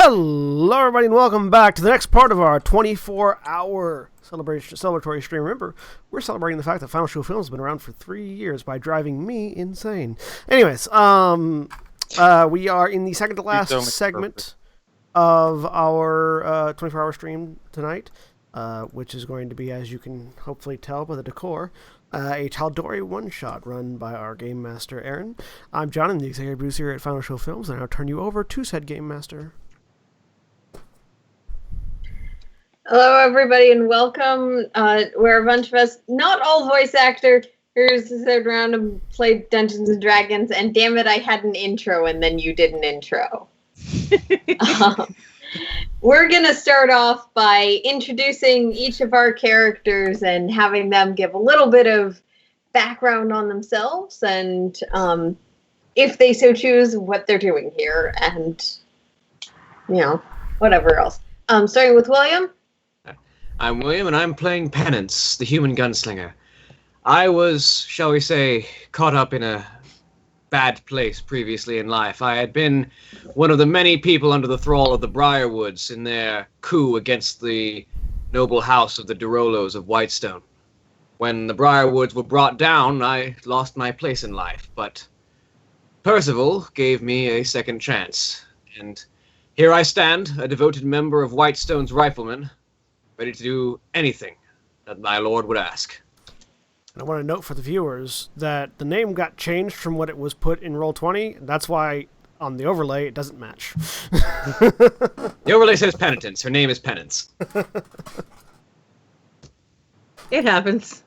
Hello, everybody, and welcome back to the next part of our 24-hour celebratory stream. Remember, we're celebrating the fact that Final Show Films has been around for 3 years by driving me insane. Anyways, we are in the second to last segment of our 24-hour stream tonight, which is going to be, as you can hopefully tell by the decor, a Tal'Dorei one-shot run by our Game Master, Aaron. I'm John, I'm the executive producer here at Final Show Films, and I'll turn you over to said Game Master. Hello, everybody, and welcome. We're a bunch of us, not all voice actors, that round and played Dungeons and Dragons, and damn it, I had an intro, and then you did an intro. We're going to start off by introducing each of our characters and having them give a little bit of background on themselves and, if they so choose, what they're doing here and, whatever else. Starting with William. I'm William, and I'm playing Penance, the human gunslinger. I was, shall we say, caught up in a bad place previously in life. I had been one of the many people under the thrall of the Briarwoods in their coup against the noble house of the Durolos of Whitestone. When the Briarwoods were brought down, I lost my place in life, but Percival gave me a second chance. And here I stand, a devoted member of Whitestone's riflemen, ready to do anything that my lord would ask. I want to note for the viewers that the name got changed from what it was put in Roll20. That's why on the overlay it doesn't match. The overlay says Penitence. Her name is Penance. It happens.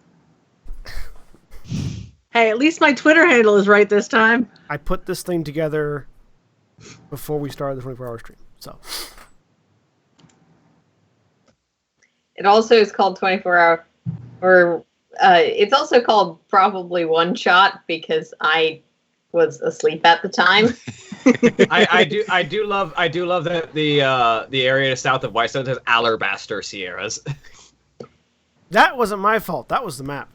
Hey, at least my Twitter handle is right this time. I put this thing together before we started the 24-hour stream, so... It also is called 24-hour, or it's also called probably one shot because I was asleep at the time. I do love that the area south of Whitestone has Alabaster Sierras. That wasn't my fault. That was the map.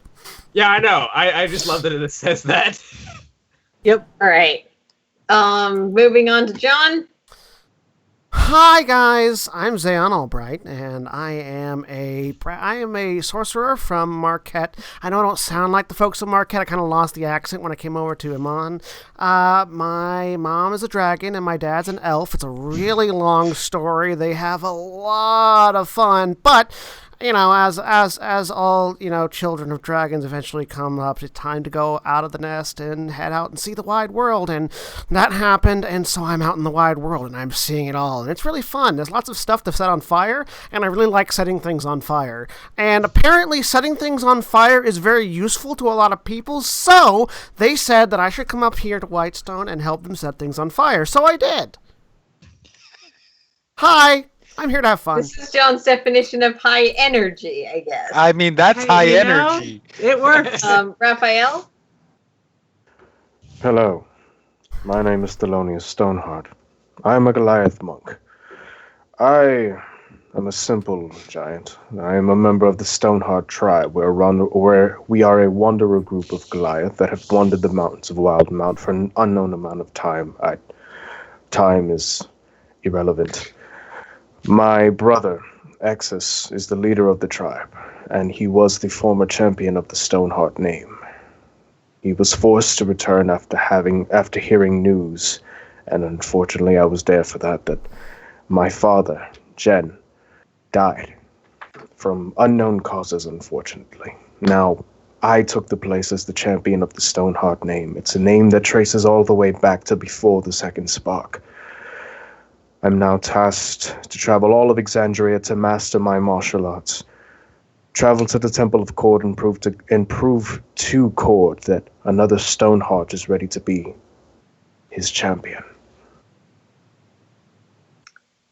Yeah, I know. I just love that it says that. Yep. All right. Moving on to John. Hi guys, I'm Zayon Albright, and I am a sorcerer from Marquette. I know I don't sound like the folks of Marquette. I kind of lost the accent when I came over to Amon. My mom is a dragon, and my dad's an elf. It's a really long story. They have a lot of fun, but as all, children of dragons eventually come up, it's time to go out of the nest and head out and see the wide world, and that happened, and so I'm out in the wide world, and I'm seeing it all, and it's really fun. There's lots of stuff to set on fire, and I really like setting things on fire, and apparently setting things on fire is very useful to a lot of people, so they said that I should come up here to Whitestone and help them set things on fire, so I did. Hi! I'm here to have fun. This is John's definition of high energy, I guess. I mean, that's high energy. It works. Raphael? Hello. My name is Thelonious Stoneheart. I am a Goliath monk. I am a simple giant. I am a member of the Stoneheart tribe, where we are a wanderer group of Goliath that have wandered the mountains of Wildmount for an unknown amount of time. Time is irrelevant. My brother, Exus, is the leader of the tribe, and he was the former champion of the Stoneheart name. He was forced to return after hearing news, and unfortunately I was there for that my father, Jen, died from unknown causes, unfortunately. Now, I took the place as the champion of the Stoneheart name. It's a name that traces all the way back to before the Second Spark. I'm now tasked to travel all of Exandria to master my martial arts. Travel to the Temple of Cord and prove to Cord that another Stoneheart is ready to be his champion.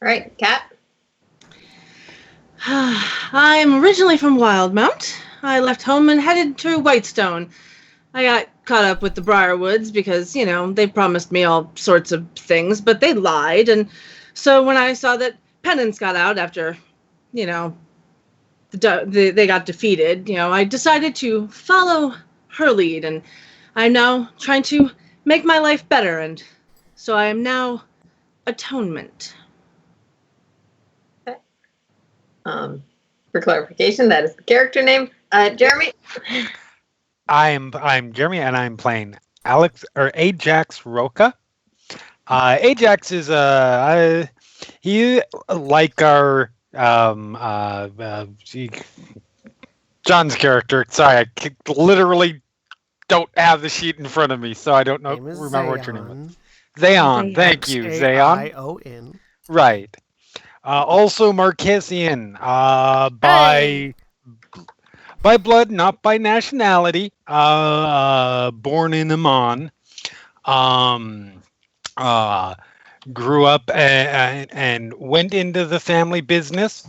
All right, Kat? I'm originally from Wildmount. I left home and headed to Whitestone. I got caught up with the Briarwoods because, they promised me all sorts of things, but they lied, and so when I saw that Penance got out after, they got defeated, I decided to follow her lead, and I'm now trying to make my life better, and so I am now Atonement. For clarification, that is the character name. Jeremy? I'm Jeremy, and I'm playing Ajax Roca. Ajax is he like our John's character. Sorry, literally don't have the sheet in front of me, so I don't remember what your name was. Zayon, thank you, Zayon. Xaion. Right. Also Marquesian, by blood, not by nationality. Born in Amman. Grew up and went into the family business,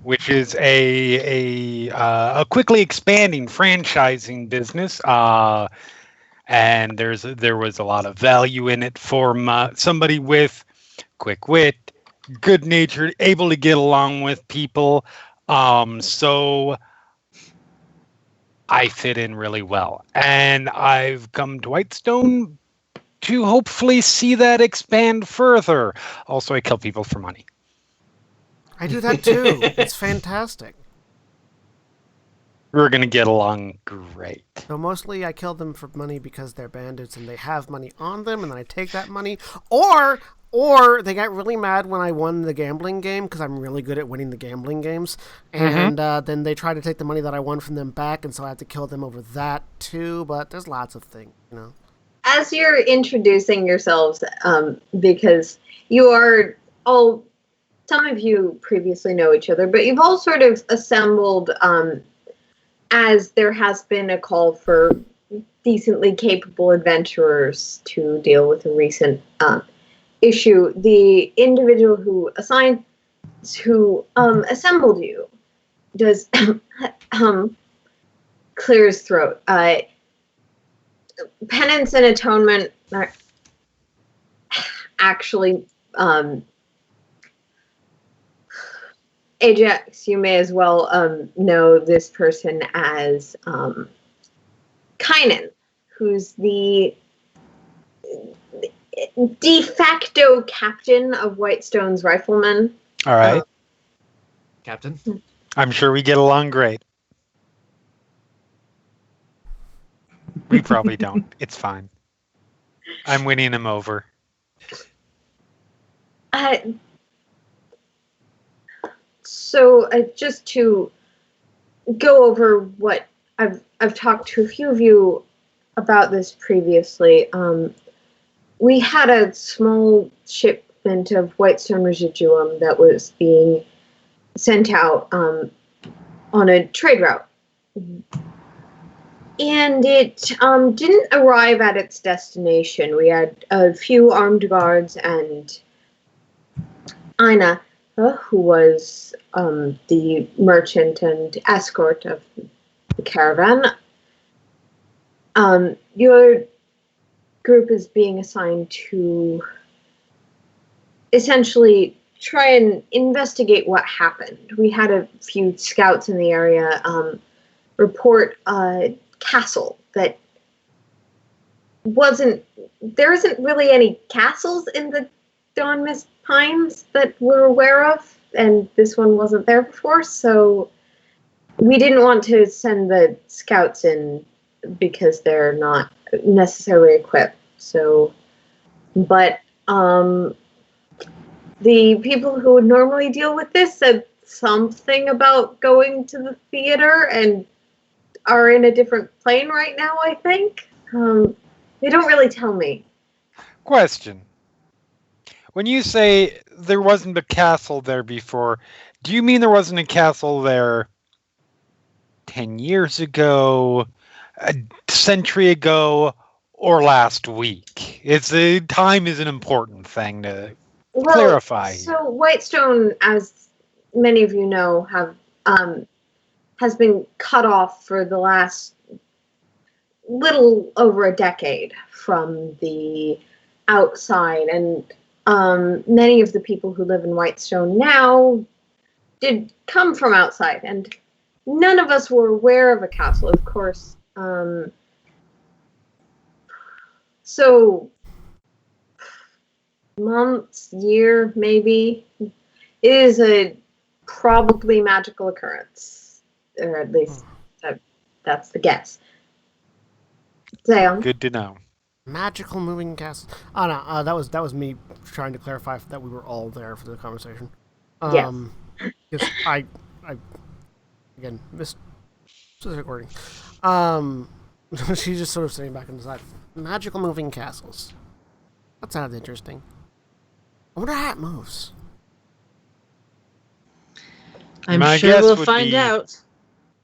which is a quickly expanding franchising business. And there was a lot of value in it for somebody with quick wit, good natured, able to get along with people. So I fit in really well, and I've come to Whitestone to hopefully see that expand further. Also, I kill people for money. I do that too. It's fantastic. We're gonna get along great. So mostly I kill them for money because they're bandits and they have money on them, and then I take that money. Or they got really mad when I won the gambling game because I'm really good at winning the gambling games. And then they try to take the money that I won from them back, and so I have to kill them over that too. But there's lots of things, you know. As you're introducing yourselves, because you are all, some of you previously know each other, but you've all sort of assembled as there has been a call for decently capable adventurers to deal with a recent issue. The individual who assembled you does clear his throat. Penance and atonement are actually Ajax, you may as well know this person as Kynan, who's the de facto captain of Whitestone's riflemen. All right. Captain? I'm sure we get along great. We probably don't. It's fine. I'm winning him over. So just to go over what I've talked to a few of you about this previously. We had a small shipment of Whitestone residuum that was being sent out on a trade route. And it didn't arrive at its destination. We had a few armed guards and Ina, who was the merchant and escort of the caravan. Your group is being assigned to essentially try and investigate what happened. We had a few scouts in the area report a castle that there isn't really any castles in the Dawn Mist Pines that we're aware of, and this one wasn't there before, so we didn't want to send the scouts in because they're not necessarily equipped. So, but the people who would normally deal with this said something about going to the theater and are in a different plane right now, I think. They don't really tell me. Question. When you say there wasn't a castle there before, do you mean there wasn't a castle there 10 years ago, a century ago, or last week? Time is an important thing to clarify. So Whitestone, as many of you know, has been cut off for the last little over a decade from the outside, and many of the people who live in Whitestone now did come from outside, and none of us were aware of a castle, of course. So months, year, maybe, It is a probably magical occurrence, or at least that's the guess. Zion. Good to know. Magical moving castle. Oh no, that was me trying to clarify that we were all there for the conversation. Yes. Because I again missed the recording. She's just sort of sitting back on the side. Magical moving castles. That sounds interesting. I wonder how it moves. I'm My sure guess we'll would find be out.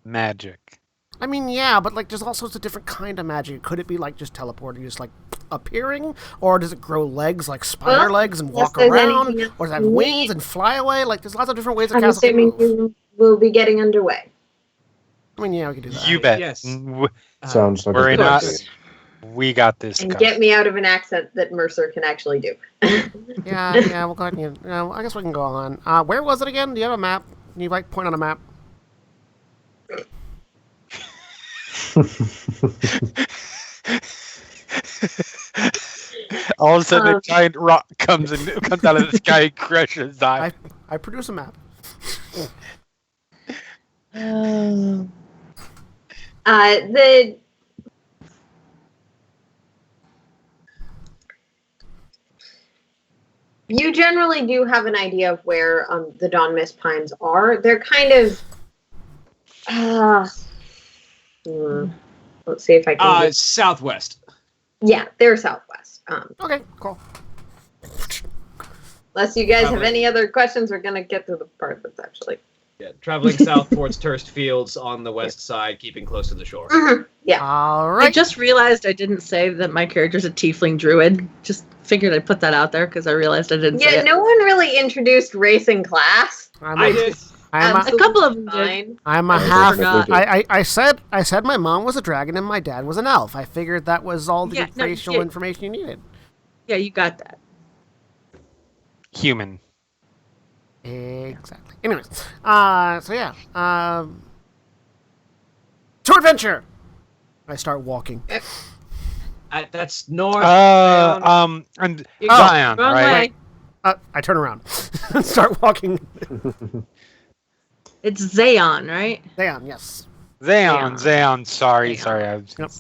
Magic. I mean, yeah, but like, there's all sorts of different kind of magic. Could it be like just teleporting, just like appearing, or does it grow legs like spider legs and walk there's around, anything else or does it have you wings need? and fly away? Like, there's lots of different ways a I'm castle can assuming move. you will be getting underway. I mean, yeah, we could do that. You bet. Yes. Sounds like Worry a good not. idea. We got this. And covered. get me out of an accent that Mercer can actually do. Yeah, we'll go ahead and, I guess we can go on. Where was it again? Do you have a map? Can you like point on a map? All of a sudden, a giant rock comes out of the sky and crushes his eye. I produce a map. The You generally do have an idea of where the Dawn Mist Pines are. They're kind of. Let's see if I can. It's southwest. Yeah, they're southwest. Okay, cool. Unless you guys have Probably. any other questions, we're gonna get to the part that's actually. Yeah, traveling south towards Turst Fields on the west side, keeping close to the shore. Yeah. All I right. just realized I didn't say that my character's a tiefling druid. Just figured I'd put that out there because I realized I didn't say Yeah, it. no one really introduced race and class. I did. I'm A couple of them did. Fine. I'm a I half. forgot. I said my mom was a dragon and my dad was an elf. I figured that was all the Yeah, no, racial yeah. information you needed. Yeah, you got that. Human. Exactly. Anyways, so yeah, to adventure. I start walking. That's north. And You go Zion, Wrong right? way. I turn around and start walking It's Zayon, right? down. Yes, Zayon. Sorry. Yep.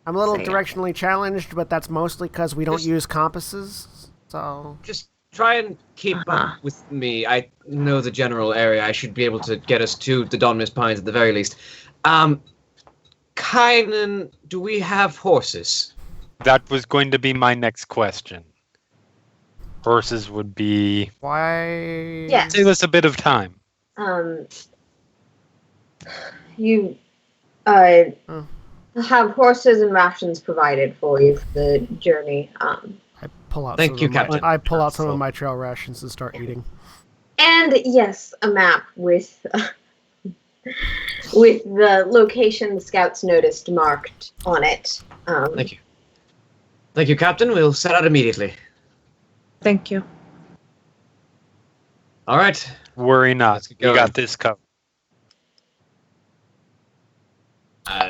I'm a little Say it. directionally challenged, but that's mostly because we don't Just- use compasses. So Just try and keep Uh-huh. up with me. I know the general area. I should be able to get us to the Dawn Mist Pines at the very least. Kynan, do we have horses? That was going to be my next question. Horses would be why? Yes. save us a bit of time. You have horses and rations provided for you for the journey. I pull out. Thank some you, of my- Captain. I pull out some of my trail rations and start eating. And yes, a map with with the location the scouts noticed marked on it. Thank you. Thank you, Captain. We'll set out immediately. Thank you. All right. Worry not. Let's get You going. got this covered.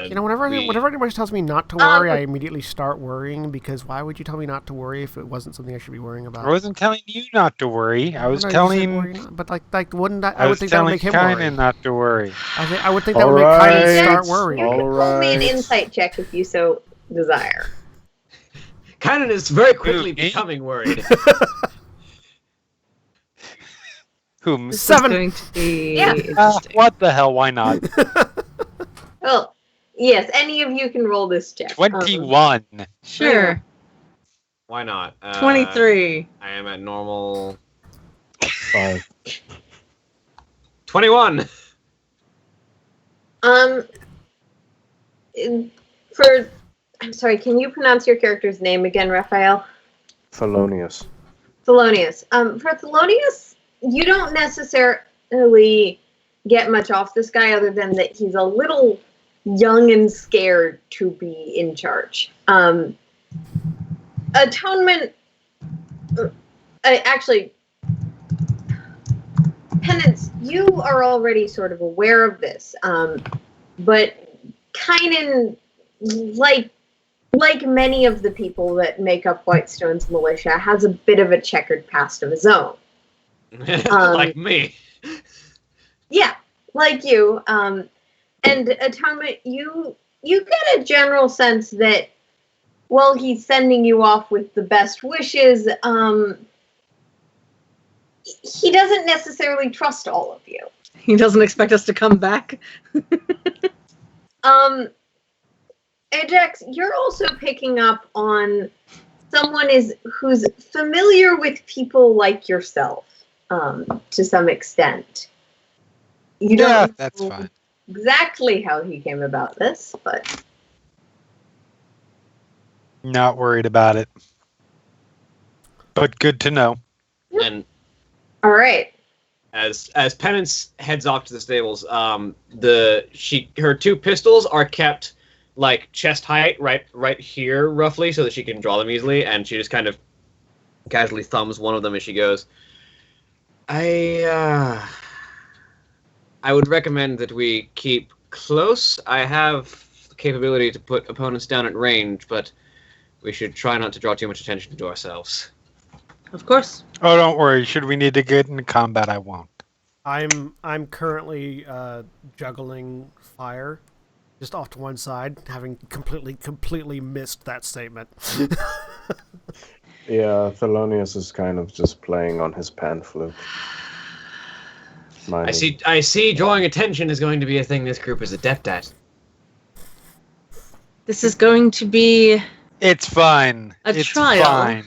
You know, whenever anybody tells me not to worry, I immediately start worrying because why would you tell me not to worry if it wasn't something I should be worrying about? I wasn't telling you not to worry. I was No, you said telling. worry not, but like wouldn't that? I would was think that would telling make him worry. Kynan not to worry. I would think that would make Alright. Kynan start You worrying. All can roll me an right. insight check if you so desire. Kynan is very quickly me? becoming worried. Whom? This 7. is going to be Yeah. interesting. What the hell? Why not? Well, yes, any of you can roll this check. 21. Sure. Why not? 23. I am at normal 5. 21. I'm sorry, can you pronounce your character's name again, Raphael? Thelonious. Thelonious. For Thelonious, you don't necessarily get much off this guy other than that he's a little young and scared to be in charge. Atonement. Actually, Penance, you are already sort of aware of this, but Kynan, like many of the people that make up Whitestone's militia, has a bit of a checkered past of his own. Like me. Yeah, like you. And Atonement, you get a general sense that while he's sending you off with the best wishes, he doesn't necessarily trust all of you. He doesn't expect us to come back. Ajax, you're also picking up on someone who's familiar with people like yourself, to some extent. You don't that's know fine. exactly how he came about this, but Not worried about it. But good to know. And all right. as Penance heads off to the stables, her 2 pistols are kept like chest height, right here roughly, so that she can draw them easily, and she just kind of casually thumbs one of them as she goes. I would recommend that we keep close. I have the capability to put opponents down at range, but we should try not to draw too much attention to ourselves. Of course. Oh, don't worry. Should we need to get into combat, I won't. I'm currently juggling fire, just off to one side, having completely missed that statement. Yeah, Thelonious is kind of just playing on his pan flute. I see. Drawing attention is going to be a thing this group is adept at. This is going to be It's fine. A it's trial. fine.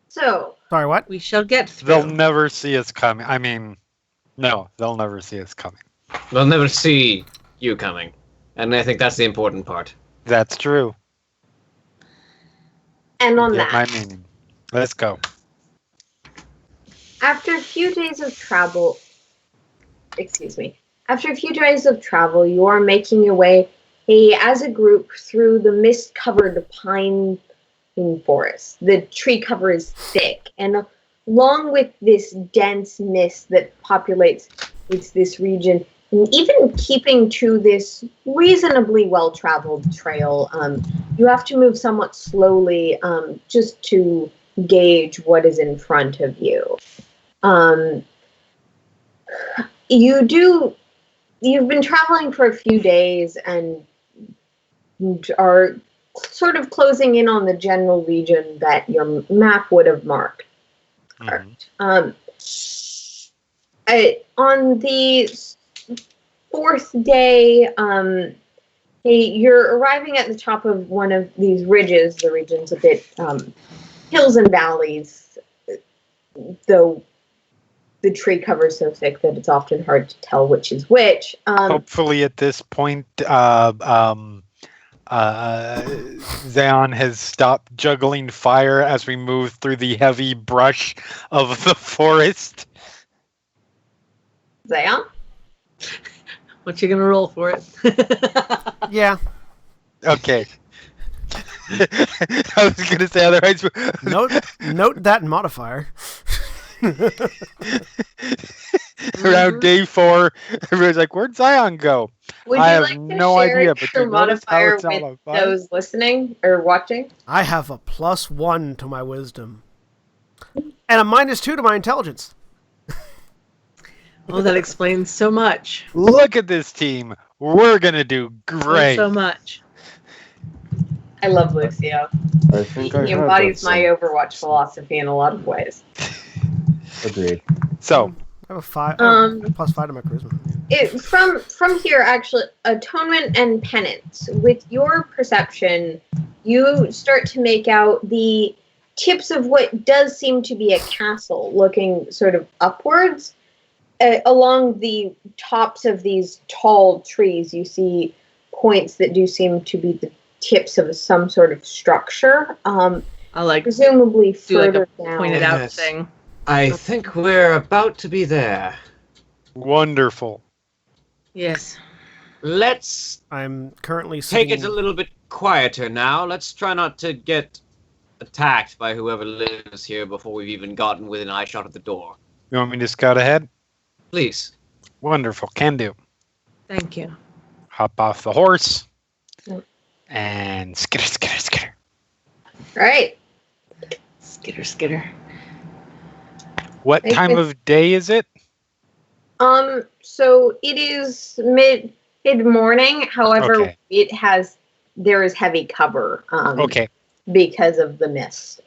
So, Sorry, what? we shall get through. They'll never see us coming. I mean, no, they'll never see us coming. They'll never see you coming, and I think that's the important part. That's true. and on You get that, my meaning. Let's go. after a few days of travel, you are making your way as a group through the mist-covered pine forest. The tree cover is thick, and along with this dense mist that populates this region, and even keeping to this reasonably well-traveled trail, you have to move somewhat slowly just to gauge what is in front of you. You've been traveling for a few days and are sort of closing in on the general region that your map would have marked. Mhm. On the 4th day, you're arriving at the top of one of these ridges. The region's a bit hills and valleys, though the tree cover is so thick that it's often hard to tell which is which. Hopefully, at this point, Xeon has stopped juggling fire as we move through the heavy brush of the forest. Zion? What you gonna roll for it? Yeah. Okay. I was gonna say otherwise. Note that modifier. Around day 4, everybody's like, "Where'd Zion go?" Would I you have like to no share idea, but your you notice how modifier it's all on with fire? those listening or watching? I have a +1 to my wisdom. And a -2 to my intelligence. Oh, that explains so much. Look at this team. We're gonna do great. So much. I love Lucio. I think I He heard embodies that my Overwatch philosophy in a lot of ways. Agreed. So, I have a 5. I have a +5 to my charisma. From here, actually, atonement and penance. With your perception, you start to make out the tips of what does seem to be a castle, looking sort of upwards. Along the tops of these tall trees, you see points that do seem to be the tips of some sort of structure. I like Presumably do like further a down. pointed out Yes. thing. I think we're about to be there. wonderful. Yes. Let's I'm currently take sitting... it a little bit quieter now. Let's try not to get attacked by whoever lives here before we've even gotten within eyeshot of the door. You want me to scout ahead? Please. Wonderful. Can do. Thank you. Hop off the horse. Yep. And skitter. Right. Skitter, skitter. What time of day is it? So it is mid-morning. However, Okay. there is heavy cover. Okay. Because of the mist.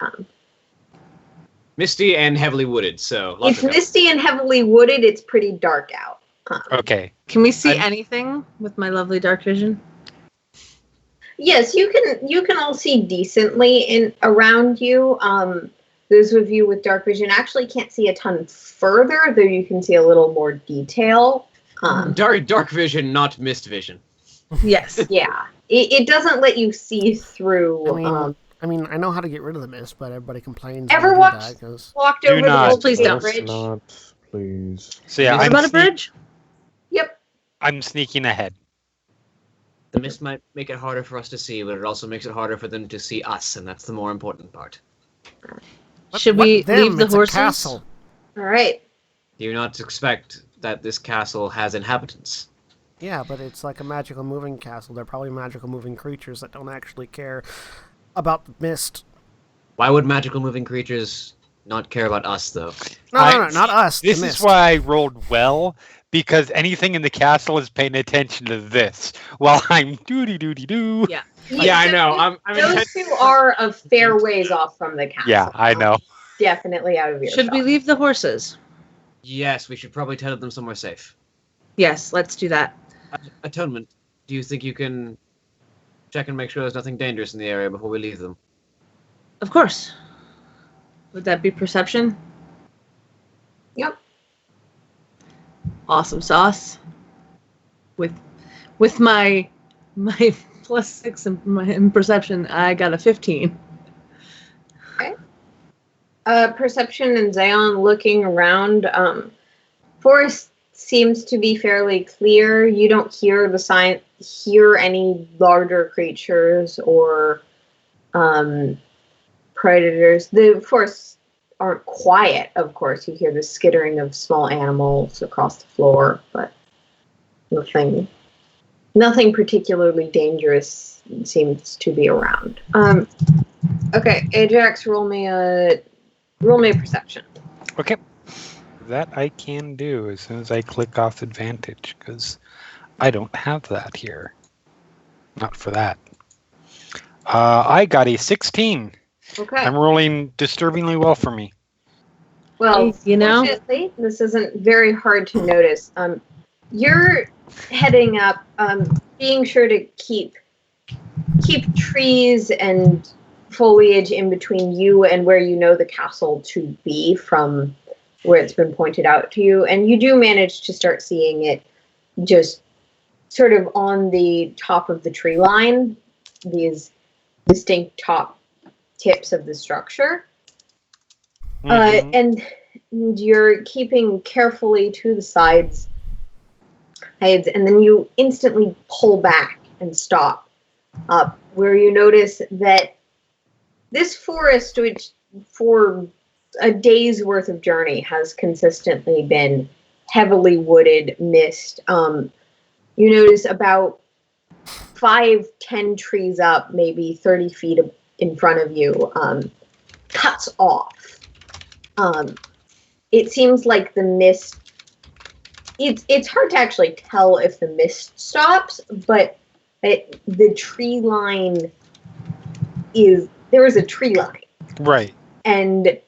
Misty and heavily wooded, so It's misty and heavily wooded. It's pretty dark out. Okay. Can we see anything with my lovely dark vision? Yes, you can all see decently around you. Those of you with dark vision actually can't see a ton further, though you can see a little more detail. Dark vision, not mist vision. Yes. Yeah. It doesn't let you see through. I mean, I know how to get rid of the mist, but everybody complains. Ever when I do that, walked Do over not. the old Please don't. bridge? Not, please. So yeah, What about a bridge? Yep. I'm sneaking ahead. The mist might make it harder for us to see, but it also makes it harder for them to see us, and that's the more important part. Should we leave the It's a horses? castle. All right. Do you not expect that this castle has inhabitants? Yeah, but it's like a magical moving castle. They're probably magical moving creatures that don't actually care about the mist. Why would magical moving creatures not care about us, though? No, not us. This the is mist. why I rolled well, because anything in the castle is paying attention to this, while I'm doody-doody-doo. Yeah. Yeah, I know. Those two are a fair ways off from the castle. Yeah, I know. Definitely out of earshot. Should we leave the horses? Yes, we should probably tether them somewhere safe. Yes, let's do that. Atonement, do you think you can check and make sure there's nothing dangerous in the area before we leave them? Of course. Would that be perception? Yep. Awesome sauce. With my +6 in perception, I got a 15. Okay. Perception and Zayon looking around. Forest seems to be fairly clear. You don't hear any larger creatures or predators. The forests aren't quiet, of course. You hear the skittering of small animals across the floor, but nothing particularly dangerous seems to be around. Okay, Ajax, roll me a perception. Okay. That I can do as soon as I click off advantage, because I don't have that here. Not for that. I got a 16. Okay. I'm rolling disturbingly well for me. Well, fortunately, this isn't very hard to notice. You're heading up, being sure to keep trees and foliage in between you and where you know the castle to be from where it's been pointed out to you. And you do manage to start seeing it just sort of on the top of the tree line, these distinct top tips of the structure. And you're keeping carefully to the sides, and then you instantly pull back and stop up, where you notice that this forest, which for a day's worth of journey has consistently been heavily wooded mist, you notice about 5-10 trees up, maybe 30 feet in front of you, cuts off. It seems like the mist, it's hard to actually tell if the mist stops, but the tree line there is a tree line. Right. And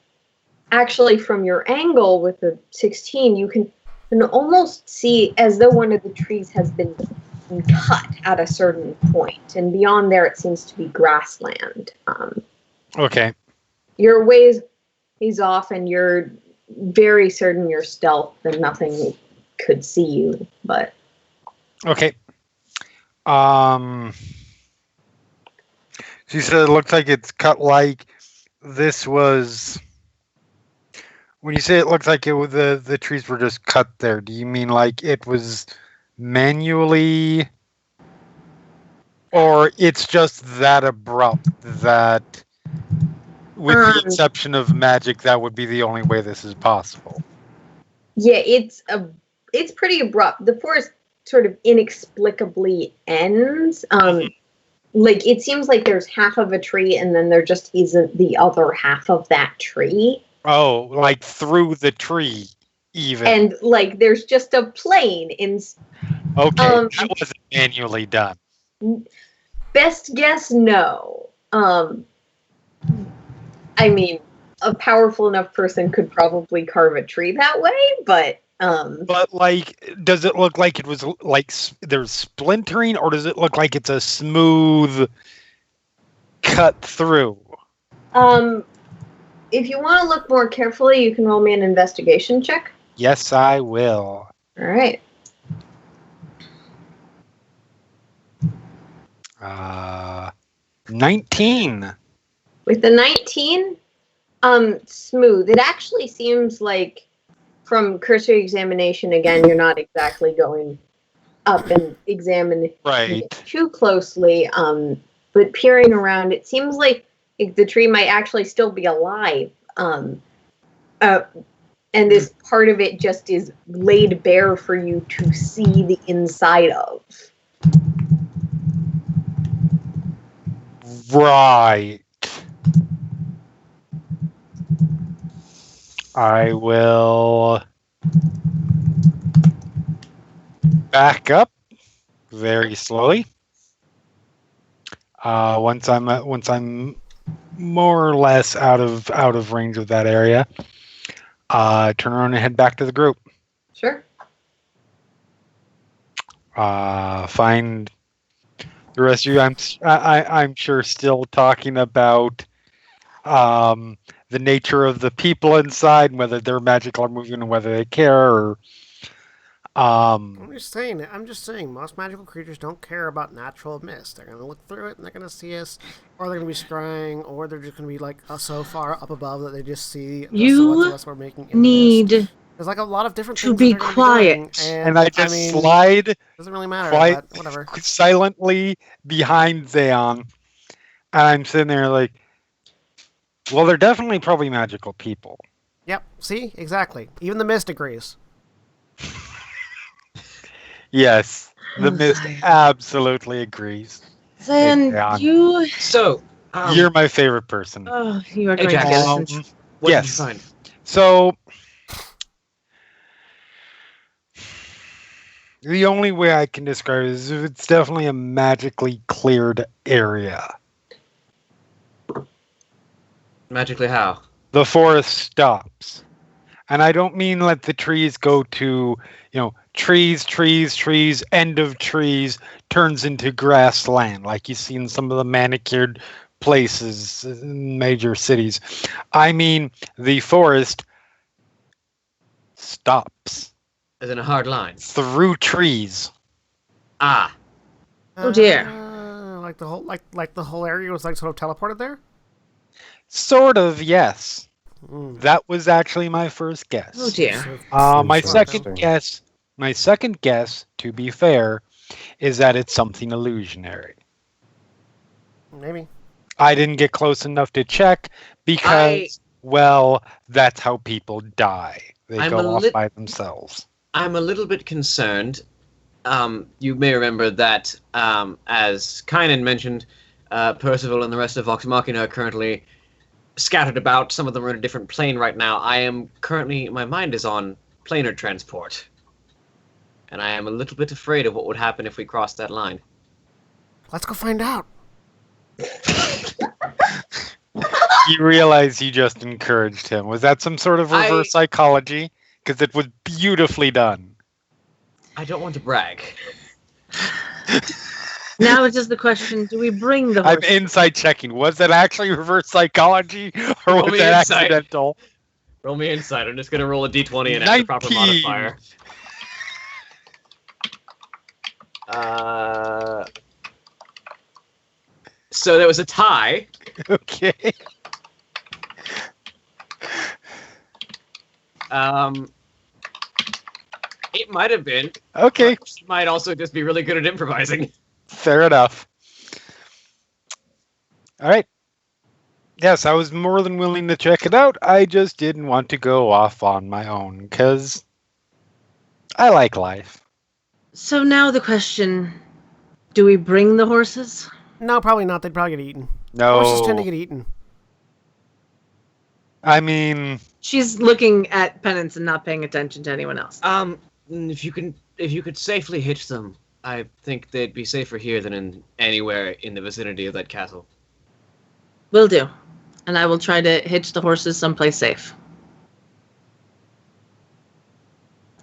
actually from your angle with the 16, you can almost see as though one of the trees has been cut at a certain point, and beyond there it seems to be grassland. Okay. You're ways off, and you're very certain you're stealth and nothing could see you, but Okay. She said it looks like it's cut like this was. When you say it looks like the trees were just cut there, do you mean like it was manually, or it's just that abrupt that, with the exception of magic, that would be the only way this is possible? yeah, it's pretty abrupt. The forest sort of inexplicably ends. Like it seems like there's half of a tree and then there just isn't the other half of that tree. Oh, like through the tree, even. And like there's just a plane in. Okay, that wasn't manually done. Best guess, no. I mean, a powerful enough person could probably carve a tree that way, but. But like, does it look like it was like there's splintering, or does it look like it's a smooth cut through? If you want to look more carefully, you can roll me an investigation check. Yes, I will. All right. 19. With the 19, smooth. It actually seems like from cursory examination, again, you're not exactly going up and examining it too closely, but peering around, it seems like the tree might actually still be alive. And this part of it just is laid bare for you to see the inside of. Right. I will back up very slowly. Once I'm more or less out of range of that area, turn around and head back to the group. Sure. Find the rest of you. I'm sure still talking about the nature of the people inside, and whether they're magical or moving, and whether they care. Or I'm just saying, most magical creatures don't care about natural mist. They're gonna look through it and they're gonna see us, or they're gonna be scrying, or they're just gonna be like so far up above that they just see the silhouettes of us we're making. Need there's like a lot of different to things be that they're quiet. gonna be doing, and I just slide. Doesn't really matter, Quiet, but whatever. Silently behind Zeon, and I'm sitting there like, well, they're definitely probably magical people. Yep. See, exactly. Even the mist agrees. Yes, the mist absolutely agrees. Zeon, you... So, you're my favorite person. Oh, you are Hey, going to Jack. get us in what yes. did you find? So, the only way I can describe it is it's definitely a magically cleared area. Magically how? The forest stops. And I don't mean let the trees go to, trees, end of trees, turns into grassland, like you see in some of the manicured places in major cities. I mean, the forest stops. As in a hard line? Through trees. Ah. Oh dear. Like the whole area was like sort of teleported there? Sort of, yes. Mm. That was actually my first guess. Oh dear. My second guess, to be fair, is that it's something illusionary. Maybe. I didn't get close enough to check because, well, that's how people die. They go off by themselves. I'm a little bit concerned. You may remember that, as Kynan mentioned, Percival and the rest of Vox Machina are currently scattered about. Some of them are in a different plane right now. My mind is on planar transport. And I am a little bit afraid of what would happen if we crossed that line. Let's go find out. You realize you just encouraged him. Was that some sort of reverse psychology? Because it was beautifully done. I don't want to brag. Now it's just the question, do we bring the horse? I'm inside checking. Was that actually reverse psychology? Or was that accidental? Roll me insight. I'm just going to roll a d20 and add the proper modifier. So there was a tie. Okay. It might have been. Okay. She might also just be really good at improvising. Fair enough. All right. Yes, I was more than willing to check it out. I just didn't want to go off on my own because I like life. So now the question, do we bring the horses? No, probably not. They'd probably get eaten. No. Horses tend to get eaten. I mean, She's looking at Penance and not paying attention to anyone else. If you could safely hitch them, I think they'd be safer here than anywhere in the vicinity of that castle. Will do. And I will try to hitch the horses someplace safe.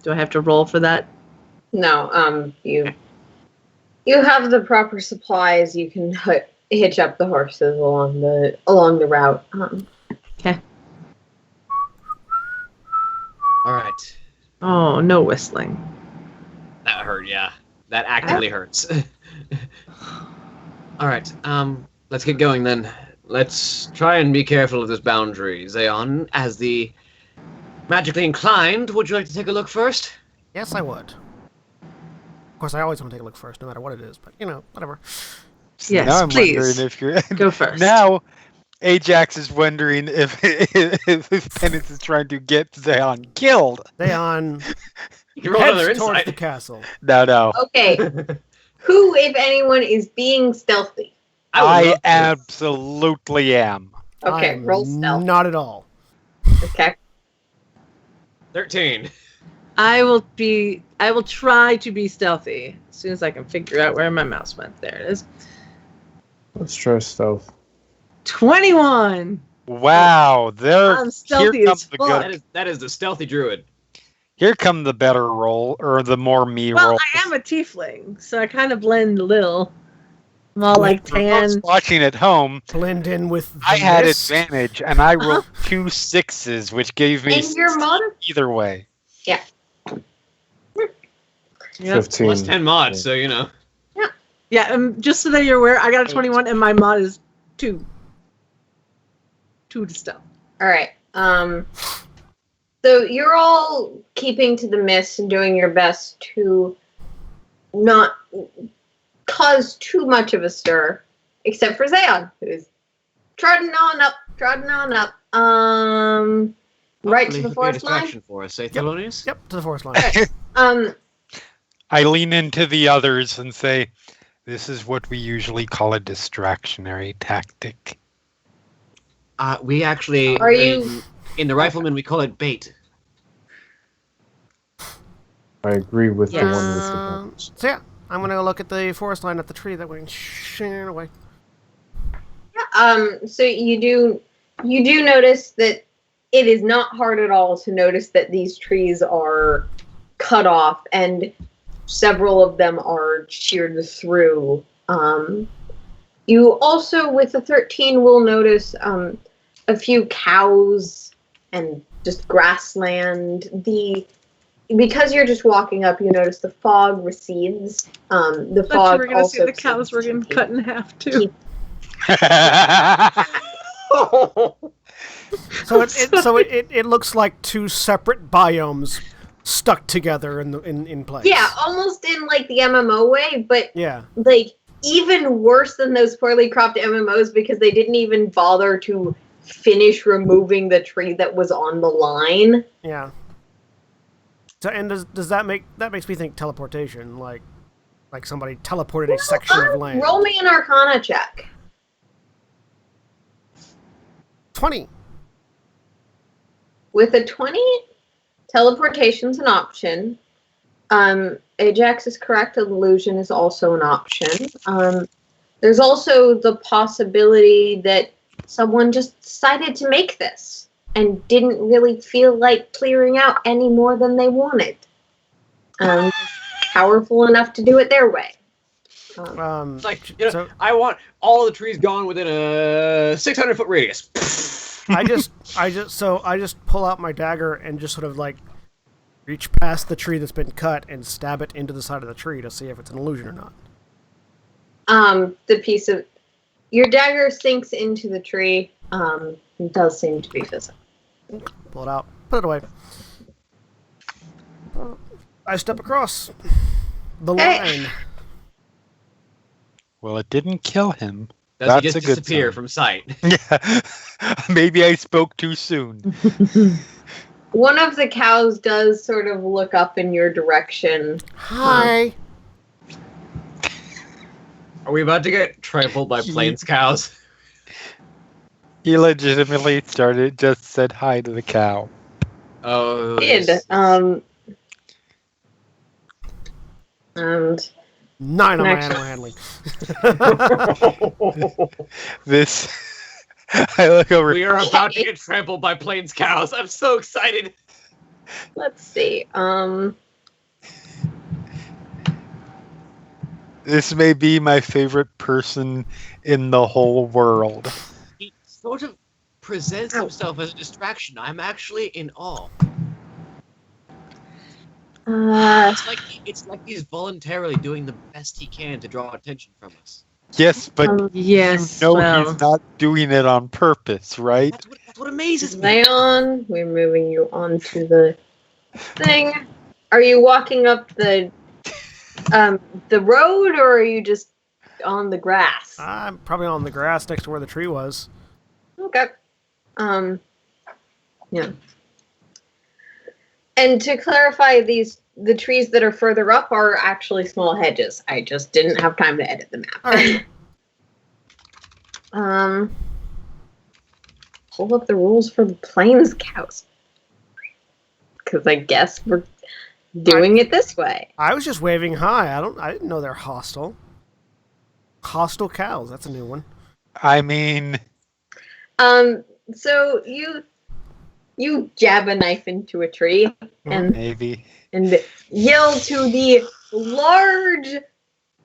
Do I have to roll for that? No, you have the proper supplies. You can hitch up the horses along the route. Okay. All right. Oh, no whistling. That hurt, yeah. That actively hurts. All right. Let's get going then. Let's try and be careful of this boundary. Zeon, as the magically inclined, would you like to take a look first? Yes, I would. Of course, I always want to take a look first, no matter what it is. But whatever. Yes, now I'm please. wondering if you're Go first. Now, Ajax is wondering if Penance is trying to get Zeon killed. Zeon You roll another heads towards insight. the castle. No. Okay. Who, if anyone, is being stealthy? would I love to. absolutely am. Okay, I'm roll stealth. Not at all. Okay. 13. I will try to be stealthy as soon as I can figure out where my mouse went. There it is. Let's try stealth. 21. Wow, I'm stealthy here comes as the fuck. good. That is the stealthy druid. Here come the better roll, or the more me Well, roll. I am a tiefling, so I kind of blend a little. I'm all like For those tan. watching at home, Blend in with the I had mist. advantage, and I rolled 2 6s, which gave me And your mod? either way. Yeah. Yep. 15. Plus 10 mods, so you know. Yeah, just so that you're aware, I got a 21 and my mod is 2. 2 to stealth. All right. So you're all keeping to the mist and doing your best to not cause too much of a stir, except for Zeon, who's trotting on up. Right to the Hopefully he'll be a forest line. distraction for us, eh, Thelonious? Yep, to the forest line. I lean into the others and say, "This is what we usually call a distractionary tactic." We actually, Are you- in the riflemen, we call it bait. I agree with the one with the Um, guns. so yeah, I'm gonna go look at the forest line at the tree that went shooting away. So you do notice that it is not hard at all to notice that these trees are cut off and several of them are sheared through. You also, with the 13, will notice a few cows and just grassland. Because you're just walking up, you notice the fog recedes. The I thought fog you were going to also say the cows seems were to getting be- cut in half, too. So it looks like two separate biomes stuck together in place. Yeah, almost in like the MMO way, but Yeah. like even worse than those poorly cropped MMOs because they didn't even bother to finish removing the tree that was on the line. Yeah. So and does that makes me think teleportation, like somebody teleported a section of land. Roll me an Arcana check. 20. With a 20, teleportation's an option. Ajax is correct, illusion is also an option. There's also the possibility that someone just decided to make this and didn't really feel like clearing out any more than they wanted. Powerful enough to do it their way. It's like, you know, so I want all the trees gone within a 600-foot radius. I just pull out my dagger and just sort of like reach past the tree that's been cut and stab it into the side of the tree to see if it's an illusion or not. The piece of your dagger sinks into the tree. It does seem to be physical. Pull it out, put it away. I step across the Hey. line. Well, it didn't kill him. Does That's he a just good disappear sign. from sight? Yeah, maybe I spoke too soon. One of the cows does sort of look up in your direction. Hi. Are we about to get trampled by plains cows? He legitimately just said hi to the cow. Oh, Did yes. and 9 on my Next. animal handling. This, I look over. We are about to get trampled by plains cows. I'm so excited. let's see. This may be my favorite person in the whole world. He sort of presents himself as a distraction. I'm actually in awe. It's like he's voluntarily doing the best he can to draw attention from us. Yes, but Yes, you know well, he's not doing it on purpose, right? That's what amazes me. Zion, we're moving you onto the thing. Are you walking up the road, or are you just on the grass? I'm probably on the grass next to where the tree was. Okay. Yeah. And to clarify, the trees that are further up are actually small hedges. I just didn't have time to edit the map. All right. Pull up the rules for the plains cows. Because I guess we're doing it this way. I was just waving hi. I didn't know they're hostile. Hostile cows. That's a new one. I mean, So you jab a knife into a tree and maybe. yell to the large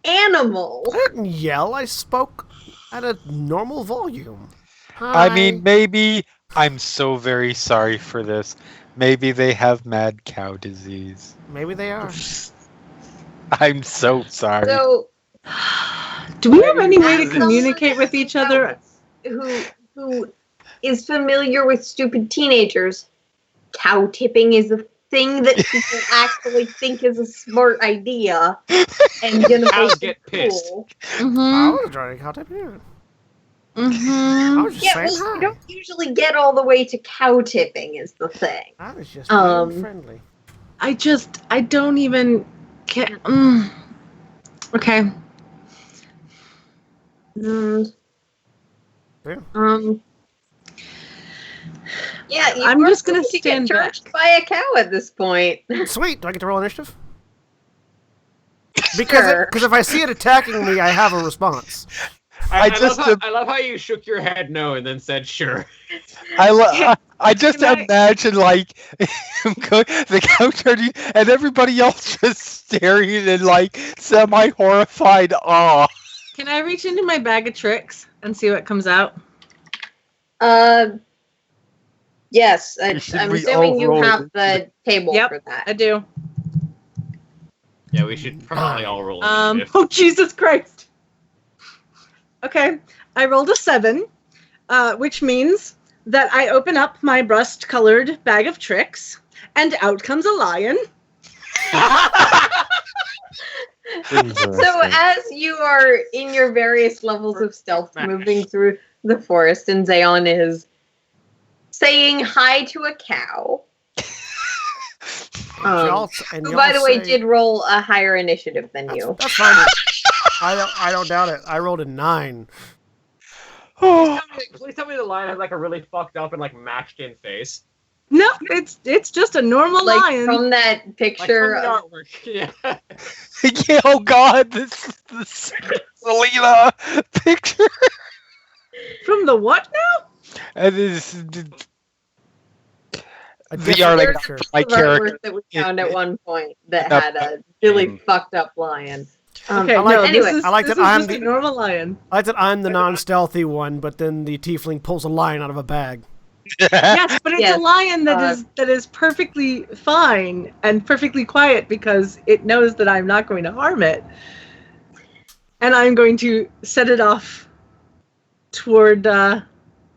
animal. I didn't yell. I spoke at a normal volume. Hi. I mean, maybe. I'm so very sorry for this. Maybe they have mad cow disease. Maybe they are. I'm so sorry. So do we have any way to communicate with each other? who is familiar with stupid teenagers, cow tipping is a thing that people actually think is a smart idea and gonna Cows make get it pissed. cool. I Mm-hmm. was trying to contact you. I Mm-hmm. was just Yeah, saying well, hi. you don't usually get all the way to cow tipping is the thing. I was just being Um, friendly. I don't even get. Okay. And, Yeah. yeah, you I'm are just gonna going to stand get charged by a cow at this point. Sweet. Do I get to roll initiative? Because Sure. if I see it attacking me, I have a response. I just I love how you shook your head no and then said sure. I just Can I- imagine like the cow turning and everybody else just staring in like semi-horrified awe. Can I reach into my bag of tricks and see what comes out? Yes, Should I'm we assuming all you roll have it? the table Yep. for that. I do. Yeah, we should probably all roll initiative. Oh Jesus Christ. Okay, I rolled a 7, which means that I open up my rust-colored bag of tricks, and out comes a lion. So as you are in your various levels of stealth moving through the forest, and Zayon is saying hi to a cow, And who, y'all by the way, say- did roll a higher initiative than you. That's fine. I don't doubt it. I rolled a 9. Please tell me the lion has like a really fucked up and like mashed in face. No, it's just a normal Like lion. from that Like picture from the of artwork. Yeah. Yeah, oh God, this Selena picture. From the what now? And this A The different art- picture. my piece of artwork character. that we found at one point that Yep. had a really fucked up lion. Okay, I like- no, anyway, this is, I like this that is I'm just the- a normal lion. I like that I'm the non-stealthy one, but then the tiefling pulls a lion out of a bag. Yes, but it's Yes, a lion uh, that is perfectly fine and perfectly quiet because it knows that I'm not going to harm it. And I'm going to set it off toward The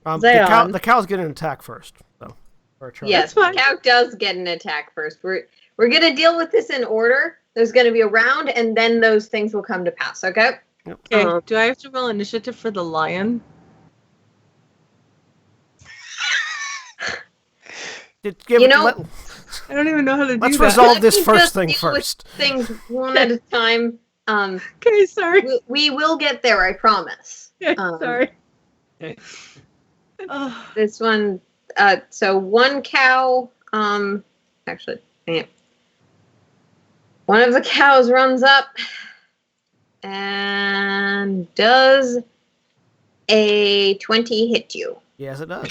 Zayon. cow's getting an attack first, though. Or a charge. yes, fine. Cow does get an attack first. We're gonna deal with this in order. There's gonna be a round, and then those things will come to pass. Okay. Okay, do I have to roll initiative for the lion? You know- I don't even know how to do Let's that. resolve Let this me first just thing deal with first. Things one at a time. Okay, sorry. We will get there. I promise. Okay, Um, sorry. This one, so one cow, actually, one of the cows runs up and does a 20 hit you. Yes, it does.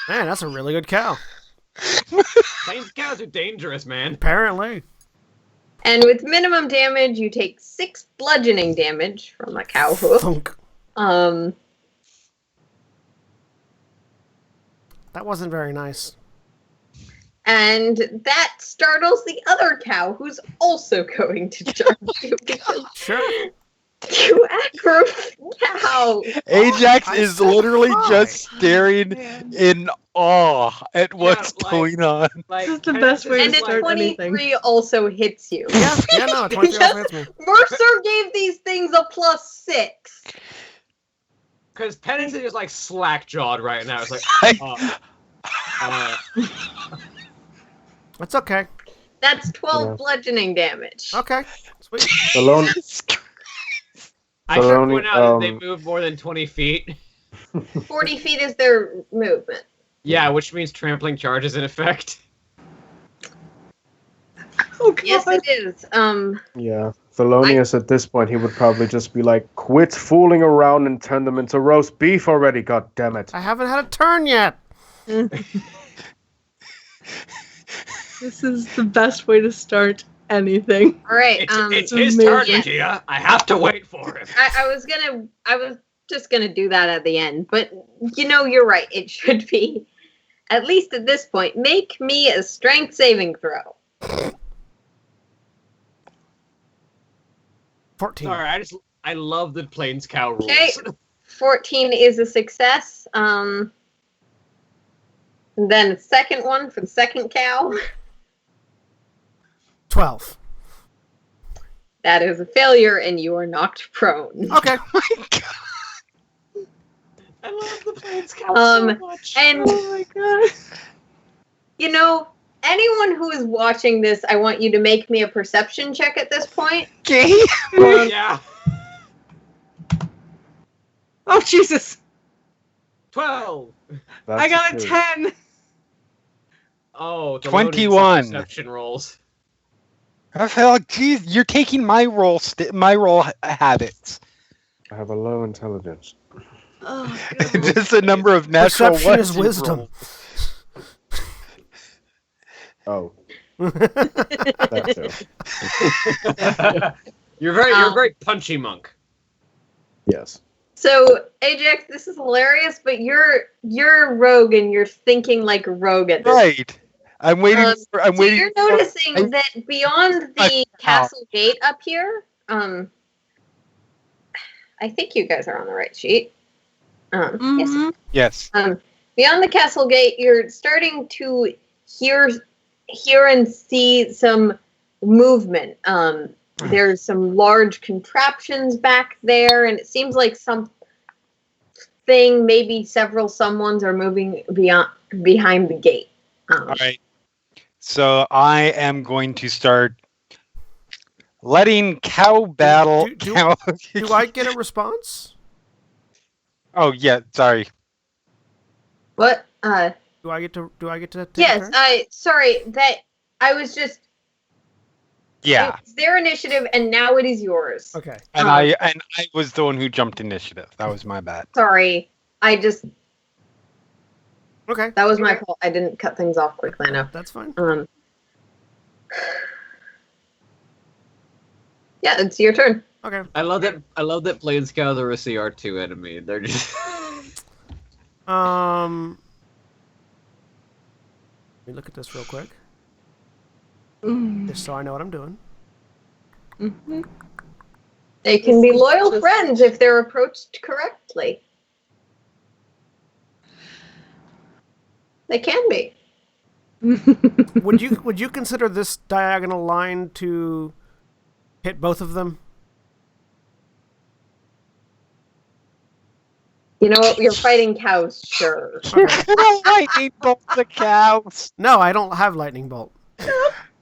Man, that's a really good cow. Plains cows are dangerous, man. Apparently. And with minimum damage, you take 6 bludgeoning damage from a cow hoof. Thunk. That wasn't very nice. And that startles the other cow, who's also going to charge you because Sure. you aggro cow. Ajax I is said literally hi. just staring in awe at what's like- going on. Like, This is the best way to And a start 23 anything. also hits you. Yeah, no, 23 also hits me. Mercer gave these things a +6. Because Penance is just like slack jawed right now. It's like, It's okay. That's 12 Yeah. bludgeoning damage. Okay. Sweet. Alone. I should Only, point out that they move more than 20 feet. 40 feet is their movement. Yeah, which means trampling charge is in effect. Oh, God. Yes, it is. Yeah. Thelonious at this point, he would probably just be like, quit fooling around and turn them into roast beef already, god damn it. I haven't had a turn yet. This is the best way to start anything. All right. It's his turn, yeah. Vegeta. I have to wait for him. I was just gonna do that at the end, but you're right. It should be, at least at this point, make me a strength saving throw. 14. Sorry, I love the Plains cow rules. Okay. 14 is a success. And then the second one for the second cow. 12. That is a failure, and you are knocked prone. Okay. I love the Plains cow Um, so much. And Oh my God. anyone who is watching this, I want you to make me a perception check at this point. Okay. Yeah. Oh, Jesus. 12. I got a That's 10. Oh, the 21. loading perception rolls. I felt, geez, you're taking my role habits. I have a low intelligence. Oh, God. Just a number of natural Perception is ones you wisdom. roll. Oh. That too. You're a very punchy monk. Yes. So, Ajax, this is hilarious, but you're a rogue and you're thinking like a rogue at this Right. I'm waiting. I'm So waiting. you're noticing that beyond the castle gate up here, I think you guys are on the right sheet. Yes. Mhm. Yes. Beyond the castle gate, you're starting to hear and see some movement. There's some large contraptions back there, and it seems like maybe several someones are moving behind the gate. All right. So I am going to start letting cow battle. Do cow- Do I get a response? Oh yeah. Sorry. What? Do I get to take a Yes. turn? Sorry that I was just. Yeah. It's their initiative, and now it is yours. Okay. And I was the one who jumped initiative. That was my bad. Sorry, Okay. that was my fault. I didn't cut things off quickly enough. That's fine. Yeah, it's your turn. Okay. I love that Plains cows are a CR2 enemy. They're just Let me look at this real quick, just so I know what I'm doing. Mhm. They can be This is loyal just- friends if they're approached correctly. They can be. Would you consider this diagonal line to hit both of them? You know what? You're fighting cows, sure. Lightning bolt the cows. No, I don't have lightning bolt.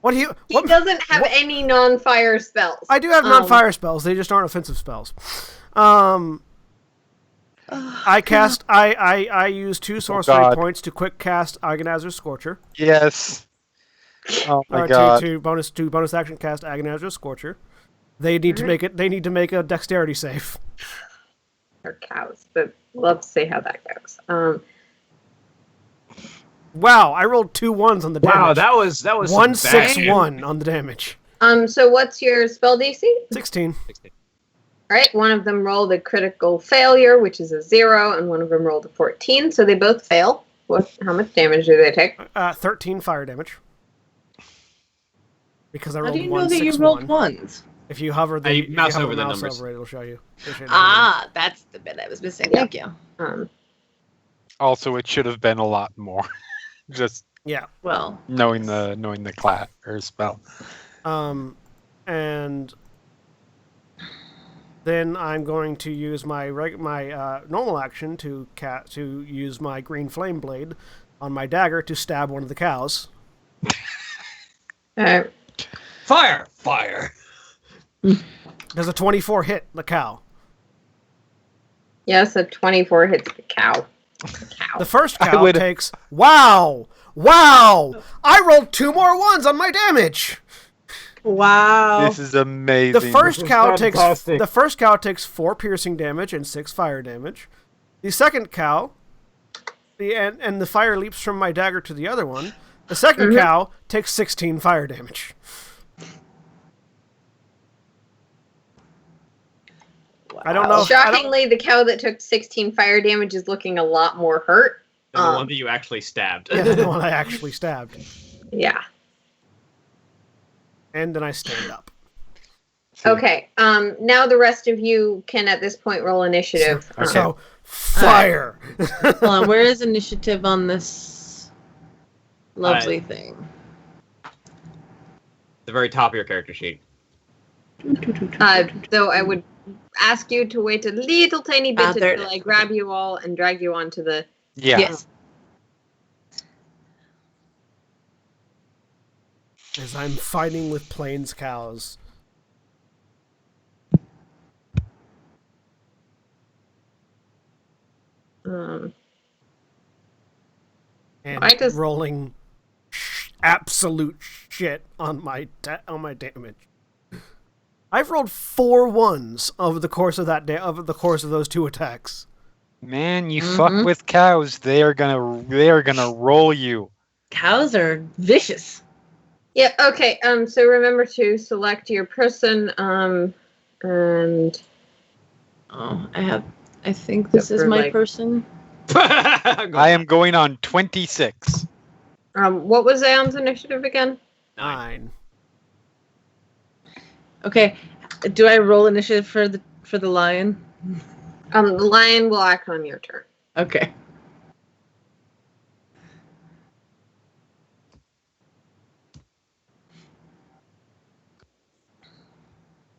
What do you? He What? doesn't have any non-fire spells. I do have non-fire spells. They just aren't offensive spells. I I use 2 sorcery God. points to quick cast Agonizer's Scorcher. Yes. Oh my Or god. to bonus action cast Agonizer's Scorcher. They need to make it. They need to make a dexterity save. Or cows, but love to see how that goes. Wow, I rolled 2 1s on the damage. Wow, that was 1 some 6 bad- 1 on the damage. So what's your spell DC? 16. All right, one of them rolled a critical failure, which is a 0, and one of them rolled a 14, so they both fail. How much damage do they take? 13 fire damage. Because I How rolled do you 1 know that 6 you rolled 1. ones? If you hover the You mouse hover over the mouse numbers. over it, it'll show you. That's the bit I was missing. Yeah. Thank you. Also, it should have been a lot more. Just Yeah. Well, knowing the class or spell. And then I'm going to use my normal action to use my green flame blade on my dagger to stab one of the cows. All right. Fire! Does a 24 hit the cow? Yes, a 24 hits the cow. The first I cow would- takes... Wow! I rolled 2 more 1s on my damage! wow. This is amazing. The first cow fantastic. takes 4 piercing damage and 6 fire damage. The second cow... And the fire leaps from my dagger to the other one. The second cow takes 16 fire damage. I don't know. Shockingly, the cow that took 16 fire damage is looking a lot more hurt. And the one that you actually stabbed. Yeah, the one I actually stabbed. Yeah. And then I stand up. Okay. Now the rest of you can at this point roll initiative. So, fire! Hold on, where is initiative on this lovely thing? The very top of your character sheet. Though I would ask you to wait a little tiny bit there it until is. I grab you all and drag you onto the... Yeah. Yes. As I'm fighting with plains cows. Um, And I just- rolling absolute shit on my damage. I've rolled 4 1s over the course of those 2 attacks. Man, you fuck with cows, they are gonna roll you. Cows are vicious. yeah, okay. So remember to select your person, and Oh, I think this is For, my like- person. I am going on 26. what was Aeon's initiative again? 9. Okay. Do I roll initiative for the lion? The lion will act on your turn. Okay.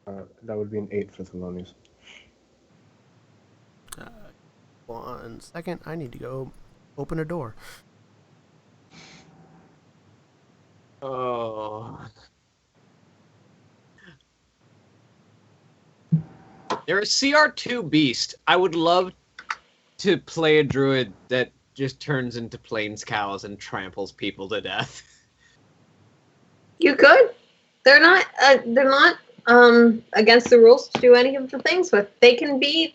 That would be an 8 for Thelonious. 1 second, I need to go open a door. Oh. You're a CR2 beast. I would love to play a druid that just turns into plains cows and tramples people to death. You could. They're not against the rules to do any of the things, but they can be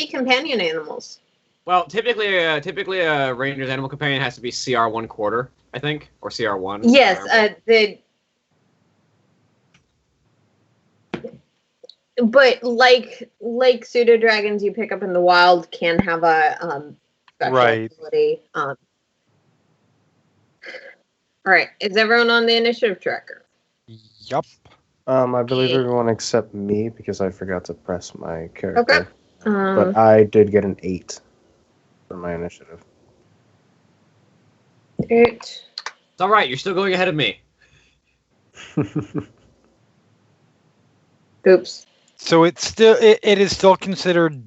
companion animals. Well, typically a ranger's animal companion has to be CR 1/4, I think, or CR 1. Yes, but like pseudo dragons you pick up in the wild can have a special Right. ability. All right, is everyone on the initiative tracker? Yup. I believe everyone except me because I forgot to press my character. Okay. But I did get an 8 for my initiative. 8. It's all right. You're still going ahead of me. Oops. So it is still considered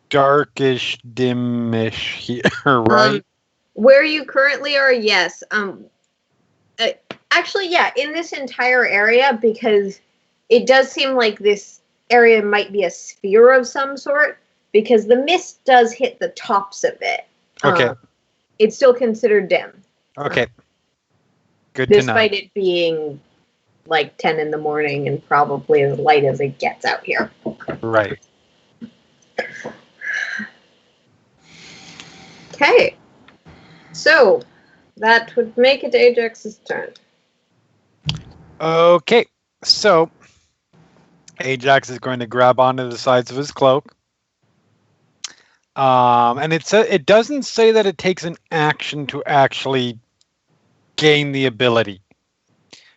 darkish, dimish here, right? Where you currently are, yes. Actually, yeah, in this entire area, because it does seem like this area might be a sphere of some sort. because the mist does hit the tops of it. Okay. It's still considered dim. Okay. Good to know. Despite it being like 10 in the morning and probably as light as it gets out here. Right. Okay. So, that would make it Ajax's turn. Okay. So, Ajax is going to grab onto the sides of his cloak. And it doesn't say that it takes an action to actually gain the ability.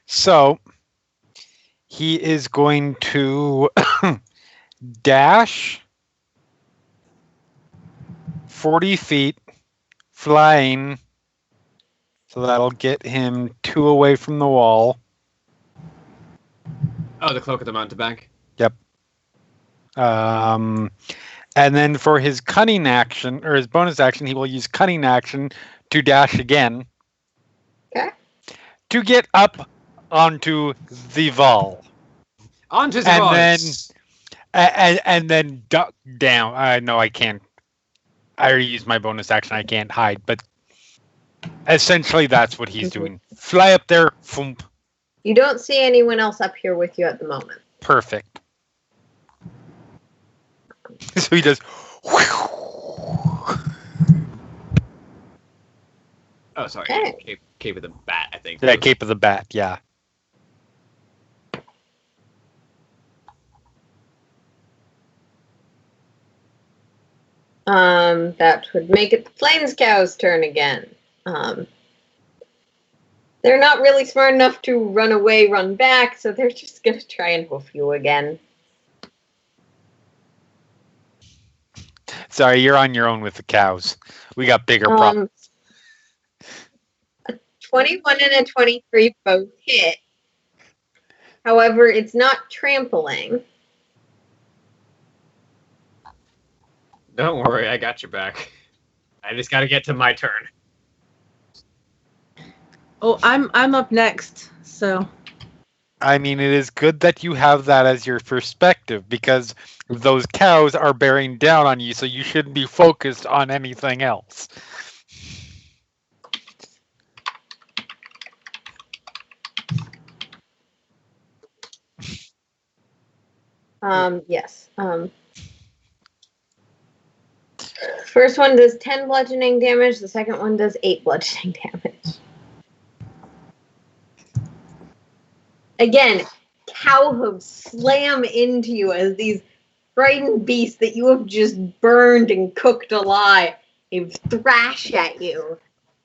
So, he is going to dash 40 feet, flying. So that'll get him 2 away from the wall. Oh, the cloak of the mountebank. Yep. And then for his cunning action, or his bonus action, he will use cunning action to dash again. Okay. To get up onto the wall. Onto the And walls. And then duck down. No, I can't. I already used my bonus action. I can't hide. But essentially, that's what he's doing. Fly up there. Foomp. You don't see anyone else up here with you at the moment. Perfect. So he does. Oh, sorry. Okay. Cape of the Bat, I think. Yeah, Cape of the Bat. Yeah. That would make it the Plains Cow's turn again. They're not really smart enough to run away, run back, so they're just gonna try and hoof you again. Sorry, you're on your own with the cows. We got bigger problems. A 21 and a 23 both hit. However, it's not trampling. Don't worry, I got your back. I just gotta get to my turn. Oh, I'm up next. So I mean, it is good that you have that as your perspective because those cows are bearing down on you, so you shouldn't be focused on anything else. Yes. First one does 10 bludgeoning damage. The second one does 8 bludgeoning damage. Again, cow hooves slam into you as these frightened beasts that you have just burned and cooked alive thrash at you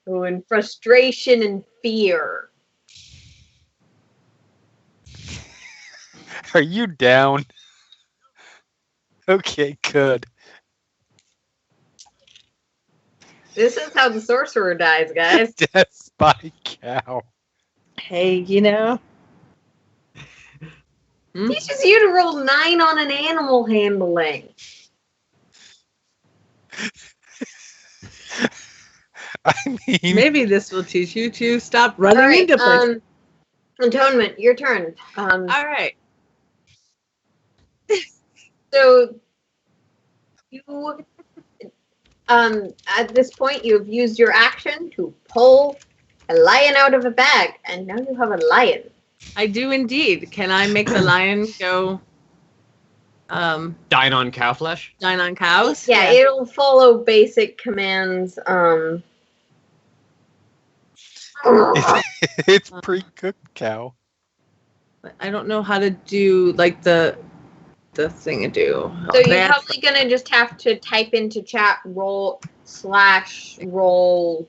in frustration and fear. Are you down? Okay, good. This is how the sorcerer dies, guys. Death by cow. hey, you know. Teaches you to roll 9 on an animal handling. I mean, Maybe this will teach you to stop running into places. Atonement, your turn. All right. So you at this point you've used your action to pull a lion out of a bag, and now you have a lion. I do indeed. Can I make the lion go Dine on cow flesh? dine on cows? Yeah, it'll follow basic commands. it's pre-cooked cow. But I don't know how to do like the thing to do. So you're probably gonna just have to type into chat roll /roll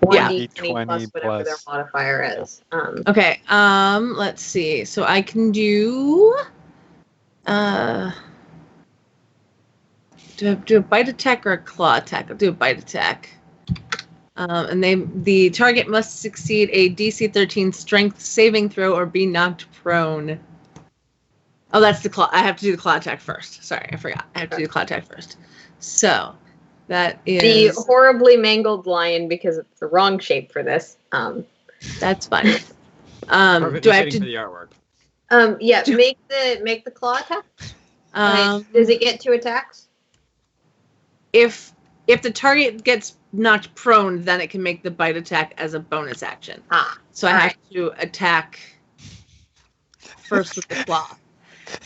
1d20 plus whatever their modifier is. Okay. Let's see. So I can do. Do I do a bite attack or a claw attack? I'll do a bite attack. And the target must succeed a DC 13 Strength saving throw or be knocked prone. Oh, that's the claw. I have to do the claw attack first. Sorry, I forgot. I have to do the claw attack first. So that is the horribly mangled lion because it's the wrong shape for this. That's fine. Do I have to? For the artwork? Yeah. Make the claw attack. Does it get 2 attacks? if the target gets knocked prone, then it can make the bite attack as a bonus action. So I have to attack first with the claw.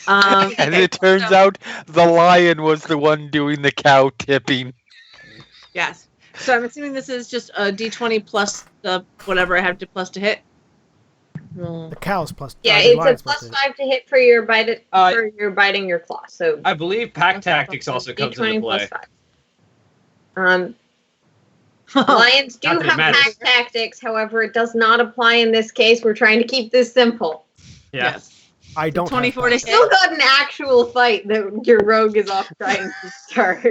And it turns out the lion was the one doing the cow tipping. Yes. So I'm assuming this is just a d20 plus the whatever I have to plus to hit. The cow's plus. Yeah, the it's a lion's plus hit. 5 to hit for your for your biting your claw. So I believe pack tactics also comes D20 into play. plus 5. Lions do Not that it have matters. pack tactics, however, it does not apply in this case. We're trying to keep this simple. Yeah. Yes. I don't. 24 have to that. hit. Still got an actual fight that your rogue is off trying to start.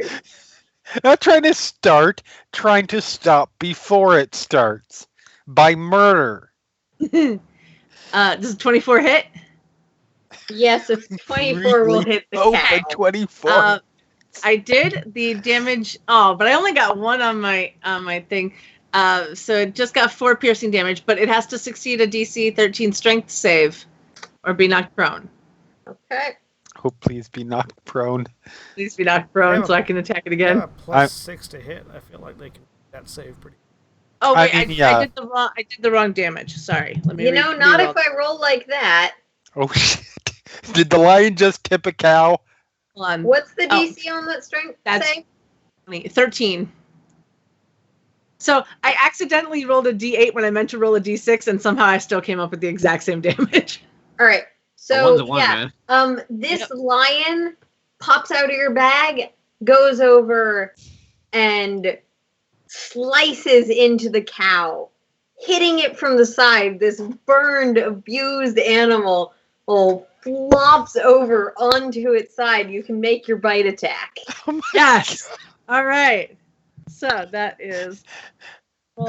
Not trying to start, trying to stop before it starts. By murder. Does 24 hit? Yes, a 24 will hit the Oh, cow. a 24. I did the damage. Oh, but I only got 1 on my thing. So it just got 4 piercing damage, but it has to succeed a DC 13 strength save or be knocked prone. Okay. Oh, please be knocked prone. Please be knocked prone Yeah. so I can attack it again. Yeah, plus 6 to hit. I feel like they can that save pretty. Oh wait, I mean, yeah. I did the wrong damage. Sorry. Let me. You know, not reroll. if I roll like that. Oh, shit. Did the lion just tip a cow? Hold on. What's the Oh. DC on that strength That's- save? 13. So I accidentally rolled a D8 when I meant to roll a D6, and somehow I still came up with the exact same damage. All right. A So one's a one, yeah, man. this lion pops out of your bag, goes over, and slices into the cow, hitting it from the side. This burned, abused animal flops over onto its side. You can make your bite attack. Oh my Yes. All right. So that is 4.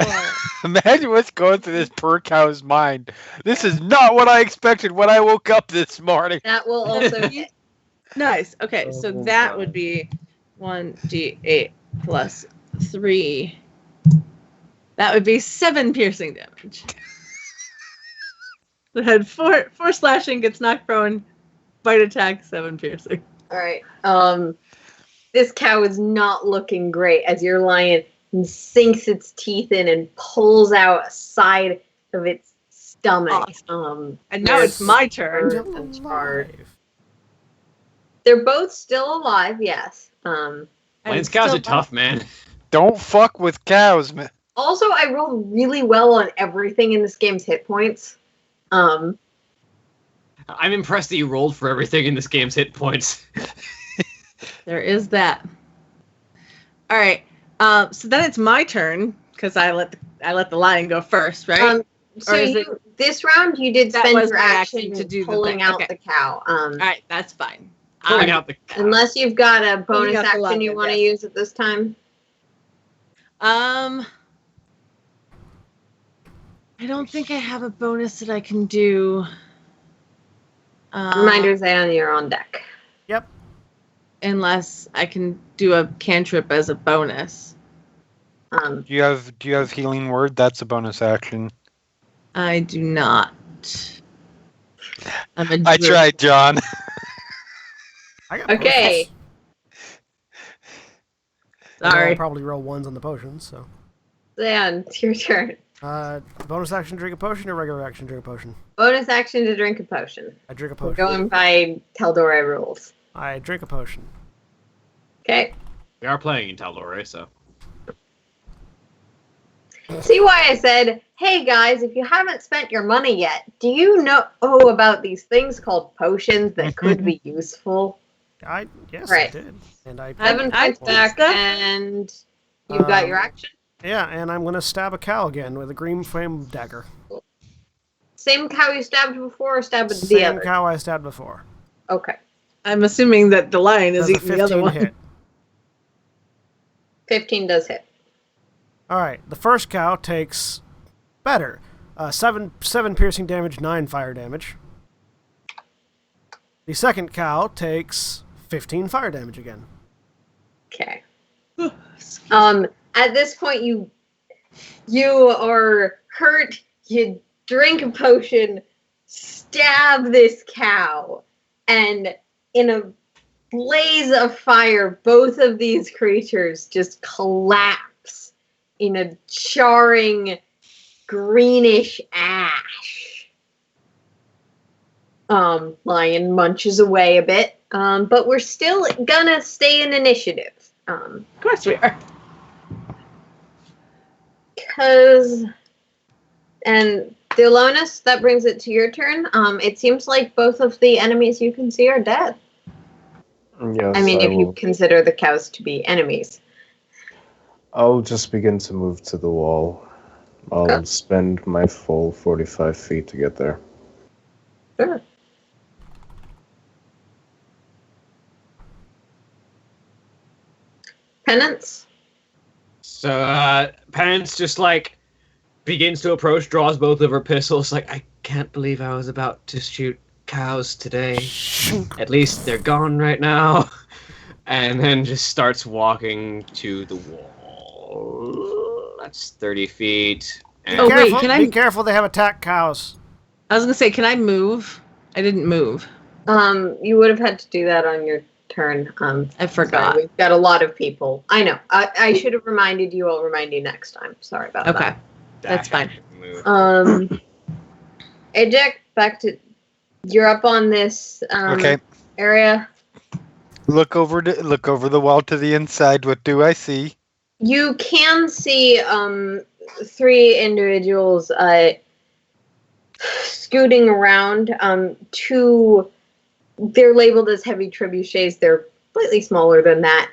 Imagine what's going through this poor cow's mind. This is not what I expected when I woke up this morning. That will also hit. Nice. Okay, so that would be 1d8 plus 3. That would be 7 piercing damage. It had 4 slashing, gets knocked prone, bite attack, 7 piercing. All right. This cow is not looking great as your lion sinks its teeth in and pulls out a side of its stomach. And now it's my turn. Still They're both still alive, yes. Lions cows are tough, man. Don't fuck with cows, man. Also, I rolled really well on everything in this game's hit points. I'm impressed that you rolled for everything in this game's hit points. There is that. All right. So then it's my turn because I let the lion go first, right? So Or is this round you did That spend was your my action action to do the pulling thing. out Okay. the cow. All right, that's fine. Pulling out the cow. Unless you've got a bonus out the action lion, you want to yes. use at this time. I don't think I have a bonus that I can do. Reminder, Zayon, you're on deck. Yep. Unless I can do a cantrip as a bonus. Do you have healing word? That's a bonus action. I do not. I'm a I druid. tried, John. I got Okay. potions. I'll Sorry. probably roll ones on the potions. So, Zayon, it's your turn. bonus action, drink a potion, or regular action, drink a potion. Bonus action to drink a potion. I drink a We're potion. going by Tal'Dorei rules. I drink a potion. Okay. We are playing in Tal'Dorei, so. See why I said, hey guys, if you haven't spent your money yet, do you know about these things called potions that could be useful? Yes, Right. I did, and I. 7 I points back, stuff. and you've got your action. Yeah, and I'm gonna stab a cow again with a green flame dagger. Same cow you stabbed before, or stabbed with the Same other? cow I stabbed before. Okay. I'm assuming that the lion is Does a eating the other 15 one. hit. 15 does hit. All right, the first cow takes better. 7 piercing damage, 9 fire damage. The second cow takes 15 fire damage again. Okay. At this point, you are hurt. You drink a potion, stab this cow, and in a blaze of fire, both of these creatures just collapse in a charring greenish ash. Lion munches away a bit, but we're still gonna stay in initiative. Of course we are. And Thelonis, that brings it to your turn. It seems like both of the enemies you can see are dead. Yes, I mean, if you will. consider the cows to be enemies. I'll just begin to move to the wall. I'll Okay. spend my full 45 feet to get there. Sure. Penance? So Penance just like begins to approach, draws both of her pistols. Like, I can't believe I was about to shoot cows today. At least they're gone right now. And then just starts walking to the wall. That's 30 feet. And Oh, wait, Careful, can I- be careful, they have attacked cows. I was gonna say, can I move? I didn't move. You would have had to do that on your turn. I forgot. Sorry, we've got a lot of people. I know. I should have reminded you. I'll remind you next time. Sorry about Okay, that. that's fine. Move. Ajak, back to you're up on this Okay. area. Look over the wall to the inside. What do I see? You can see three individuals scooting around. Two, they're labeled as heavy trebuchets. They're slightly smaller than that.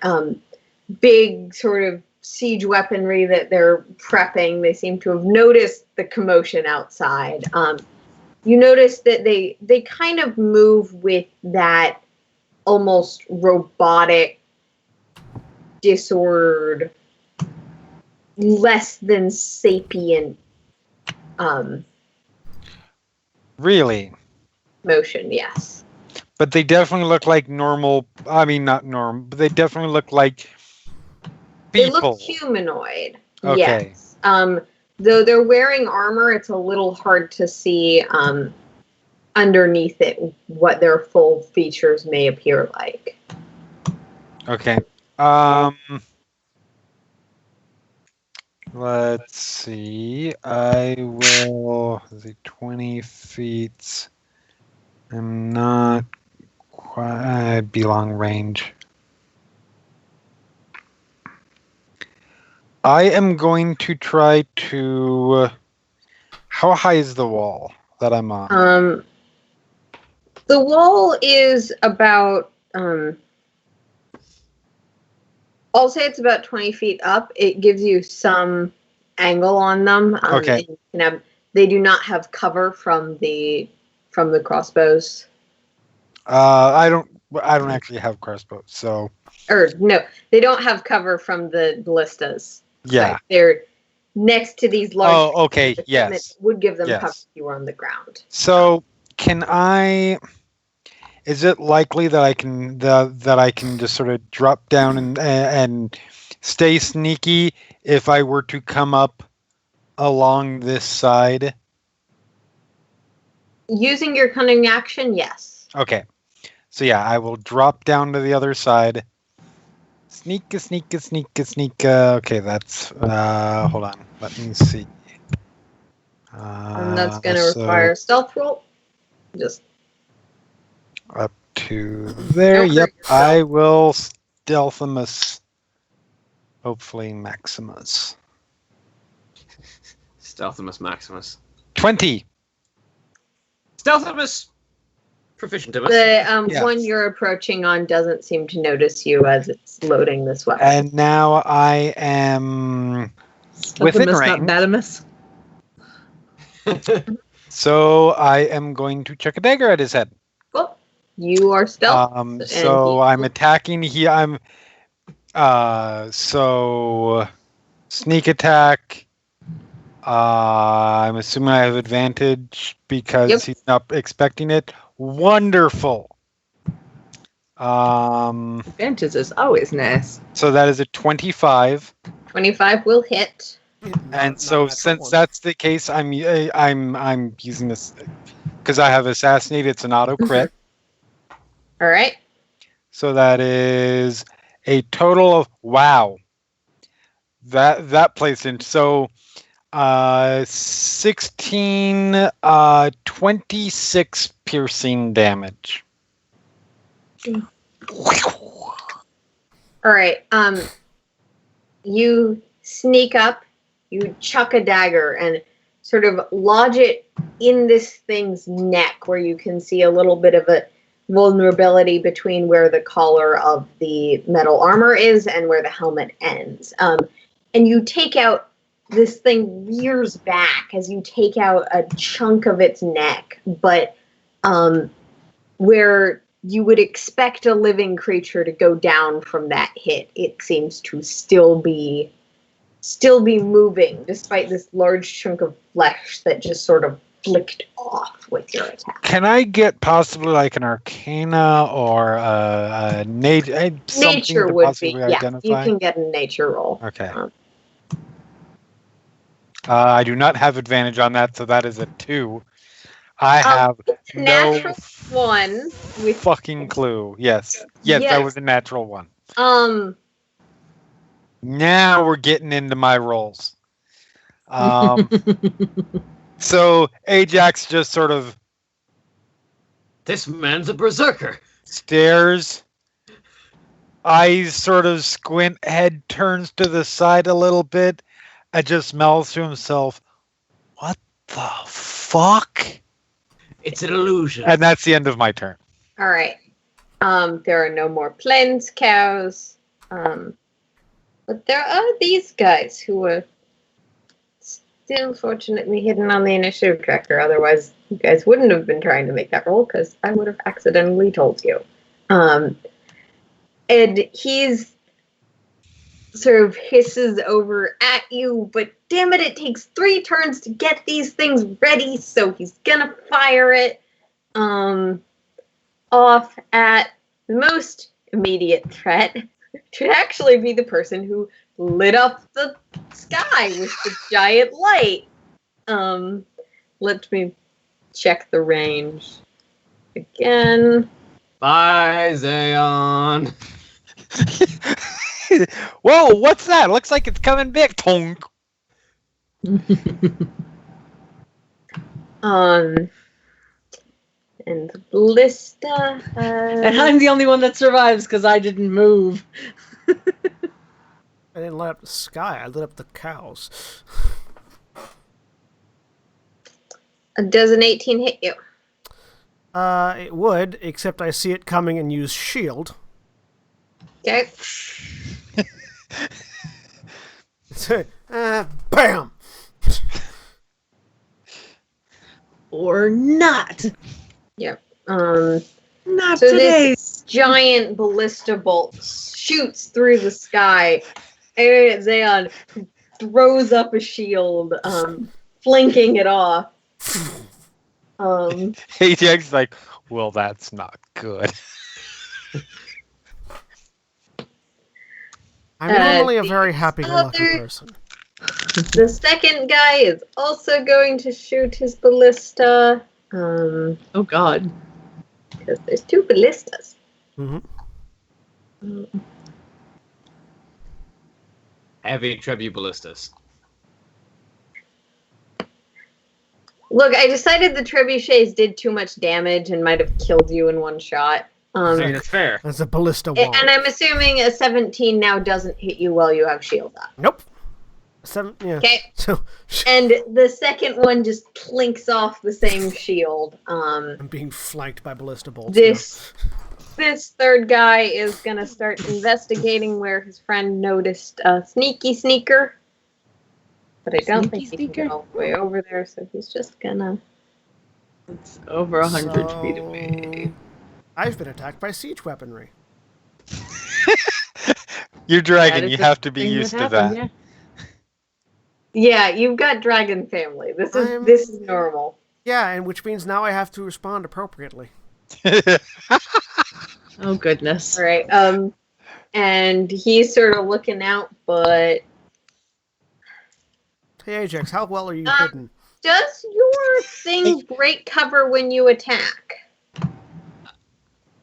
Big sort of siege weaponry that they're prepping. They seem to have noticed the commotion outside. You notice that they kind of move with that almost robotic, disordered, less than sapient Really? motion, yes. But they definitely look like normal. I mean, not normal, but they definitely look like They people. look humanoid. Okay. Yes. Though they're wearing armor, it's a little hard to see underneath it what their full features may appear like. Okay. Let's see. I will. Let's see, 20 feet. I'm not quite. I'd be long range. I am going to try to. How high is the wall that I'm on? The wall is about I'll say it's about 20 feet up. It gives you some angle on them. Okay. And you can have, they do not have cover from the crossbows. I don't actually have crossbows, so Or no, they don't have cover from the ballistas. yeah. Right? They're next to these large. Oh, okay. things Yes. that would give them Yes. cover if you were on the ground. So, can I? Is it likely that I can that I can just sort of drop down and stay sneaky if I were to come up along this side? Using your cunning action, yes. Okay. So yeah, I will drop down to the other side. Sneak. Okay, that's hold on. Let me see. And that's going to require a stealth roll. Just up to there. Don't hurt Yep, yourself. I will stealthimus. Hopefully Maximus. Stealthimus Maximus. 20. Stealthimus Proficientimus. the Yes. one you're approaching on doesn't seem to notice you as it's loading this weapon. And now I am within Optimus, range. not Batimus. So I am going to chuck a dagger at his head. Cool. You are stealth. So he- I'm attacking. So sneak attack. I'm assuming I have advantage because Yep. he's not expecting it. Wonderful. So Advantage is always nice. that is a 25. 25 will hit. And so since that's the case, I'm using this because I have assassinate. It's an auto crit. All right. So that is a total of wow. That plays in. So 16 26 piercing damage. All right. You sneak up, you chuck a dagger, and sort of lodge it in this thing's neck, where you can see a little bit of a vulnerability between where the collar of the metal armor is and where the helmet ends. And you take out, this thing rears back as you take out a chunk of its neck, but where you would expect a living creature to go down from that hit, it seems to still be moving, despite this large chunk of flesh that just sort of flicked off with your attack. Can I get possibly like an Arcana or a Nature would be, identify? You can get a nature roll. Okay. I do not have advantage on that, so that is a 2. I have no natural one with fucking clue. Yes, that was a natural one. Now we're getting into my rolls. So Ajax just sort of This man's a berserker. stares, eyes sort of squint, head turns to the side a little bit, and just smells to himself, what the fuck? It's an illusion. And that's the end of my turn. All right. There are no more plains cows. But there are these guys who are still fortunately hidden on the initiative tracker. Otherwise, you guys wouldn't have been trying to make that roll because I would have accidentally told you. And he's sort of hisses over at you, but damn it takes 3 turns to get these things ready, so he's gonna fire it off at the most immediate threat, should actually be the person who lit up the sky with the giant light. Let me check the range again. Bye, Zayon. Whoa, what's that? Looks like it's coming big. Tonk. And the ballista has... And I'm the only one that survives because I didn't move. I didn't light up the sky. I lit up the cows. Does an 18 hit you? It would, except I see it coming and use shield. Okay. Bam! Or not. Yep. Not So today. this giant ballista bolt shoots through the sky. And Zayon throws up a shield, flanking it off. Ajax is like, well, that's not good. I'm normally a very happy-go-lucky person. The second guy is also going to shoot his ballista. Oh God. Because there's 2 ballistas. Mm-hmm. Heavy trebuballistas. Look, I decided the trebuchets did too much damage and might have killed you in one shot. I mean, that's fair. That's a ballista wall. And I'm assuming a 17 now doesn't hit you while you have shield up. Nope. 7, yeah. Okay. So, And the second one just clinks off the same shield. I'm being flanked by ballista bolts. This third guy is going to start investigating where his friend noticed a sneaky sneaker. But I don't think he can get all the way over there, so he's just gonna... It's over 100 feet away. I've been attacked by siege weaponry. You're dragon, That is you the have to be thing used to happened, that. Yeah, you've got dragon family. This is normal. Yeah, and which means now I have to respond appropriately. Oh goodness. All right. And he's sort of looking out, but Hey Ajax, how well are you hidden? does your thing break cover when you attack?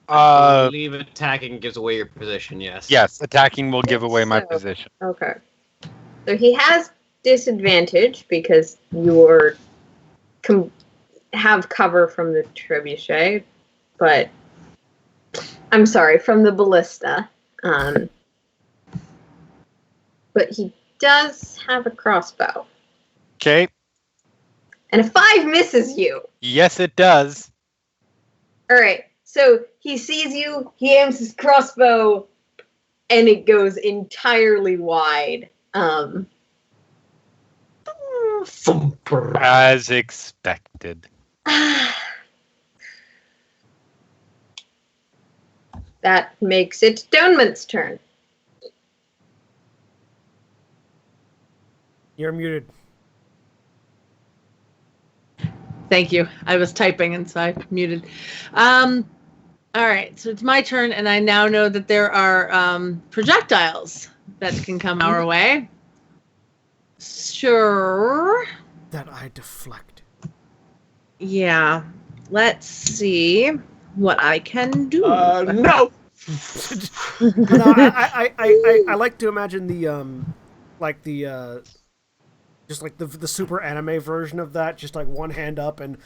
I believe attacking gives away your position, yes. Yes, attacking will give away my So- position. Okay. So he has disadvantage because you have cover from the trebuchet, but I'm sorry, from the ballista. But he does have a crossbow. Okay. And a 5 misses you. Yes, it does. Alright, so he sees you, he aims his crossbow, and it goes entirely wide. As expected. That makes it Stoneman's turn. You're muted. Thank you. I was typing and so I muted. All right, so it's my turn, and I now know that there are projectiles that can come our way. Sure. That I deflect. Yeah. Let's see what I can do. No! No, I like to imagine the just like the super anime version of that, just like one hand up and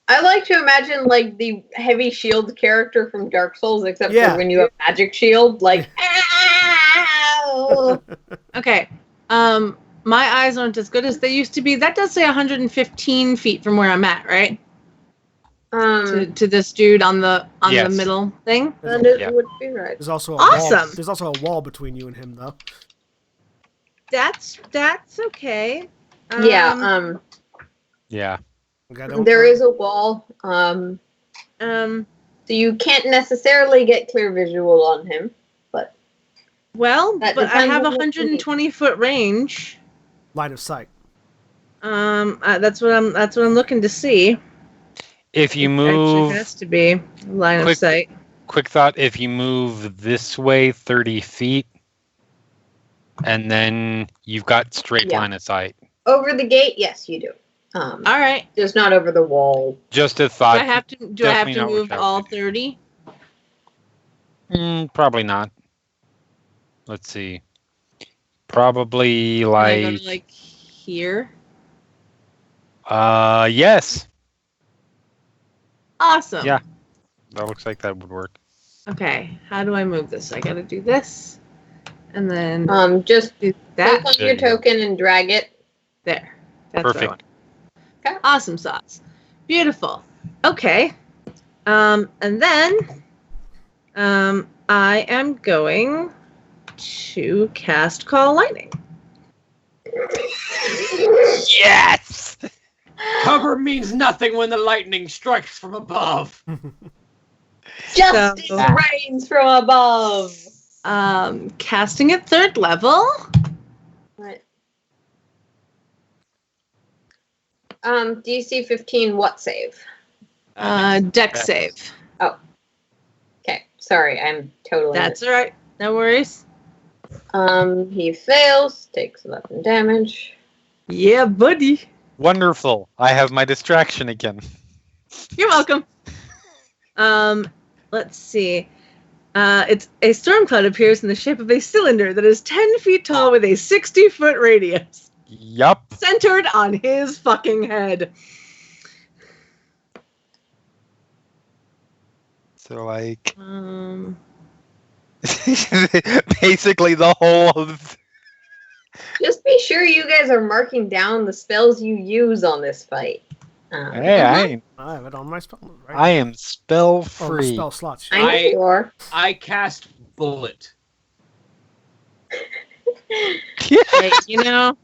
I like to imagine like the heavy shield character from Dark Souls, except Yeah. for when you have magic shield, like ow! Okay. My eyes aren't as good as they used to be. That does say 115 feet from where I'm at, right? To this dude on the Yes. middle thing. That is, Yeah. would be right. there's also a Awesome. wall. There's also a wall between you and him, though. That's okay. Yeah, Yeah. Okay, don't- there is a wall. Um. So you can't necessarily get clear visual on him, but Well, That but I depends have on what you need. 120-foot range. line of sight. That's what I'm looking to see. If you Actually, move, has to be line of Quick- sight. quick thought, if you move this way 30 feet, and then you've got straight Yeah. line of sight. over the gate, yes, you do. All right. Just not over the wall. Just a Do thought. I have to definitely not what move you have all to do. 30? Probably not. Let's see. Probably Can I go like, to, like here? yes. Awesome. Yeah. That looks like that would work. Okay. How do I move this? I got to do this, and then Just do click that. on There your you go. token and drag it. There. That's what I want. Perfect. Okay. Awesome sauce. Beautiful. Okay. And then I am going to cast Call Lightning. Yes! Cover means nothing when the lightning strikes from above. Justice So- reigns from above. Casting at 3rd level. Right. DC 15, what save? Deck Dex. save. Okay, sorry, I'm totally. That's all right. No worries. He fails, takes 11 damage. Yeah, buddy. Wonderful. I have my distraction again. You're welcome. Let's see. It's a storm cloud appears in the shape of a cylinder that is 10 feet tall with a 60-foot radius, Yup. centered on his fucking head. So, like, Um, basically the whole of. Just be sure you guys are marking down the spells you use on this fight. Hey, I have it on my spell. Right? I am spell Oh, free. spell slots. I know I- you are. I cast Bullet. hey, you know,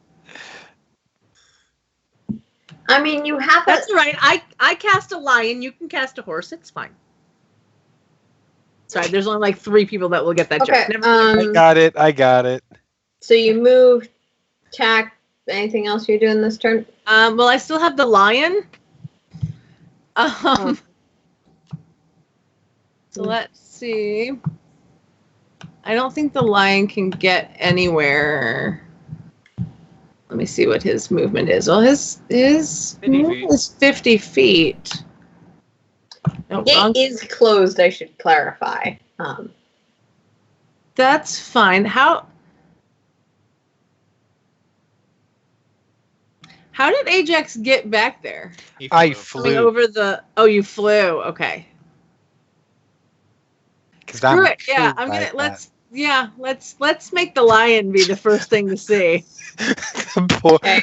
I mean, you have a. that's all right. I cast a lion. You can cast a horse. It's fine. Sorry, there's only like 3 people that will get that Okay, joke. Never I got it. So you move, attack. Anything else you're doing this turn? Well, I still have the lion. So let's see. I don't think the lion can get anywhere. Let me see what his movement is. Well, his 50 feet. movement is 50 feet. No, Gate wrong. is closed, I should clarify. That's fine. How did Ajax get back there? He I flew. Coming flew. over the. Oh, you flew. Okay. Because Screw it. Yeah, I'm gonna let's make the lion be the first thing to see. Poor, Okay.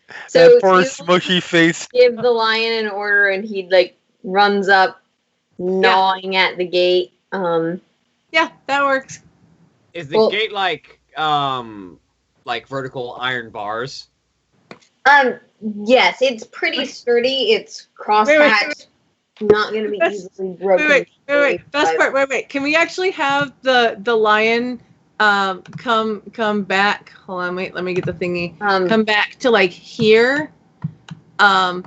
that So poor you smushy face. give the lion an order, and he like runs up, gnawing at the gate. Yeah, that works. Is the Well- gate like vertical iron bars? Yes, it's pretty sturdy. It's crosshatched. Not going to be That's- easily broken. Wait. Best part. Wait. Can we actually have the lion come back? Hold on. Wait. Let me get the thingy. Come back to like here, and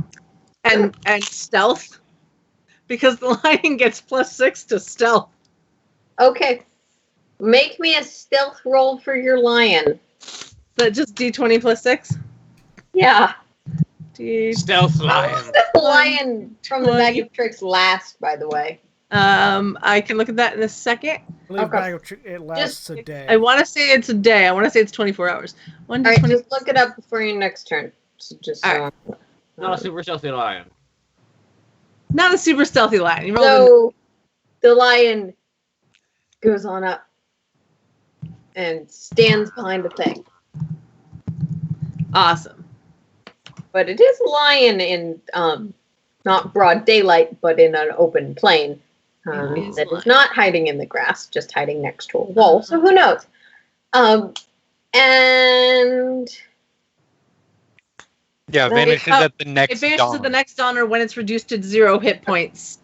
stealth, because the lion gets +6 to stealth. Okay. Make me a stealth roll for your lion. Is that just D20 +6? Yeah. Stealth lion. The lion from the bag of tricks last, by the way. I can look at that in a second. I believe Okay. bag of it lasts a day. I want to say it's a day. I want to say it's 24 hours. All right, just look it up before your next turn. So just All Not a super stealthy lion. Not a super stealthy lion. You rolled So the lion goes on up and stands behind a thing. awesome. But it is a lion in not broad daylight, but in an open plain. It is That lion. is not hiding in the grass, just hiding next to a wall. So who knows? And Yeah, That vanishes is- at the next It vanishes dawn. at the next dawn or when it's reduced to 0 hit points.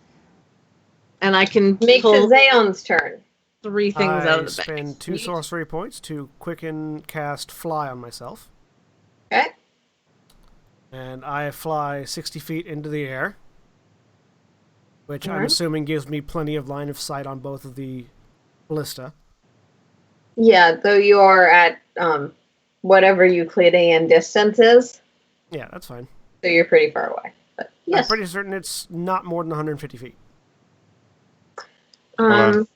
And I can makes pull it Zaon's turn. 3 things out of the spend bag. 2 sorcery points to quicken cast fly on myself. Okay. And I fly 60 feet into the air, which I'm Alright. assuming gives me plenty of line of sight on both of the ballista. Yeah, though you are at whatever Euclidean distance is, Yeah, that's fine. so you're pretty far away. But I'm yes. pretty certain it's not more than 150 feet. Um,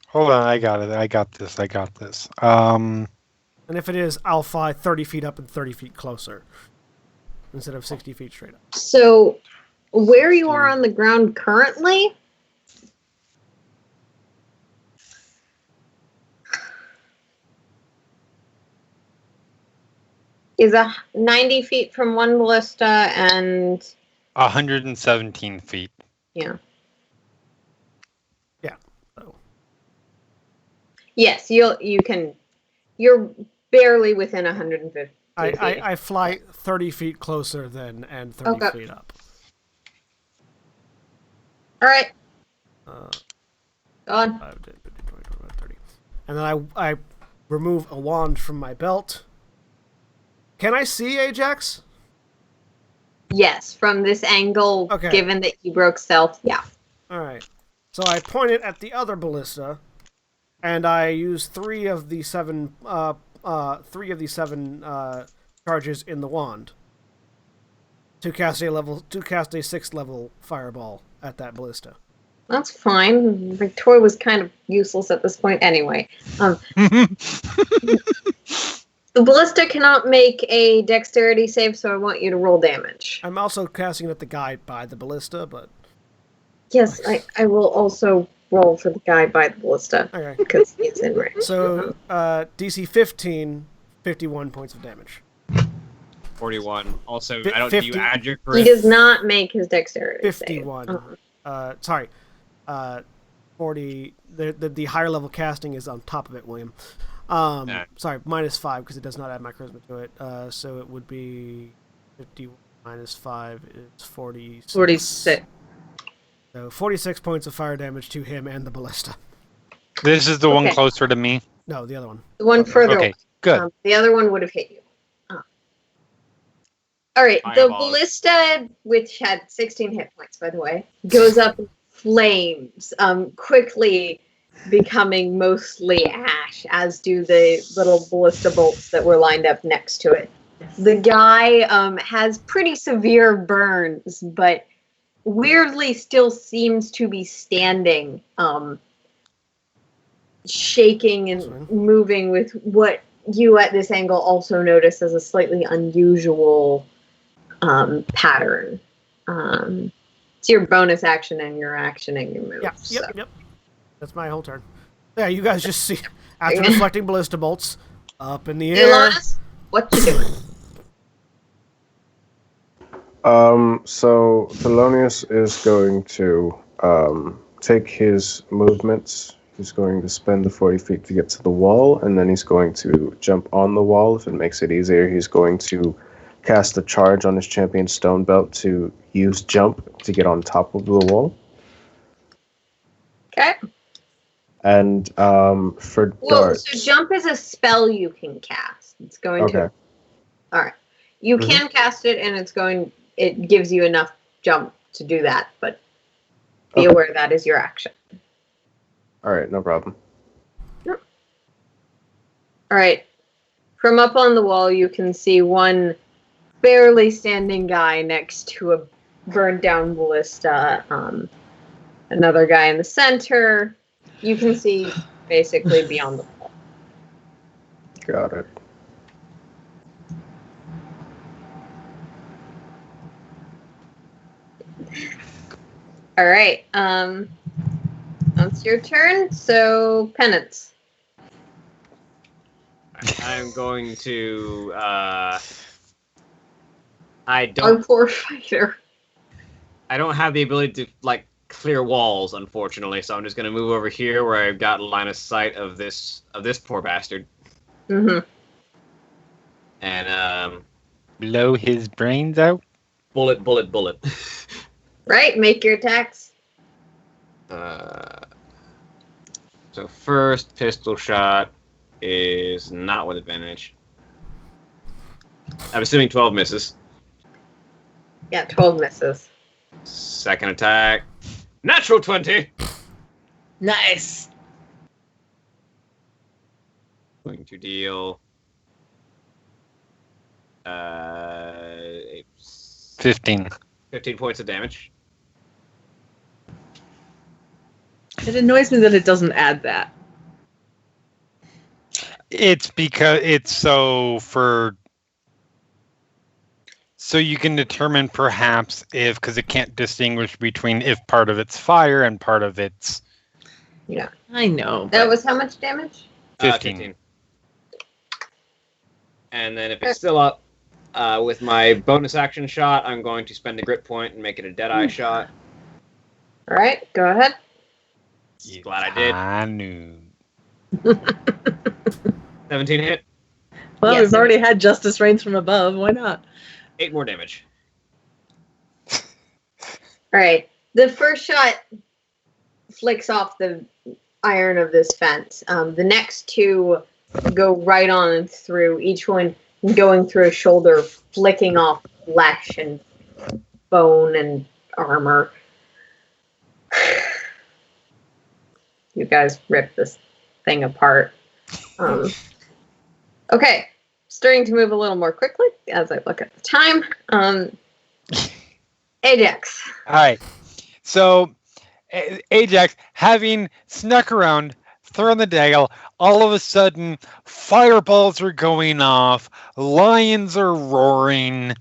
Hold on, I got it. I got this. And if it is, I'll fly 30 feet up and 30 feet closer instead of 60 feet straight up. so where you are on the ground currently, is 90 feet from one ballista, and 117 feet. yeah. Yeah. So, Yes, you're barely within 150 feet. I fly 30 feet closer then and 30 Okay. feet up. All right, Uh, go on. 5, 10, 15, 20, 25, 30. And then I remove a wand from my belt. Can I see Ajax? Yes, from this angle, Okay. given that you broke stealth, yeah. All right. So I point it at the other ballista, and I use 3 of the 7 charges in the wand to cast a 6th level fireball at that ballista. That's fine. Victoria was kind of useless at this point anyway. The ballista cannot make a dexterity save, so I want you to roll damage. I'm also casting it at the guy by the ballista, but Yes, I will also roll for the guy by the ballista, okay. because he's in range. So DC 15, 51 points of damage. 41. Also, Fi- I don't. 50. Do you add your He crit? does not make his dexterity 51. save. Sorry. 40. The higher level casting is on top of it, William. Sorry, -5 because it does not add my charisma to it. So it would be 50 minus 5 is 46. 46. So 46 points of fire damage to him and the ballista. This is the one Okay. closer to me. No, the other one. The one further Okay, away. good. The other one would have hit you. All right, the Fireball. ballista, which had 16 hit points, by the way, goes up in flames, quickly becoming mostly ash, as do the little ballista bolts that were lined up next to it. The guy has pretty severe burns, but weirdly still seems to be standing, shaking and moving with what you at this angle also notice as a slightly unusual pattern. It's your bonus action and your action and your move. Yep. That's my whole turn. Yeah, you guys just see, after reflecting ballista bolts, up in the air. Elonis, what you doing? So Thelonious is going to take his movements. He's going to spend the 40 feet to get to the wall, and then he's going to jump on the wall. If it makes it easier, he's going to cast a charge on his champion stone belt to use jump to get on top of the wall. Okay. And for darts... So jump is a spell you can cast. It's going to... All right. You can cast it, and it gives you enough jump to do that, but be aware that is your action. All right, no problem. Yep. All right. From up on the wall, you can see one barely standing guy next to a burned down ballista. Another guy in the center. You can see basically beyond the wall. Got it. All right. That's your turn. So penance. I'm going to. I Poor fighter. I don't have the ability to clear walls, unfortunately. So I'm just going to move over here where I've got line of sight of this poor bastard. Mm-hmm. And blow his brains out. Bullet. Right. Make your attacks. So first pistol shot is not with advantage. I'm assuming 12 misses. Yeah, 12 misses. Second attack, natural 20. Nice. Going to deal 15 points of damage. It annoys me that it doesn't add that. It's because it's so you can determine perhaps because it can't distinguish between if part of it's fire and part of it's... Yeah. I know. That was how much damage? 15. And then if it's still up, with my bonus action shot, I'm going to spend a grit point and make it a Deadeye shot. All right, go ahead. Glad I did. I knew. 17 hit. Well, Yes, we've already had Justice Reigns from above. Why not? 8 more damage. All right. The first shot flicks off the iron of this fence. The next two go right on through, each one going through a shoulder, flicking off flesh and bone and armor. You guys rip this thing apart. Okay. Starting to move a little more quickly as I look at the time. Ajax. All right. So, Ajax, having snuck around, thrown the dagger, all of a sudden, fireballs are going off, lions are roaring,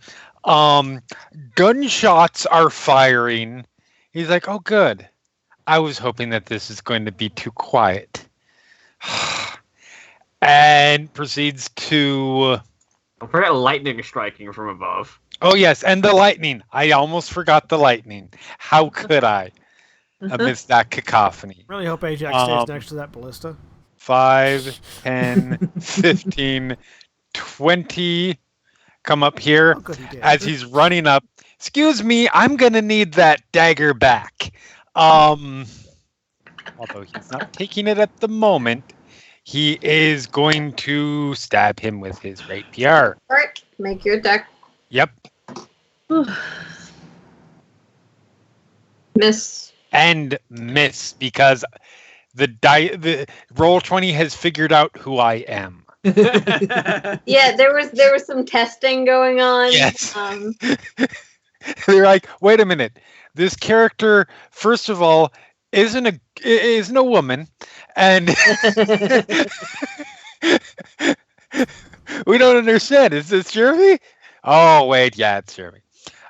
gunshots are firing. He's like, oh, good. I was hoping that this is going to be too quiet. And proceeds to... Don't forget lightning striking from above. Oh, yes, and the lightning. I almost forgot the lightning. How could I? Amidst that cacophony. Really hope Ajax stays next to that ballista. 5, 10, 15, 20. Come up here as he's running up. Excuse me, I'm going to need that dagger back. Although he's not taking it at the moment, he is going to stab him with his rapier. All right, make your attack. Yep. Miss. And miss because the Roll20 has figured out who I am. Yeah, there was some testing going on. Yes. They're like, wait a minute. This character, first of all, isn't a woman, and we don't understand. Is this Jeremy? Oh wait, yeah, it's Jeremy.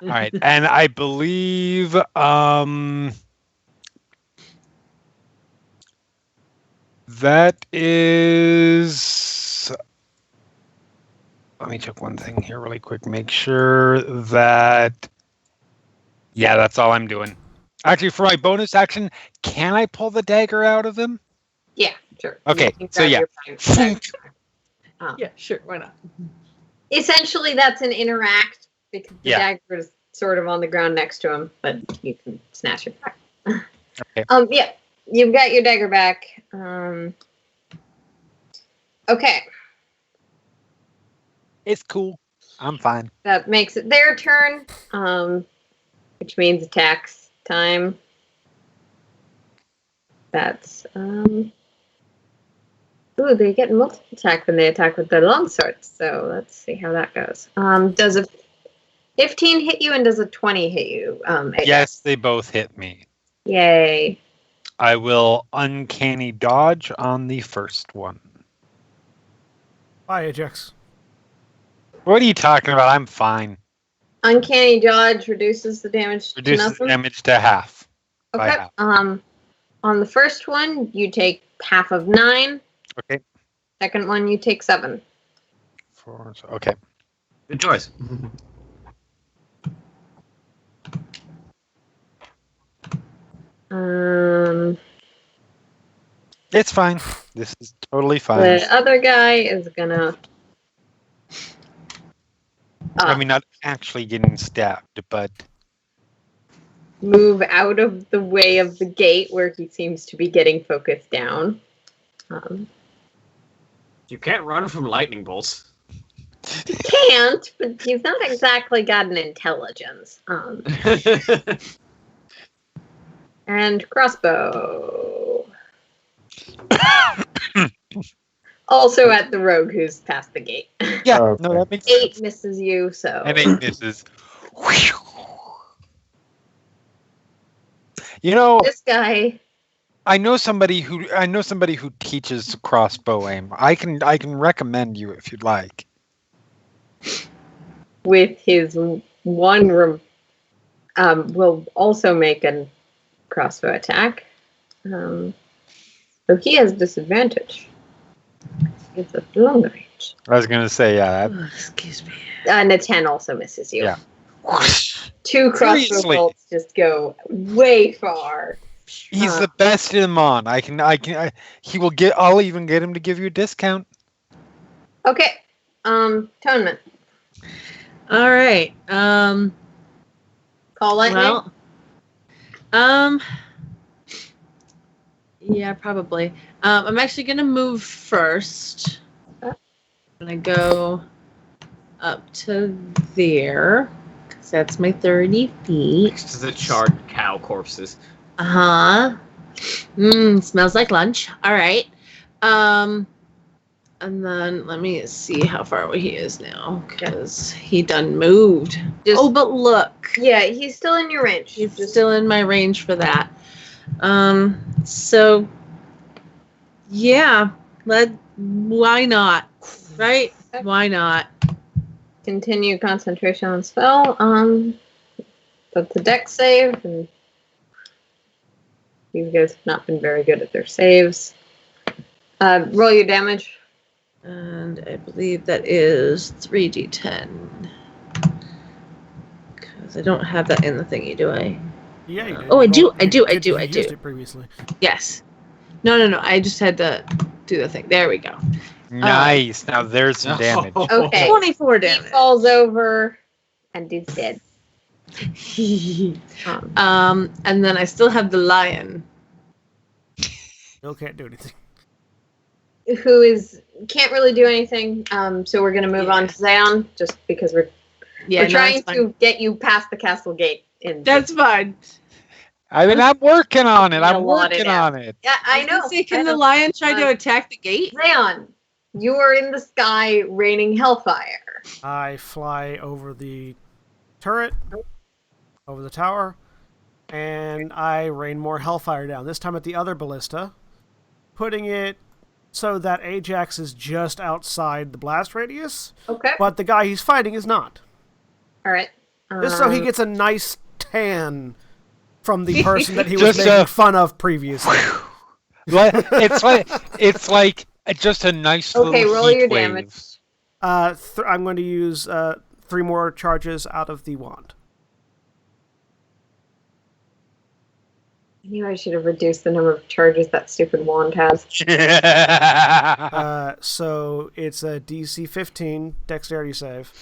All right, and I believe that is. Let me check one thing here really quick. Make sure that. Yeah, that's all I'm doing. Actually, for my bonus action, can I pull the dagger out of him? Yeah, sure. Okay, You can so grab yeah. your bag. Yeah, sure. Why not? Essentially, that's an interact because the Yeah. dagger is sort of on the ground next to him, but you can snatch it back. Okay. Yeah, you've got your dagger back. Okay, It's cool. I'm fine. that makes it their turn, which means attacks time. That's ooh, they get multiple attack when they attack with their longswords. So let's see how that goes. Does a 15 hit you and does a 20 hit you? Yes, they both hit me. Yay. I will uncanny dodge on the first one. Bye, Ajax. What are you talking about? I'm fine. Uncanny dodge reduces the damage to Reduces nothing. damage to half. By Okay. half. On the first one, you take half of 9. Okay. Second one, you take 7. Okay. Good choice. It's fine. This is totally fine. The other guy is gonna. I mean, not actually getting stabbed, but Move out of the way of the gate where he seems to be getting focused down. You can't run from lightning bolts. Can't, but he's not exactly got an intelligence. And crossbow. Also at the rogue who's past the gate. yeah, Okay. no, that makes 8 sense. misses you, so. And 8 misses. You know, This guy. I know somebody who teaches crossbow aim. I can recommend you if you'd like. With his one will also make a crossbow attack. So he has disadvantage. It's a long range. I was gonna say, yeah. Oh, excuse me. And a 10 also misses you. Yeah. 2 crossbow Seriously. bolts just go way far. He's the best in Mon. He will get. I'll even get him to give you a discount. Okay. Tournament. All right. Call lightning. Well, yeah, probably. I'm actually gonna move first. I'm gonna go up to there, because that's my 30 feet. Next to the charred cow corpses. Smells like lunch. All right. And then let me see how far away he is now, because he done moved. Just- But look, Yeah, he's still in your range. he's still in my range for that. So yeah, why not? Right? Why not? Continue concentration on spell. That's a dex save, and these guys have not been very good at their saves. Roll your damage. And I believe that is 3d10. Because I don't have that in the thingy, do I? Yeah, you did. Oh, I You do, rolled- I do, I you- do, you I used do. it previously. Yes. No. I just had to do the thing. There we go. Nice. Now there's some damage. Okay. 24 He damage. falls over, and he's dead. And then I still have the lion. Still can't do anything. Who can't really do anything. So we're gonna move on to Zion, just because we're trying that's fine. to get you past the castle gate. That's fine. I mean, I'm working on it. I'm You'll wad it working out. on it. Yeah, I was know. gonna say, can I the know. lion try to attack the gate? Zion, you are in the sky, raining hellfire. I fly over the turret, over the tower, and I rain more hellfire down. This time at the other ballista, putting it so that Ajax is just outside the blast radius, Okay. but the guy he's fighting is not. All right. Just so he gets a nice tan from the person that he was Just making fun of previously. It's like just a nice Okay, little roll heat your wave. damage. I'm going to use 3 more charges out of the wand. I knew I should have reduced the number of charges that stupid wand has. So it's a DC 15 dexterity save.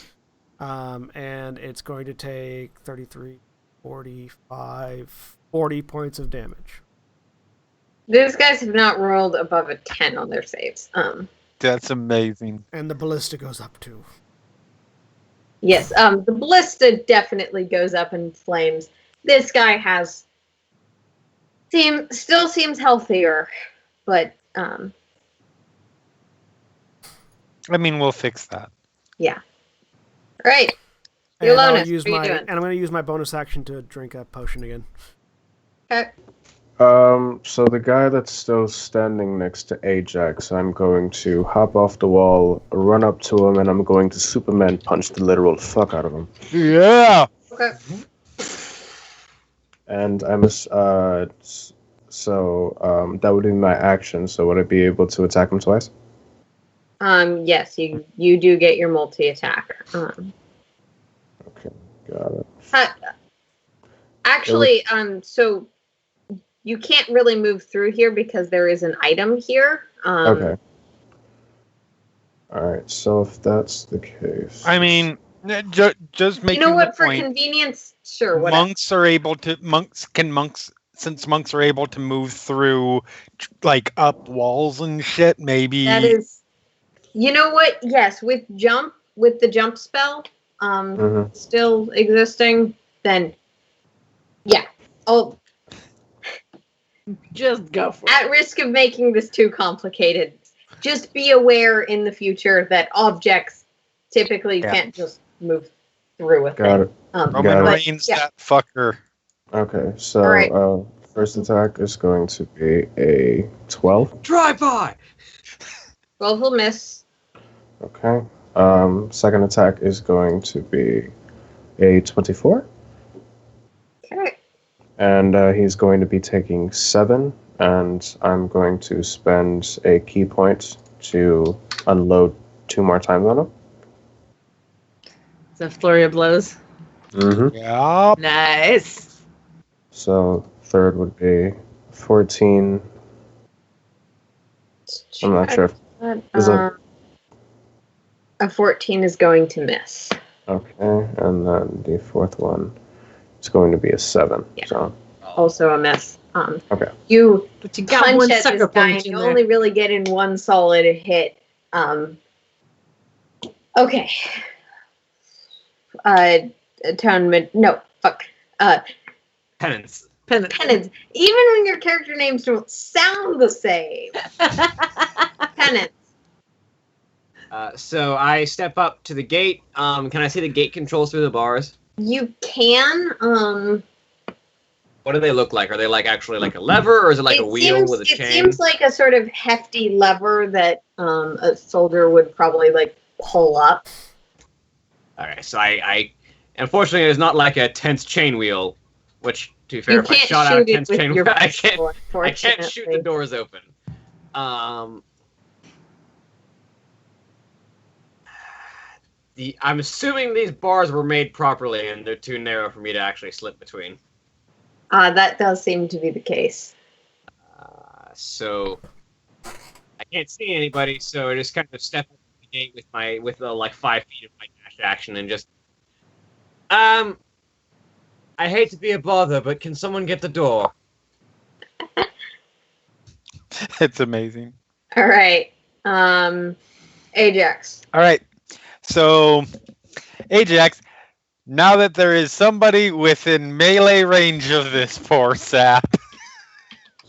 And it's going to take 33, 45, 40 points of damage. Those guys have not rolled above a 10 on their saves. That's amazing. And the ballista goes up too. Yes, the ballista definitely goes up in flames. This guy still seems healthier, but I mean, we'll fix that. yeah. Right. And I'll Eulonus, use what are you my doing? and I'm going to use my bonus action to drink a potion again. Okay. So the guy that's still standing next to Ajax, I'm going to hop off the wall, run up to him, and I'm going to Superman punch the literal fuck out of him. Yeah. Okay. And that would be my action. So would I be able to attack him twice? Yes, you do get your multi-attack. Okay, got it. Actually, so you can't really move through here because there is an item here. Okay. All right. So if that's the case, I mean, just making You know what? the For point. convenience, sure. Whatever. Monks are able to since monks are able to move through like up walls and shit. Maybe That is. You know what? Yes, with the jump spell, still existing, then yeah. Oh, Just go for it. at risk of making this too complicated, just be aware in the future that objects typically can't just move through a thing. got it. Roman Got it. Reigns, yeah. that fucker. Okay. So All right. first attack is going to be a 12. Drive by! 12 will miss. Okay. Second attack is going to be a 24. Okay. And he's going to be taking 7, and I'm going to spend a key point to unload 2 more times on him. It's a flurry of blows. Mm-hmm. Yeah. Nice. So third would be 14. I'm not sure. Is it- A 14 is going to miss. Okay, and then the fourth one is going to be a 7. Yeah. So Also a miss. Okay. You But you got punch one at sucker this guy, punch and in you there. only really get in one solid hit. Okay. Atonement. No, fuck. Penance. Penance. Even when your character names don't sound the same. Penance. So I step up to the gate. Can I see the gate controls through the bars? You can. What do they look like? Are they like actually like a lever, or is it like a wheel with a chain? It seems like a sort of hefty lever that a soldier would probably like pull up. Okay, so I unfortunately there's not like a tense chain wheel, which to be fair, You if I can't shot out a shoot it tense with chain your wheel, I rifle, can't shoot the unfortunately. doors open. I'm assuming these bars were made properly and they're too narrow for me to actually slip between. That does seem to be the case. So I can't see anybody, so I just kind of step up to the gate with like 5 feet of my dash action and just I hate to be a bother, but can someone get the door? It's amazing. All right. Ajax. All right. So, Ajax, now that there is somebody within melee range of this poor sap.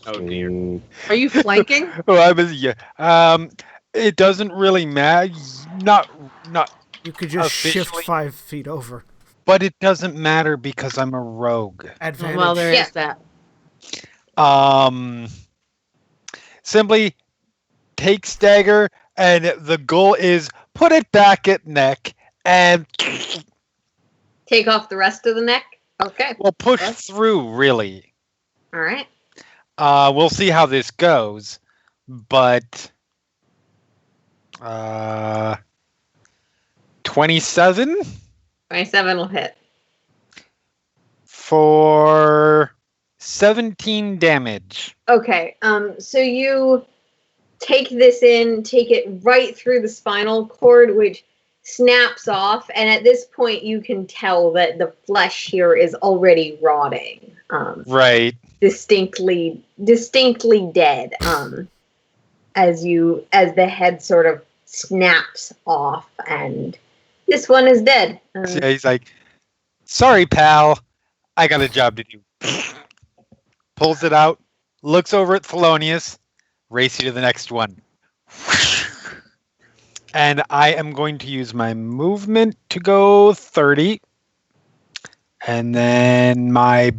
Oh dear. Are you flanking? It doesn't really matter. Not You could just shift Officially- 5 feet over. But it doesn't matter because I'm a rogue. Advantage. Well, there Yeah. is that. Simply take stagger, and the goal is put it back at neck and Take off the rest of the neck. Okay. we'll push through. Really, All right. we'll see how this goes, but 27 27 will hit. for 17 damage. Okay. So you take this in, take it right through the spinal cord, which snaps off, and at this point you can tell that the flesh here is already rotting. Right. Distinctly dead. As the head sort of snaps off, and this one is dead. So he's like, "Sorry, pal, I got a job to do." Pulls it out, looks over at Thelonious, race you to the next one. And I am going to use my movement to go 30. And then my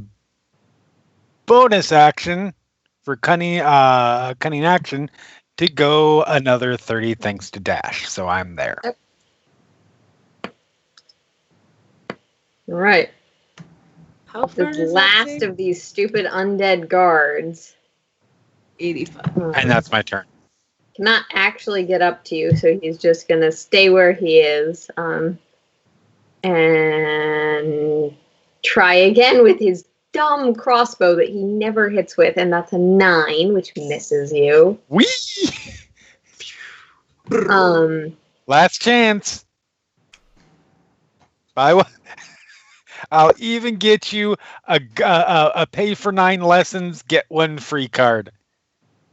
bonus action for cunning action to go another 30 thanks to dash. So I'm there. All right. How far The does that last take? of these stupid undead guards 85. And that's my turn. cannot actually get up to you, so he's just gonna stay where he is, and try again with his dumb crossbow that he never hits with, and that's a 9, which misses you. Whee! Last chance. Buy one. I'll even get you a pay for 9 lessons, get one free card.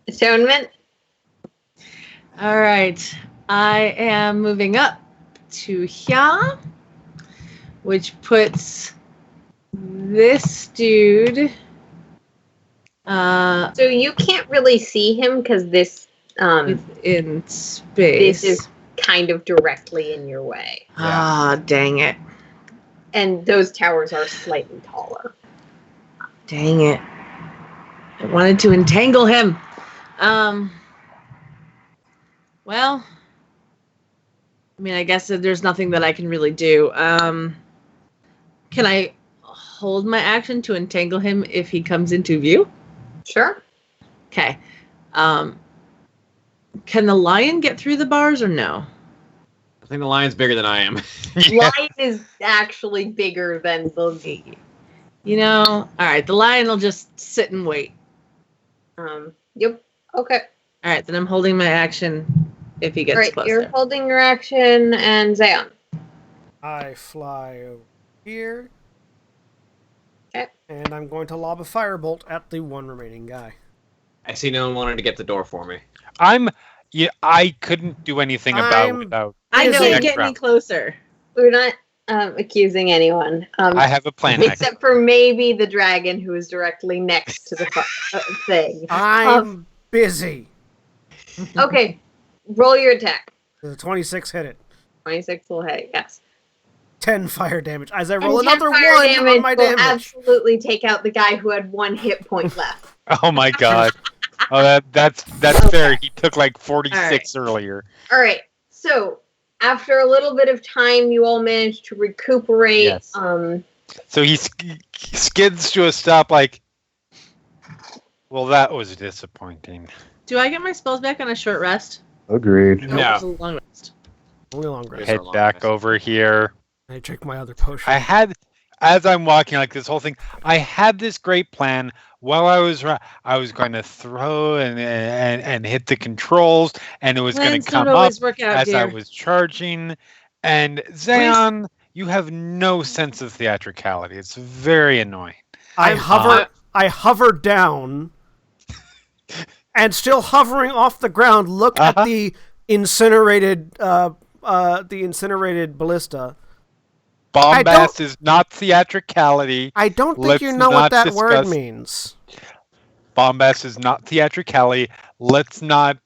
Atonement. All right. I am moving up to here, which puts this dude. So you can't really see him because this in space. this is kind of directly in your way, Ah, dang it. and those towers are slightly taller. Dang it. I wanted to entangle him. Well, I mean, I guess that there's nothing that I can really do. Can I hold my action to entangle him if he comes into view? Sure. Okay. Can the lion get through the bars or no? I think the lion's bigger than I am. Lion is actually bigger than the. You know, all right, the lion will just sit and wait. Yep. Okay. All right, then I'm holding my action if he gets All right. closer. You're holding your action, and Zayon. I fly over here. Okay. And I'm going to lob a firebolt at the one remaining guy. I see no one wanted to get the door for me. I couldn't do anything about it without. I Is can't it- get any closer. We're not accusing anyone. I have a plan. Except for maybe the dragon who is directly next to the thing. I'm busy. Okay. Roll your attack. Does a 26 hit it? 26 will hit, yes. 10 fire damage. As I roll And 10 another fire 1 damage on my will damage. absolutely take out the guy who had 1 hit point left. Oh my god. Oh, that's fair. He took like 46 earlier. All right. So after a little bit of time, you all managed to recuperate. Yes. So he skids to a stop. Like, well, that was disappointing. Do I get my spells back on a short rest? Agreed. No. It was a long rest. Only long rest. Yes. Head long back rest. over here. I drink my other potion. I had, as I'm walking like this whole thing, I had this great plan. While I was going to throw and hit the controls, and it was going Plans to come don't up always work out, as I dear. was charging. And Zayon, you have no sense of theatricality. It's very annoying. I hover down, and still hovering off the ground, look at the incinerated ballista. Bombast is not theatricality. I don't think Let's you know what not that word discuss- means. Bombast is not theatricality. Let's not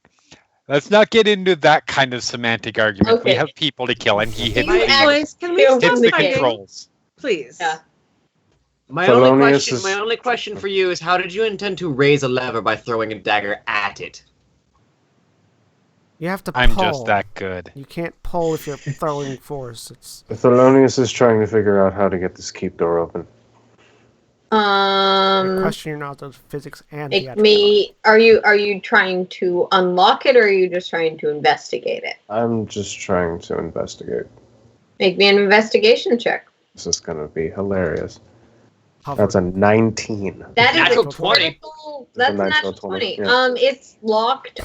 get into that kind of semantic argument. We Okay. have people to kill, and he hit You the, act- Boys, can we Hits stop hits the fighting. fighting? controls. Please. Yeah. My Thelonious only question for you is, how did you intend to raise a lever by throwing a dagger at it? You have to pull. I'm just that good. You can't pull if you're throwing force. It's Thelonious is trying to figure out how to get this keep door open. a question your knowledge of physics and Make theatrical. me. Are you trying to unlock it, or are you just trying to investigate it? I'm just trying to investigate. Make me an investigation check. This is gonna be hilarious. Hover. That's a 19. That is Natural a 20. critical. That's a natural 20. yeah. It's locked.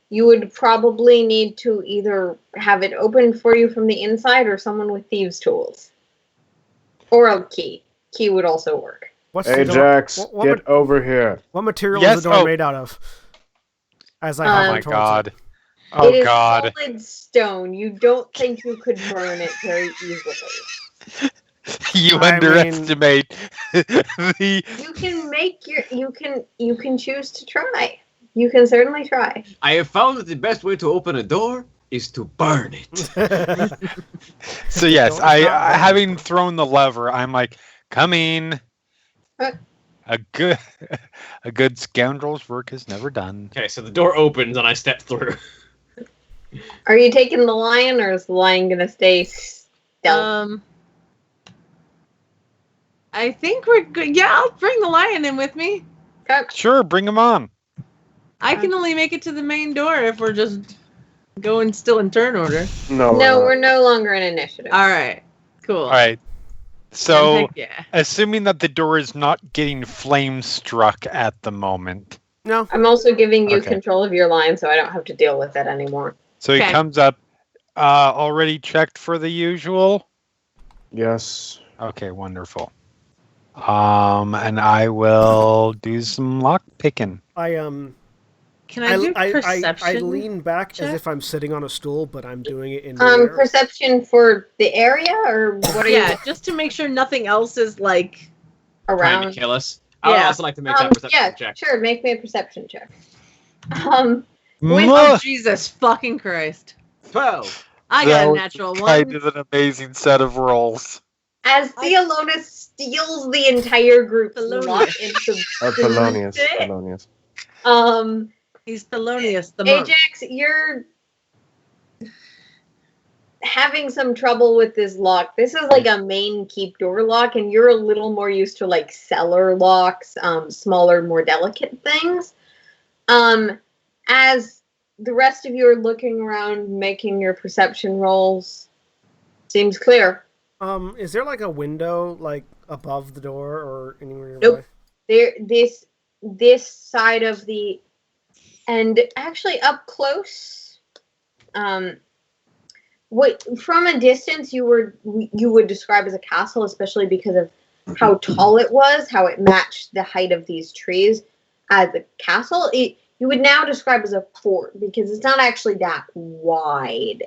You would probably need to either have it open for you from the inside, or someone with thieves' tools, or a key. Key would also work. What's the door? Ajax, What get over here. What material Yes, is the door oh. made out of? As I Oh hover my towards god. it. Oh It is god. solid stone. You don't think you could burn it very easily. You I underestimate the. You can make your. You can choose to try. You can certainly try. I have found that the best way to open a door is to burn it. So yes, Don't I stop it. having thrown the lever, I'm like, coming. A good scoundrel's work is never done. Okay, so the door opens and I step through. Are you taking the lion, or is the lion gonna stay stealth? I think we're good. Yeah, I'll bring the lion in with me. Sure, bring him on. I can only make it to the main door if we're just going still in turn order. No, No, we're we're no longer in initiative. All right, cool. All right. So, Heck yeah. assuming that the door is not getting flame struck at the moment, No. I'm also giving you Okay. control of your lion, so I don't have to deal with it anymore. so he Okay. comes up, already checked for the usual. Yes. Okay, wonderful. And I will do some lock picking. Can I do perception? I lean back check? as if I'm sitting on a stool, but I'm doing it in the air. Perception for the area, or what are Yeah, you just to make sure nothing else is like. Trying to around? kill us. I would Yeah. also like to make that perception Yeah, check. sure. Make me a perception check. Oh, Mwah! Jesus fucking Christ. 12. I That got a was natural Kind one. of an amazing set of rolls. As Theolonis steals the entire group's Thelonious. luck into Thelonious. it. Thelonious. He's Thelonious, the monk. Ajax, you're having some trouble with this lock. This is like a main keep door lock, and you're a little more used to like cellar locks, smaller, more delicate things. As the rest of you are looking around, making your perception rolls, seems clear. Is there like a window like above the door or anywhere Nope. nearby? This side of the, and actually up close, what from a distance you would describe as a castle, especially because of how tall it was, how it matched the height of these trees as a castle. You would now describe as a fort because it's not actually that wide.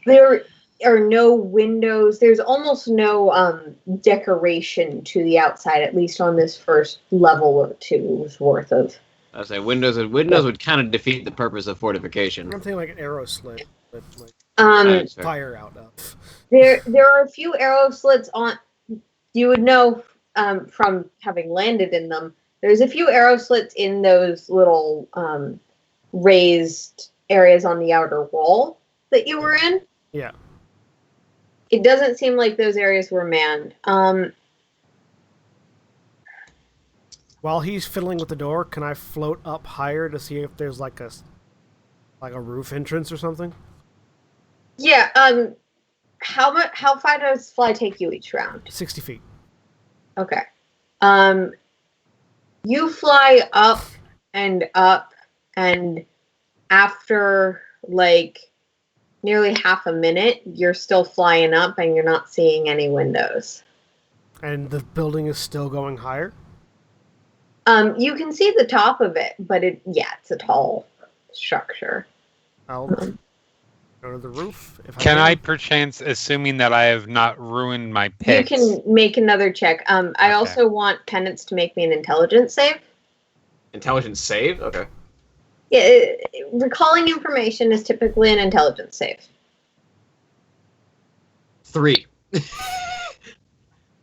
There are no windows. There's almost no decoration to the outside, at least on this first level or two's worth of. I say windows would kind of defeat the purpose of fortification. I'm thinking like an arrow slit that like That's fair. fire out of. There are a few arrow slits on. You would know from having landed in them. There's a few arrow slits in those little raised areas on the outer wall that you were in. Yeah. It doesn't seem like those areas were manned. While he's fiddling with the door, can I float up higher to see if there's like a roof entrance or something? Yeah. How far does fly take you each round? 60 feet. Okay. You fly up, and after like nearly half a minute, you're still flying up and you're not seeing any windows. And the building is still going higher? You can see the top of it, but it's a tall structure. I'll go to the roof. If Can I perchance, assuming that I have not ruined my You picks? can make another check. I Okay. also want penance to make me an intelligence save. Intelligence save? Okay. Yeah, recalling information is typically an intelligence save. 3.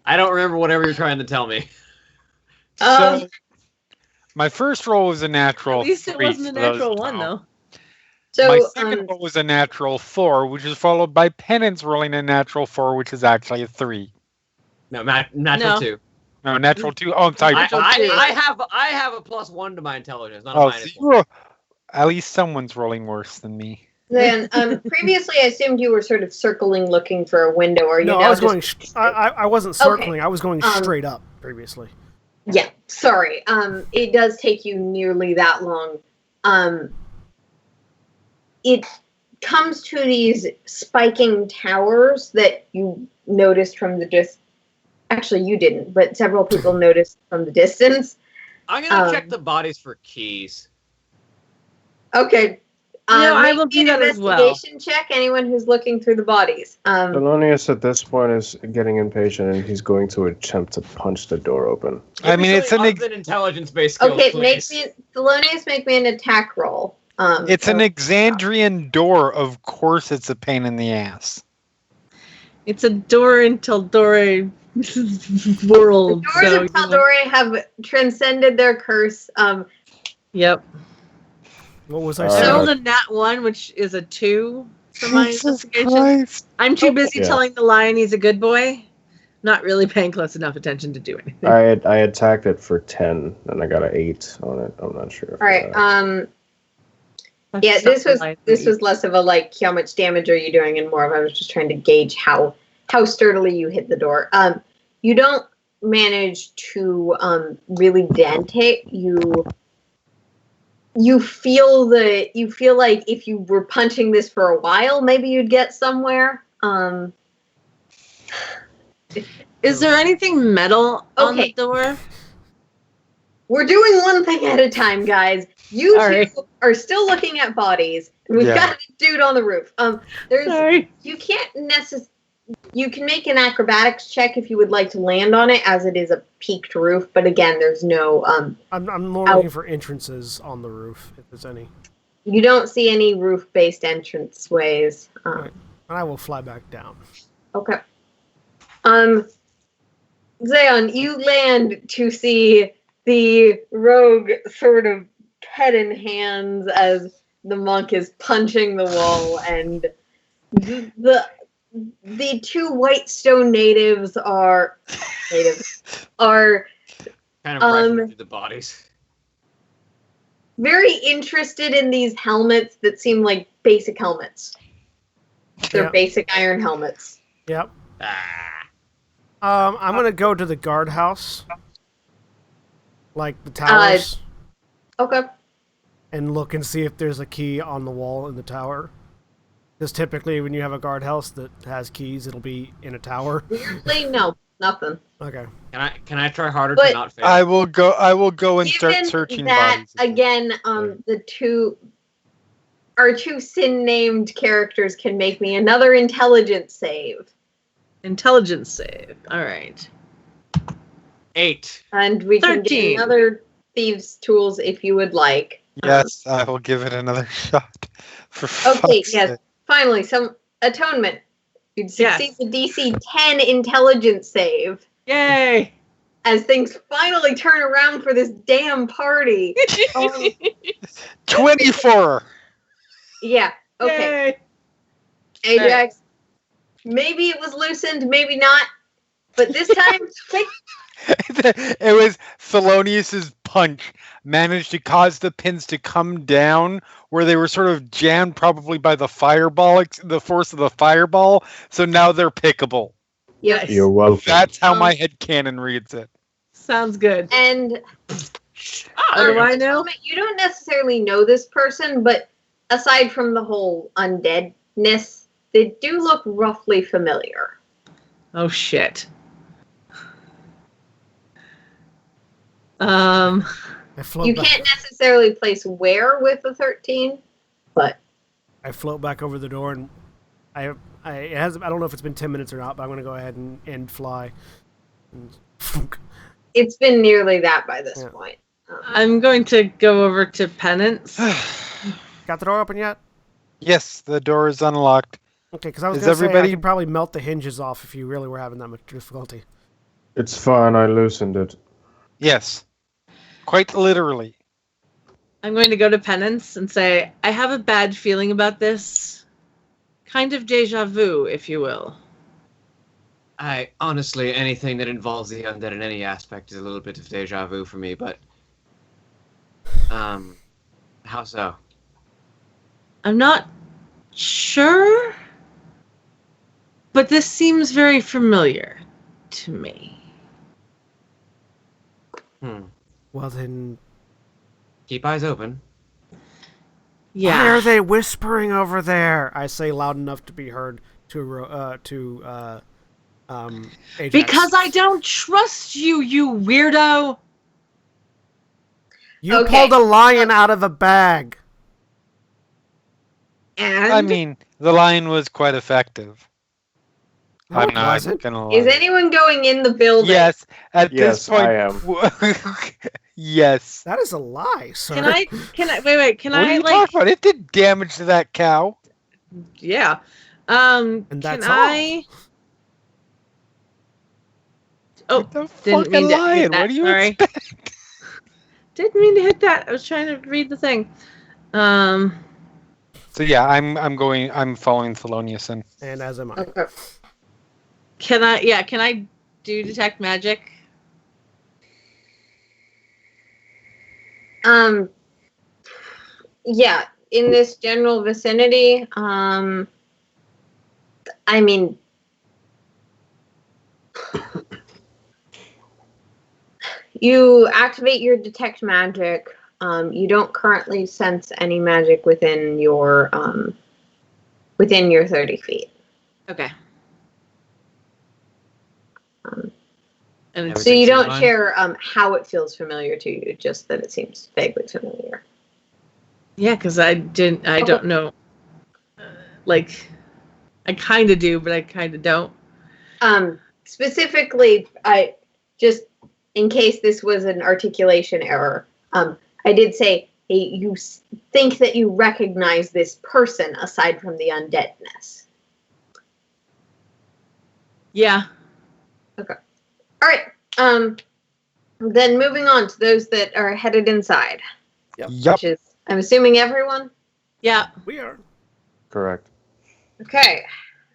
I don't remember whatever you're trying to tell me. So, my first roll was a natural At least 3. it wasn't a for those natural who 1, know. though. So, My second roll was a natural 4, which is followed by Penance rolling a natural 4, which is actually a 3. No, natural No. 2. No, natural 2. Oh, I'm sorry. Natural two. I have a +1 to my intelligence, not a Oh, so -1. you were, at least someone's rolling worse than me. then, previously I assumed you were sort of circling looking for a window, or you No, now I was just... going. I wasn't circling. I was going straight up previously. Yeah, sorry. It does take you nearly that long. It comes to these spiking towers that you noticed from the Actually, you didn't, but several people noticed from the distance. I'm gonna check the bodies for keys. Okay. I make will me do an that as well. investigation check. Anyone who's looking through the bodies. Thelonious at this point is getting impatient and he's going to attempt to punch the door open. I mean, it's an intelligence-based skill. Okay, please. Thelonious, make me an attack roll. It's an Exandrian door. Of course, it's a pain in the ass. It's a door in Tal'Dorei world. The doors of Tal'Dorei have transcended their curse. Yep. What was I I I saying? rolled a nat 1, which is a 2 for my Jesus investigation. Christ. I'm too busy Yeah. telling the lion he's a good boy, not really paying close enough attention to do anything. I attacked it for 10 and I got an 8 on it. I'm not sure. All right. Yeah, this was less of a like how much damage are you doing, and more of I was just trying to gauge how sturdily you hit the door. You don't manage to really dent it. You feel like if you were punching this for a while, maybe you'd get somewhere. Is there anything metal on the Okay. door? We're doing one thing at a time, guys. You All two right. are still looking at bodies. And we've Yeah. got a dude on the roof. Sorry. You can't necessarily. You can make an acrobatics check if you would like to land on it, as it is a peaked roof. But again, there's no. I'm more looking for entrances on the roof, if there's any. You don't see any roof-based entrance ways. Right. And I will fly back down. Okay. Zeon, you land to see the rogue sort of head in hands as the monk is punching the wall, and the two white stone natives are Kind of rifling through the bodies. very interested in these helmets that seem like basic helmets. They're Yeah. basic iron helmets. Yep. Ah. I'm gonna go to the guardhouse, like the towers, Okay. and look and see if there's a key on the wall in the tower. Because typically, when you have a guardhouse that has keys, it'll be in a tower. Weirdly, no, nothing. Okay. Can I try harder But- to not fail? I will go and start Given searching that, bodies. again, our two sin-named characters can make me another intelligence save. Intelligence save. All right. 8. And we can 13. get another thieves' tools if you would like. Yes, I will give it another shot. For Okay, fuck's yes. sake. Finally, some atonement. You'd Yes. succeed the DC 10 intelligence save Yay! as things finally turn around for this damn party. 24. Yeah, okay. Yay! Ajax, maybe it was loosened, maybe not. But this time, take It was Thelonious's punch managed to cause the pins to come down where they were sort of jammed probably by the fireball, the force of the fireball. So now they're pickable. Yes. You're welcome. That's how my headcanon reads it. Sounds good. And What do I know? you don't necessarily know this person, but aside from the whole undeadness, they do look roughly familiar. Oh shit. I float You back. can't necessarily place where with the 13, but I float back over the door, and I don't know if it's been 10 minutes or not, but I'm gonna go ahead and fly. it's been nearly that by this Yeah. point. I'm going to go over to Penance. Got the door open yet? Yes, the door is unlocked. Okay, because I was Is going to say I everybody- could probably melt the hinges off if you really were having that much difficulty. It's fine, I loosened it. Yes. Quite literally. I'm going to go to Penance and say, I have a bad feeling about this. Kind of deja vu, if you will. I honestly, anything that involves the undead in any aspect is a little bit of deja vu for me, but how so? I'm not sure, but this seems very familiar to me. Well then, Keep eyes open. Yeah. why are they whispering over there? I say loud enough to be heard to Ajax. Because I don't trust you, you weirdo. You Okay. pulled a lion out of a bag. And I mean, the line was quite effective. No, I'm it not wasn't. gonna lie. Is anyone going in the building? Yes, at Yes, this point. I am. Yes. That is a lie, sir. can I wait, can What are I you like talking about? It did damage to that cow. yeah. And Can that's I Oh, The didn't mean fucking to hit lion. that, What do you sorry. expect? Didn't mean to hit that. I was trying to read the thing. So yeah, I'm following Thelonious in. And as am I. Okay. Can I do detect magic? Yeah, in this general vicinity, I mean, you activate your detect magic. You don't currently sense any magic within your 30 feet. Okay. Um, And it's so you Everything don't seems fine? share how it feels familiar to you, just that it seems vaguely familiar. yeah, because I don't know. Like, I kind of do, but I kind of don't. Specifically, I just in case this was an articulation error, I did say, hey, you think that you recognize this person aside from the undeadness. Yeah. All right. Then moving on to those that are headed inside, Yup. which is, I'm assuming, everyone. Yeah. We are. Correct. Okay.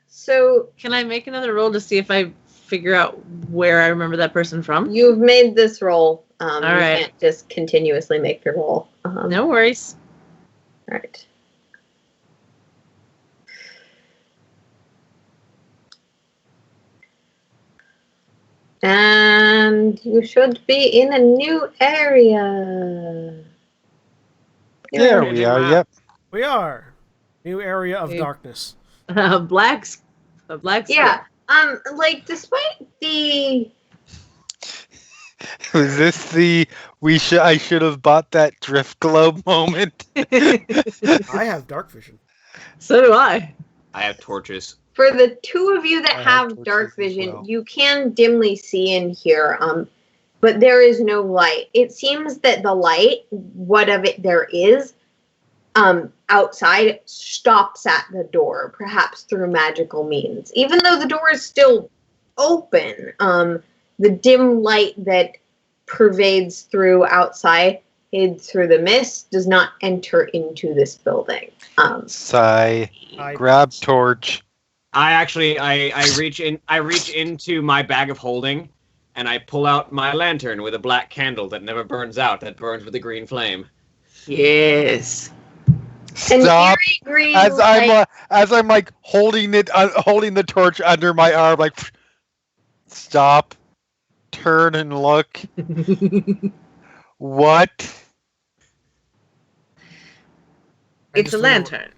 So Can I make another roll to see if I figure out where I remember that person from? you've made this roll. All you right. can't just continuously make your roll. No worries. All right. And you should be in a new area. There we are. Yep. We are. New area of Okay. darkness. A black Yeah. Like despite the Was this the I should have bought that drift globe moment? I have dark vision. So do I. I have torches. for the two of you that I have have torches dark as vision, well. you can dimly see in here. But there is no light. It seems that the light, what of it there is, outside stops at the door, perhaps through magical means. Even though the door is still open, the dim light that pervades through outside, hid through the mist, does not enter into this building. Sigh. I Grab torch. I reach into my bag of holding, and I pull out my lantern with a black candle that never burns out, that burns with a green flame. Yes. And Stop. eerie green As light- I'm like holding the torch under my arm, like stop, turn and look. What? I It's just a wanna- lantern.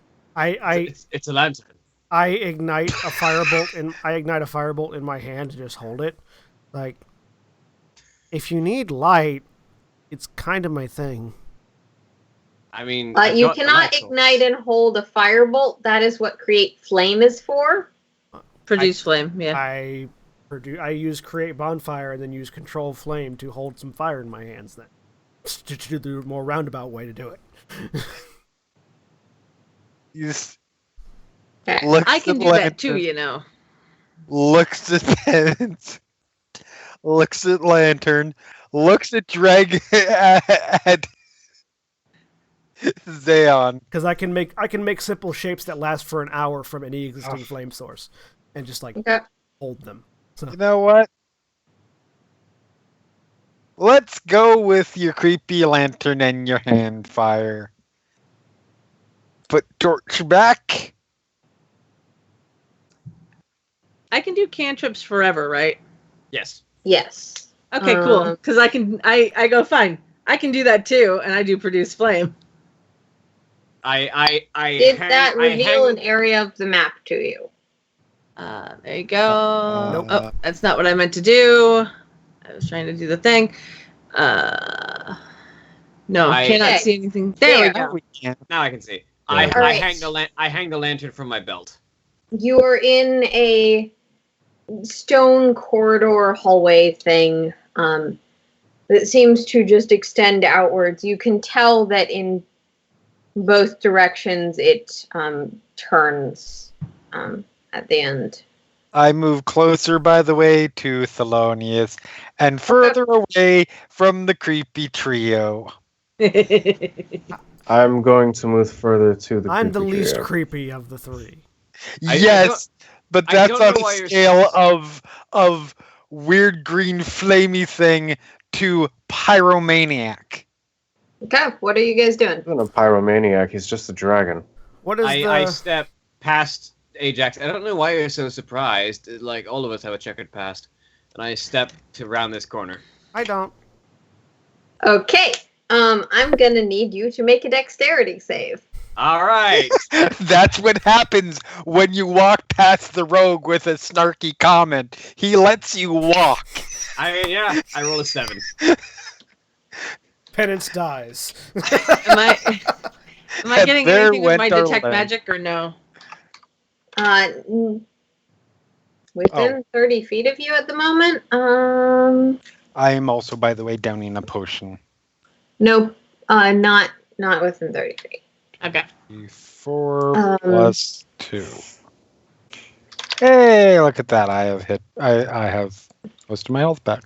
It's a lantern. I ignite a firebolt in my hand to just hold it. Like, if you need light, it's kind of my thing. I mean, you got the cannot light source. ignite and hold a firebolt. That is what create flame is for. Produce flame, yeah. I use create bonfire and then use control flame to hold some fire in my hands. Then to do the more roundabout way to do it. You s- Okay. Looks I can at do that too, lantern, you know. Looks at Pennant. Looks at Lantern. Looks at Dreg at Zayon. Because I can make simple shapes that last for an hour from any existing flame source, and just like Okay. hold them. So You know what? Let's go with your creepy lantern and your hand fire. Put torch back. I can do cantrips forever, right? Yes. Yes. Okay, cool. Because I go fine. I can do that too, and I do produce flame. Did that reveal an area of the map to you? There you go. Nope. Oh, that's not what I meant to do. I was trying to do the thing. No, I- cannot Okay. see anything. There we There. go. We can't. Now I can see. Yeah. I Alright. hang the lantern from my belt. You are in a stone corridor hallway thing that seems to just extend outwards. You can tell that in both directions it turns at the end. I move closer, by the way, to Thelonious and further away from the creepy trio. I'm going to move further to the I'm the creepy least trio. creepy of the three. I Yes, but I that's don't on know a why you're scale so- of weird green flamey thing to pyromaniac. Okay, what are you guys doing? He's not a pyromaniac, he's just a dragon. What is I the? step past Ajax. I don't know why you're so surprised. Like, all of us have a checkered past. And I step to round this corner. I don't. Okay, I'm gonna need you to make a dexterity save. All right. That's what happens when you walk past the rogue with a snarky comment. He lets you walk. I roll a 7. Penance dies. Am I And getting there anything with went my our detect leg. magic or no? Within 30 feet of you at the moment. I am also, by the way, downing a potion. Nope. Not within 30 feet. Okay. 4 plus 2. Hey, look at that. I have most of my health back.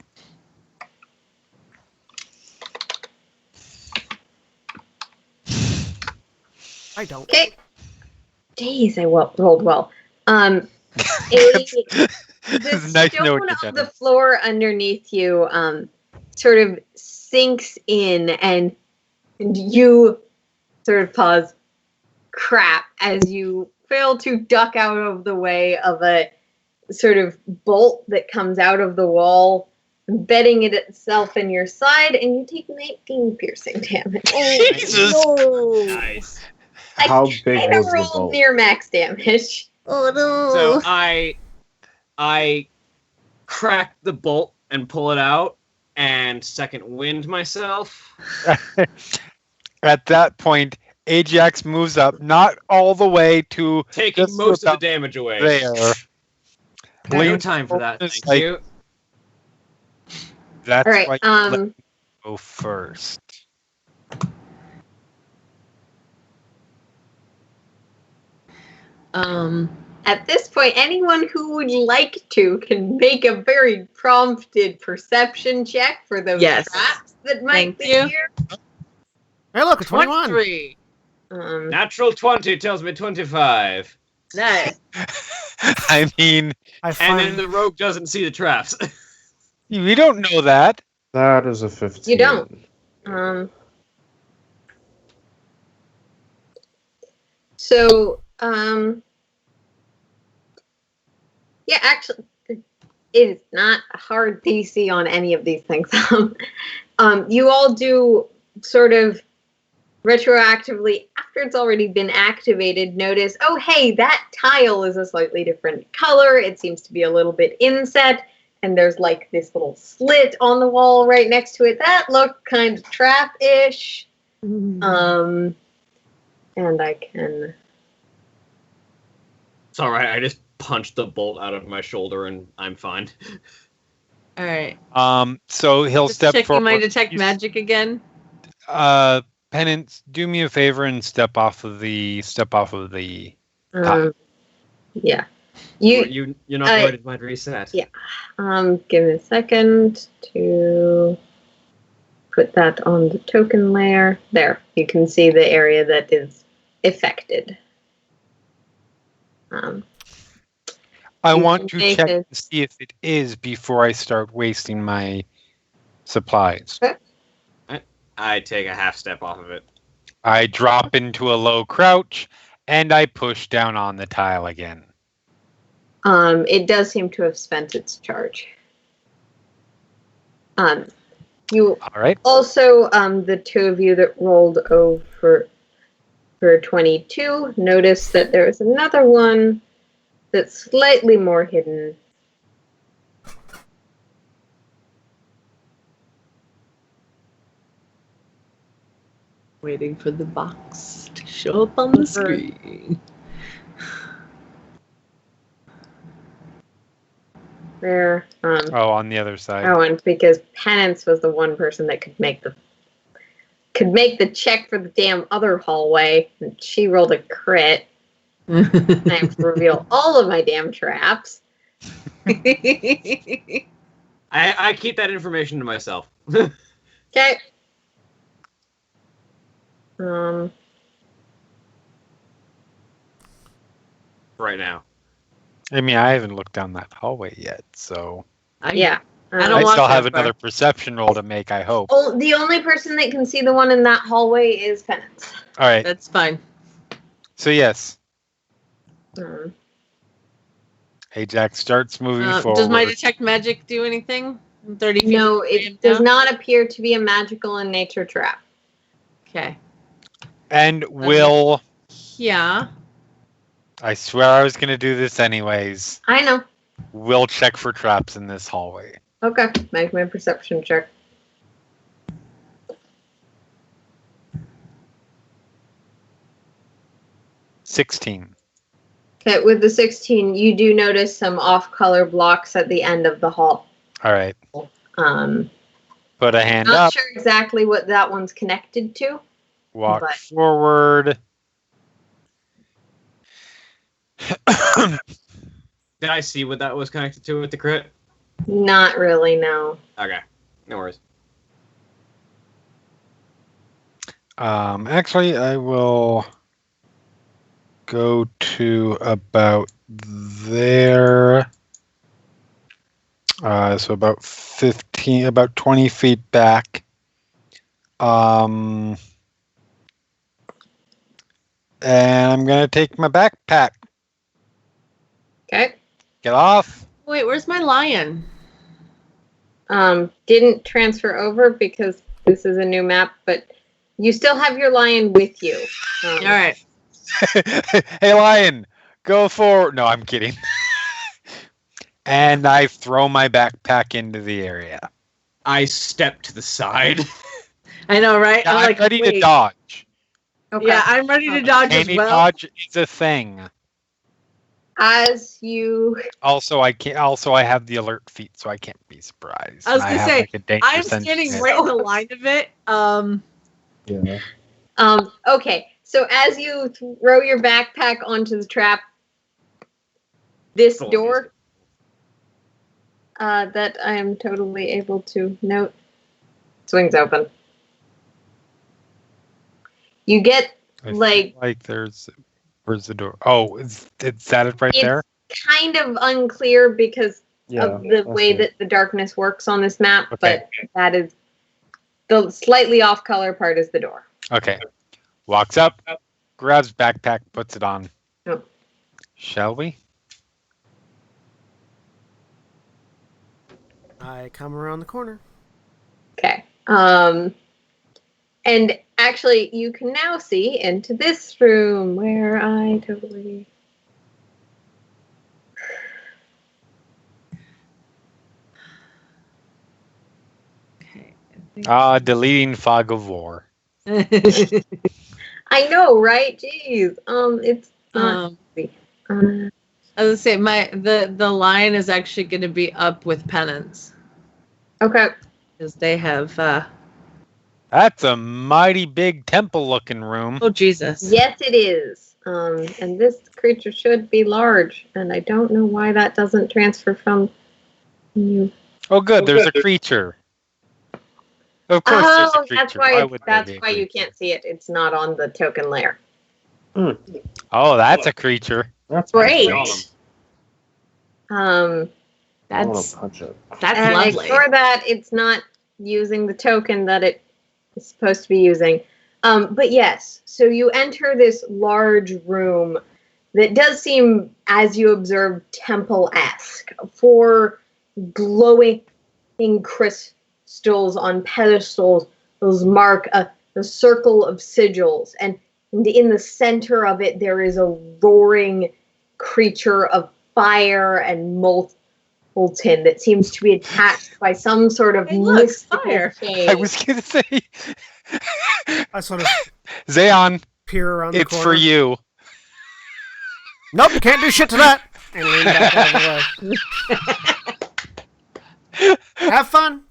I don't. Okay. Jeez, I rolled well. The It's nice to know what stone you're on getting. the floor underneath you sort of sinks in, and you sort of pause, crap, as you fail to duck out of the way of a sort of bolt that comes out of the wall, embedding it itself in your side, and you take 19 piercing damage. Jesus. No. Nice. How I big kinda was the rolled bolt? near max damage. Oh no. So I crack the bolt and pull it out and second wind myself. At that point, Ajax moves up, not all the way to Taking Just most of the about damage away. there. No Lean time for that, forward, thank like- you. That's All right. why you let me go first. At this point, anyone who would like to can make a very prompted perception check for those Yes. traps that might Thank be you. here. Hey, look, a 21. 23. Natural 20 tells me 25. Nice. I mean, I And find then the rogue doesn't see the traps. we don't know that. That is a 15. You don't. So, yeah, actually, it is not a hard DC on any of these things. You all do sort of retroactively, after it's already been activated, notice, oh, hey, that tile is a slightly different color. It seems to be a little bit inset. And there's like this little slit on the wall right next to it. That looked kind of trap-ish. And I can... It's alright, I just punched the bolt out of my shoulder and I'm fine. All right. So he'll Just step checking forward. my detect magic again. Penance, do me a favor and step off of the Um, Yeah. You're not going to mind reset. Yeah. Give me a second to put that on the token layer. There, you can see the area that is affected. I You want can to make check it- to see if it is before I start wasting my supplies. I take a half step off of it. I drop into a low crouch, and I push down on the tile again. It does seem to have spent its charge. You All right. also, the two of you that rolled over for 22, notice that there's another one that's slightly more hidden. Waiting for the box to show up on the screen. There. Oh, on the other side. Oh, and because Penance was the one person that could make the check for the damn other hallway, and she rolled a crit. I have to reveal all of my damn traps. I keep that information to myself. Okay. Right now. I mean, I haven't looked down that hallway yet, so Yeah. I I don't walk still have that far. another perception roll to make, I hope. The only person that can see the one in that hallway is Penance. All right. That's fine. So, yes, Um, Ajax starts moving forward. Does my detect magic do anything? I'm 30 feet. no, away it does now? not appear to be a magical in nature trap. Okay. And will... Yeah. I swear I was going to do this anyways. I know. Will check for traps in this hallway. Okay, make my perception check. $16. Okay, with the 16, you do notice some off-color blocks at the end of the hall. All right. Put a hand Not up. sure exactly what that one's connected to. Walk but- forward. Did I see what that was connected to with the crit? Not really, no. Okay. No worries. Actually, I will go to about there. So about 20 feet back. And I'm going to take my backpack. Okay. Get off. Wait, where's my lion? Didn't transfer over because this is a new map, but you still have your lion with you. All right. Hey, lion, go forward. No, I'm kidding. And I throw my backpack into the area. I step to the side. I know, right? I'm like, ready to wait. dodge. Okay. Yeah, I'm ready to dodge as Any well. dodge is a thing. As you... Also, I have the alert feat, so I can't be surprised. I was gonna have, say, like, a danger I'm sense standing chance. right in the line of it. Yeah. Okay, so as you throw your backpack onto the trap, this Full door that I am totally able to note swings open. You get I feel like where's the door? Oh, is that it right It's- there? kind of unclear because Yeah. of the I way see. that the darkness works on this map, Okay. but that is the slightly off color part is the door. Okay. Walks up, grabs backpack, puts it on. Oh. Shall we? I come around the corner. Okay. And actually, you can now see into this room where I totally. Okay. Deleting fog of war. I know, right? Jeez. It's not. easy. I was gonna say the line is actually going to be up with penance Okay. because they have. That's a mighty big temple-looking room. Oh Jesus! Yes, it is. And this creature should be large, and I don't know why that doesn't transfer from you. Oh, good. There's a creature. Of course, there's a creature. That's why you can't see it. It's not on the token layer. Oh, that's a creature. That's Great. nice. I want That's to punch it. And lovely. ignore that it's not using the token that it is supposed to be using. But yes, so you enter this large room that does seem, as you observe, temple-esque. 4 glowing crystals on pedestals. Those mark a circle of sigils. And in the center of it, there is a roaring creature of fire and molten that seems to be attached by some sort of mystical fire. chain. I was going to say, I sort of Zayon, peer around the it's corner. for you. Nope, can't do shit to that. And lean back out of the way. Have fun.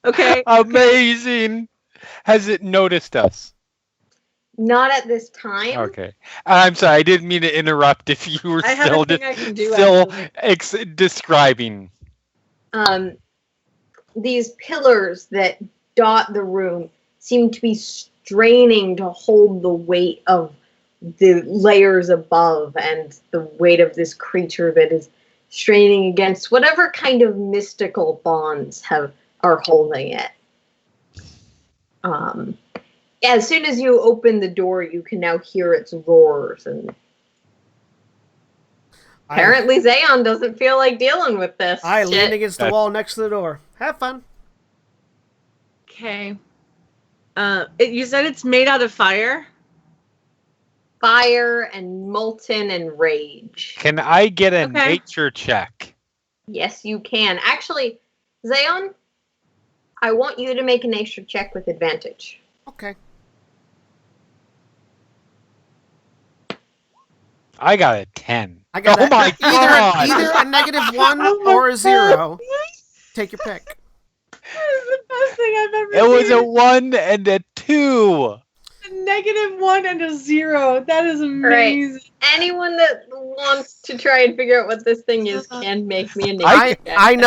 Okay. Amazing. Has it noticed us? Not at this time. Okay. I'm sorry. I didn't mean to interrupt if you were I have still, a thing I can do. still actually. describing. These pillars that dot the room seem to be straining to hold the weight of the layers above and the weight of this creature that is straining against whatever kind of mystical bonds are holding it. As soon as you open the door, you can now hear its roars, and apparently Zayon doesn't feel like dealing with this. I lean shit. against the wall next to the door. Have fun. Okay. You said it's made out of fire? Fire and molten and rage. Can I get a Okay. nature check? Yes, you can. Actually, Zayon, I want you to make a nature check with advantage. Okay. I got a 10. I got Oh my god! either a -1 or a 0. Take your pick. That is the best thing I've ever It was seen. a 1 and a 2. A -1 and a 0. That is amazing. Anyone that wants to try and figure out what this thing is can make me a nature I check.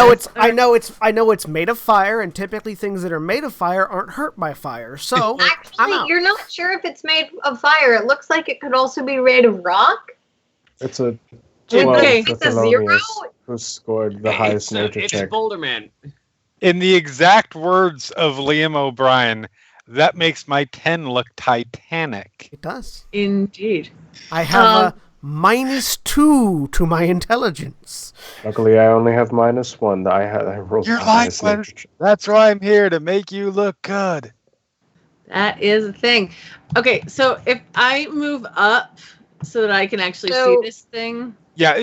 know it's made of fire, and typically things that are made of fire aren't hurt by fire. So I'm Actually, out. you're not sure if it's made of fire. It looks like it could also be made of rock. It's a Okay. 12 It's for a 0? Thelonious, who scored the highest nature it's check. Boulder Man. In the exact words of Liam O'Brien, that makes my 10 look Titanic. It does. Indeed. I have a -2 to my intelligence. Luckily, I only have -1. I rolled You're the highest like, nature check. that's why I'm here, to make you look good. That is a thing. Okay, so if I move up so that I can actually So- see this thing. Yeah,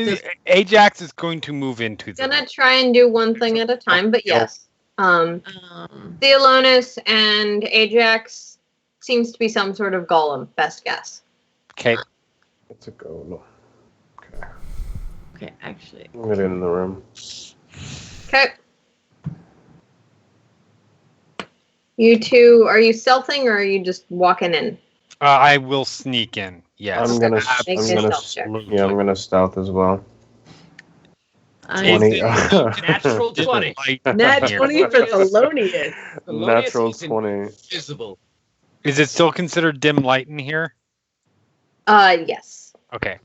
Ajax is going to move into the Gonna try and do one thing at a time, but yes. Theolonus and Ajax seems to be some sort of golem. Best guess. Okay. It's a go. Okay. Okay, actually. I'm getting in the room. Okay. You two, are you stealthing or are you just walking in? I will sneak in. Yes. I'm gonna Make a stealth check. yeah, I'm gonna stealth as well. I 20. Natural 20. Nat 20 for Thelonious. Natural 20. Visible. Is it still considered dim light in here? Yes. Okay.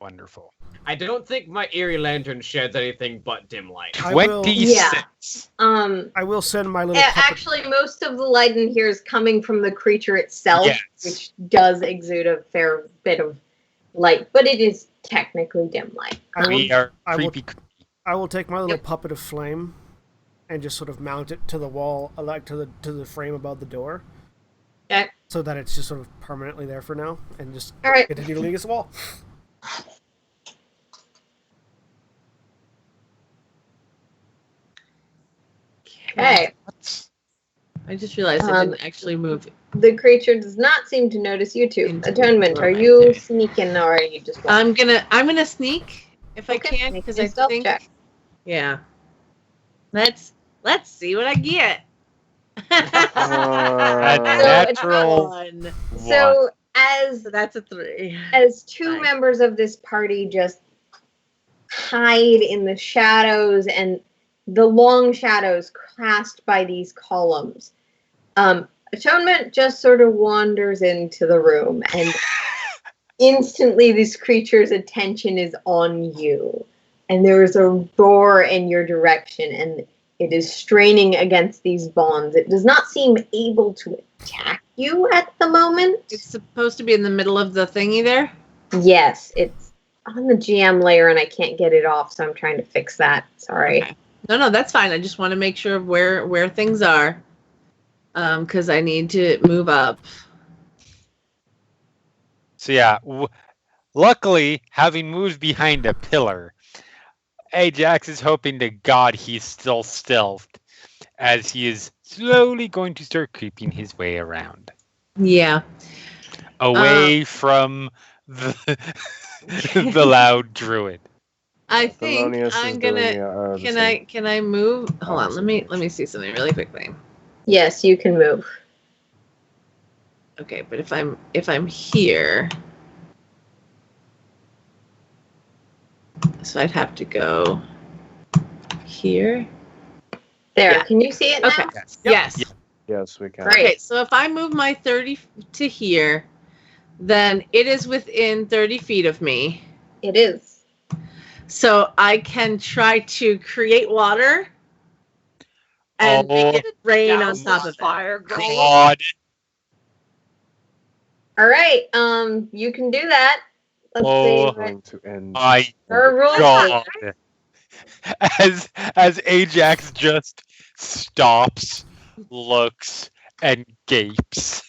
Wonderful. I don't think my eerie lantern sheds anything but dim light. I will- 26. I will send my little puppet. Actually, most of the light in here is coming from the creature itself, Yes. which does exude a fair bit of light, but it is technically dim light. We are I will- creepy. I will take my little puppet of flame and just sort of mount it to the wall, like to the frame above the door. Okay. So that it's just sort of permanently there for now, and just All right. continue to lean against the wall. Okay. I just realized I didn't actually move. The creature does not seem to notice you two. Into Atonement, the are door you right there. sneaking or are you just walking? I'm gonna sneak if I Okay, can make because a I stealth think check. yeah. Let's see what I get. A Uh, natural one. So as So that's a 3. two Nice. members of this party just hide in the shadows and the long shadows cast by these columns, Atonement just sort of wanders into the room, and instantly this creature's attention is on you, and there is a roar in your direction, and it is straining against these bonds. It does not seem able to attack you at the moment. It's supposed to be in the middle of the thingy there. Yes, it's on the GM layer and I can't get it off, so I'm trying to fix that. Sorry. Okay. No, that's fine. I just want to make sure of where things are, because I need to move up. So yeah, luckily, having moved behind a pillar, Ajax is hoping to God he's still stealthed, as he is slowly going to start creeping his way around, Yeah. away from the the loud druid. I think Thelonious I'm is doing gonna. the Can I move? Hold on. Opposite. Let me see something really quickly. Yes, you can move. Okay, but if I'm here, so I'd have to go here. There, Yeah. can you see it now? Okay. Yes. Yes. Yep. Yes, we can. Great. Okay, so if I move my 30 to here, then it is within 30 feet of me. It is. So I can try to create water and make it rain on top of it. fire. God, All right, you can do that. Let's Oh. see. I'm going to end. my There are rules. God! As Ajax just stops, looks, and gapes.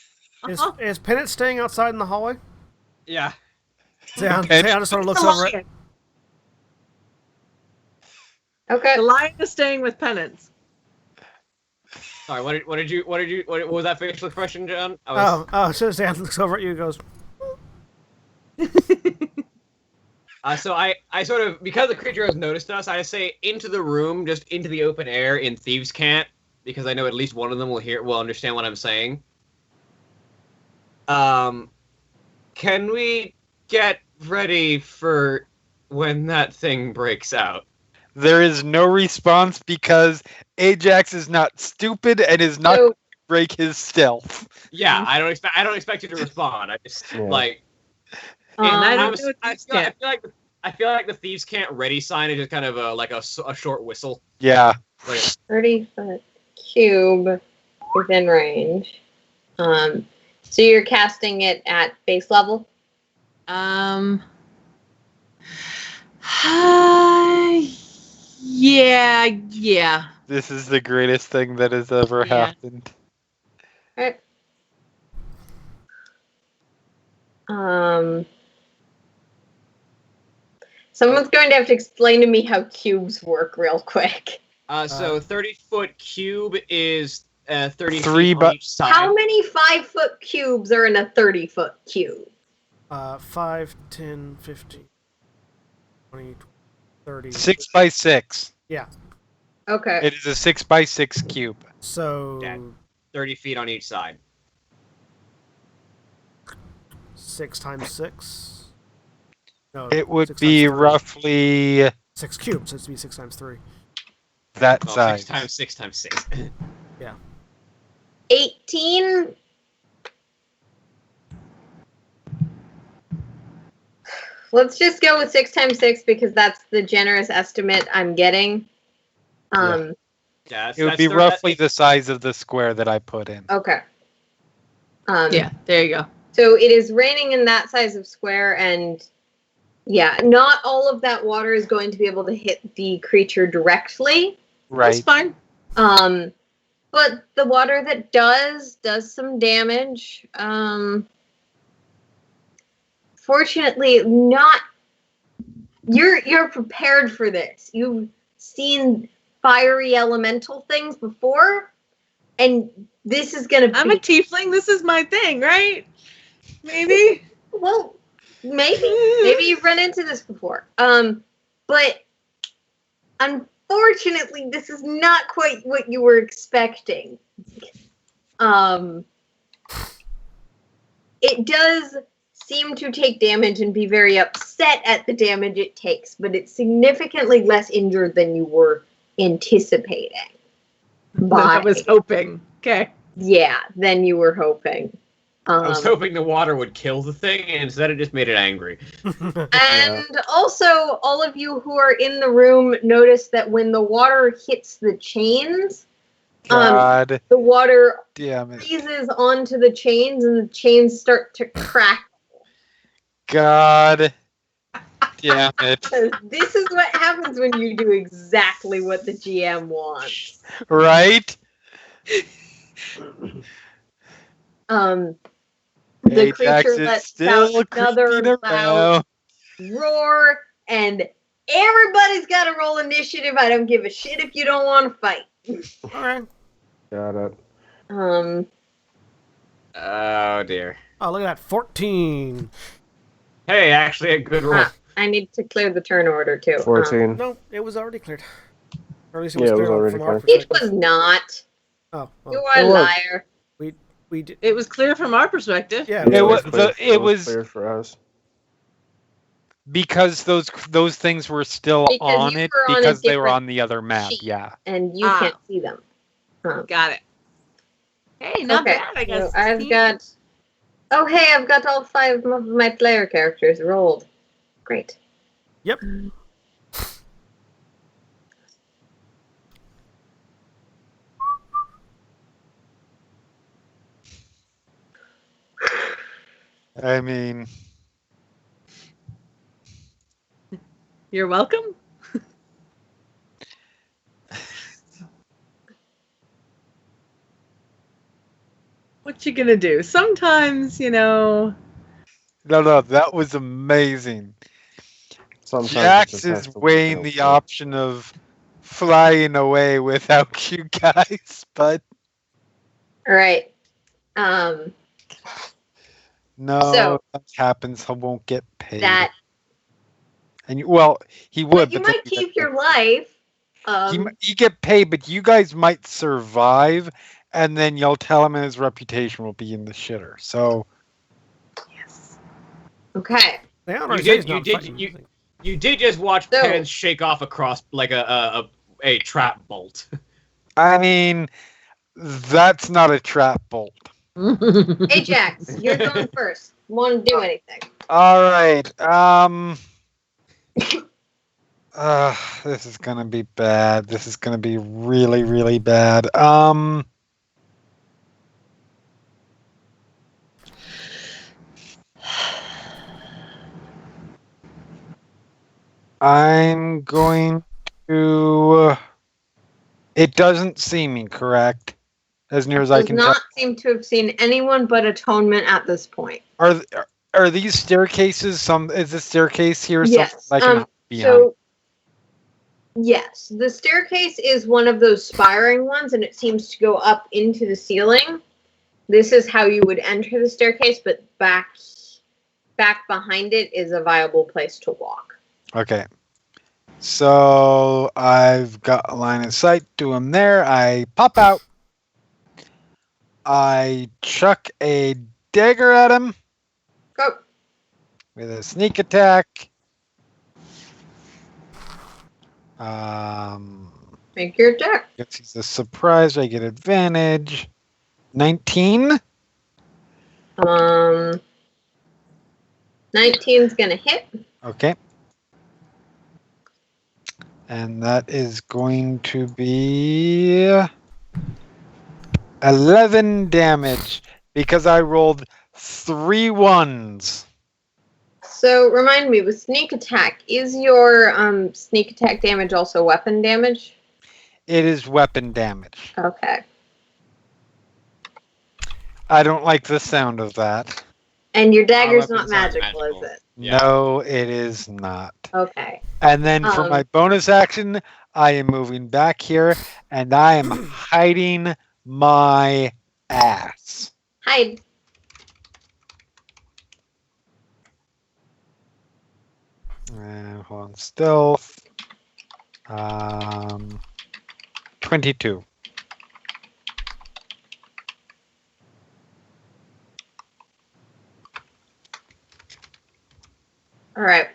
Is Pennant staying outside in the hallway? Yeah. Zeon just sort of looks over it. Okay. The lion is staying with penance. Sorry. What was that facial expression, John? So Zeon looks over at you and goes, So I sort of, because the creature has noticed us, I just say into the room, just into the open air in Thieves' Cant, because I know at least one of them will understand what I'm saying. Can we get ready for when that thing breaks out? There is no response because Ajax is not stupid and is not going to break his stealth. Yeah, I don't expect you to respond. I just like. I feel like the Thieves' Cant ready sign is just kind of a short whistle. Yeah. Like, 30-foot cube within range. So you're casting it at base level? Yeah. This is the greatest thing that has ever Yeah. happened. Right. Someone's going to have to explain to me how cubes work real quick. So 30-foot cube is 30 Three feet bu- on each side. How many 5-foot cubes are in a 30-foot cube? 5, 10, 15, 20, 30. 6 by 6. Okay. It is a 6 by 6 cube. So Yeah. 30 feet on each side. 6 times 6. No, It would 6 be times 3. roughly 6 cubes. So it'd be 6 times 3. that Well, size. 6 times 6. 18. Let's just go with 6 times 6 because that's the generous estimate I'm getting. Yeah, It would be roughly the size of the square that I put in. Okay. Yeah, there you go. So it is raining in that size of square, and yeah, not all of that water is going to be able to hit the creature directly. That's Right. fine. But the water that does some damage. Fortunately, not. You're prepared for this. You've seen fiery elemental things before, and this is gonna be. I'm a tiefling. This is my thing, right? Maybe. Well, maybe you've run into this before. But unfortunately, this is not quite what you were expecting. It does seem to take damage and be very upset at the damage it takes, but it's significantly less injured than you were anticipating. I was hoping. Okay. Yeah, than you were hoping. I was hoping the water would kill the thing, and instead it just made it angry. And also, all of you who are in the room notice that when the water hits the chains, God the water damn it. freezes onto the chains, and the chains start to crack. God damn it. This is what happens when you do exactly what the GM wants. Right? The Ajax creature is lets still out another creeping loud around. roar, and everybody's got to roll initiative. I don't give a shit if you don't want to fight. All right. Got it. Oh dear. Oh, look at that. 14. Hey, actually a good roll. I need to clear the turn order too. 14. No, it was already cleared. Or at least it Yeah, was it was cleared already from our cleared. It perspective. was not. Oh, You well, are a It was. liar. we did. It was clear from our perspective. Yeah, It was clear. it was clear for us. because those things were still Because on you it were on a because they were different on the other map. sheet. Yeah. And you Ah. can't see them. Got it. Hey, not Okay, bad, I guess. so I've got... Oh, hey, I've got all 5 of my player characters rolled. Great. Yep. I mean, You're welcome. What you gonna do? Sometimes, no, that was amazing. Sometimes you Jax just have is to weighing go the for it. option of flying away without you guys, but All right. no, So- that happens. He won't get paid. That... And well, he would. But you then might he'd keep have your to- life. He get paid, but you guys might survive, and then you'll tell him his reputation will be in the shitter. So yes. Okay. They You already did- said he's you not did- fighting. You did just watch So- Penance shake off across like a trap bolt. I mean, that's not a trap bolt. Ajax, you're going first. Want to do anything? All right. This is gonna be bad. This is gonna be really, really bad. I'm going to. It doesn't see me, correct? As near as I Does can not seem to have seen anyone but Atonement at this point. tell. Are these staircases? Is the staircase here? Yes. Something I can hide behind? So, yes, the staircase is one of those spiring ones, and it seems to go up into the ceiling. This is how you would enter the staircase, but back behind it is a viable place to walk. Okay. So I've got a line of sight to him there. I pop out. I chuck a dagger at him Go. with a sneak attack. Make your attack. Guess he's a surprise. I get advantage. 19. 19's gonna hit. Okay. And that is going to be 11 damage because I rolled 3 ones. So remind me, with sneak attack, is your sneak attack damage also weapon damage? It is weapon damage. Okay. I don't like the sound of that. And your dagger's weapon's not not magical, magical. is it? Yeah. No, it is not. Okay. And then for my bonus action, I am moving back here and I am hiding my ass. Hide. And hold on, stealth. 22. All right.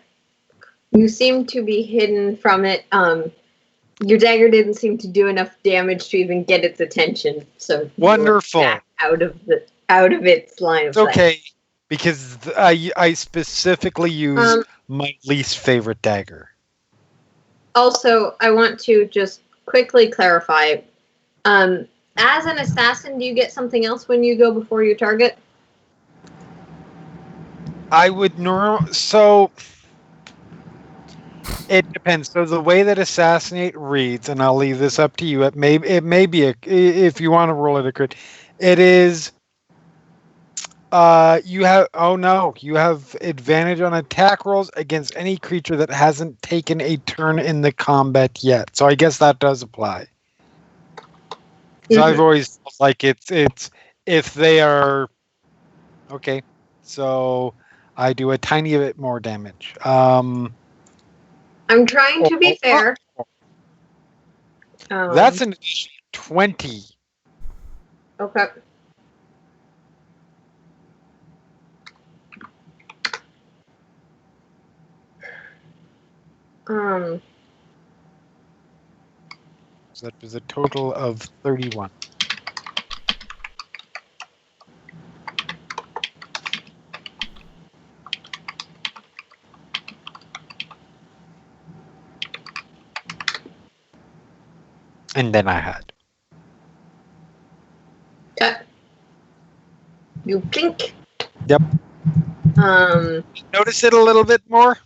You seem to be hidden from it. Your dagger didn't seem to do enough damage to even get its attention. So Wonderful. you're back out of its line of It's sight. okay, because I specifically used my least favorite dagger. Also, I want to just quickly clarify. As an assassin, do you get something else when you go before your target? I would so it depends. So the way that assassinate reads, and I'll leave this up to you. It may be if you want to roll it a crit. It is. You have advantage on attack rolls against any creature that hasn't taken a turn in the combat yet. So I guess that does apply. So I've always felt like it's if they are okay. So I do a tiny bit more damage. I'm trying to be fair. That's an additional 20. Okay. So that was a total of 31. And then I had. Okay. You blink. Yep. Notice it a little bit more?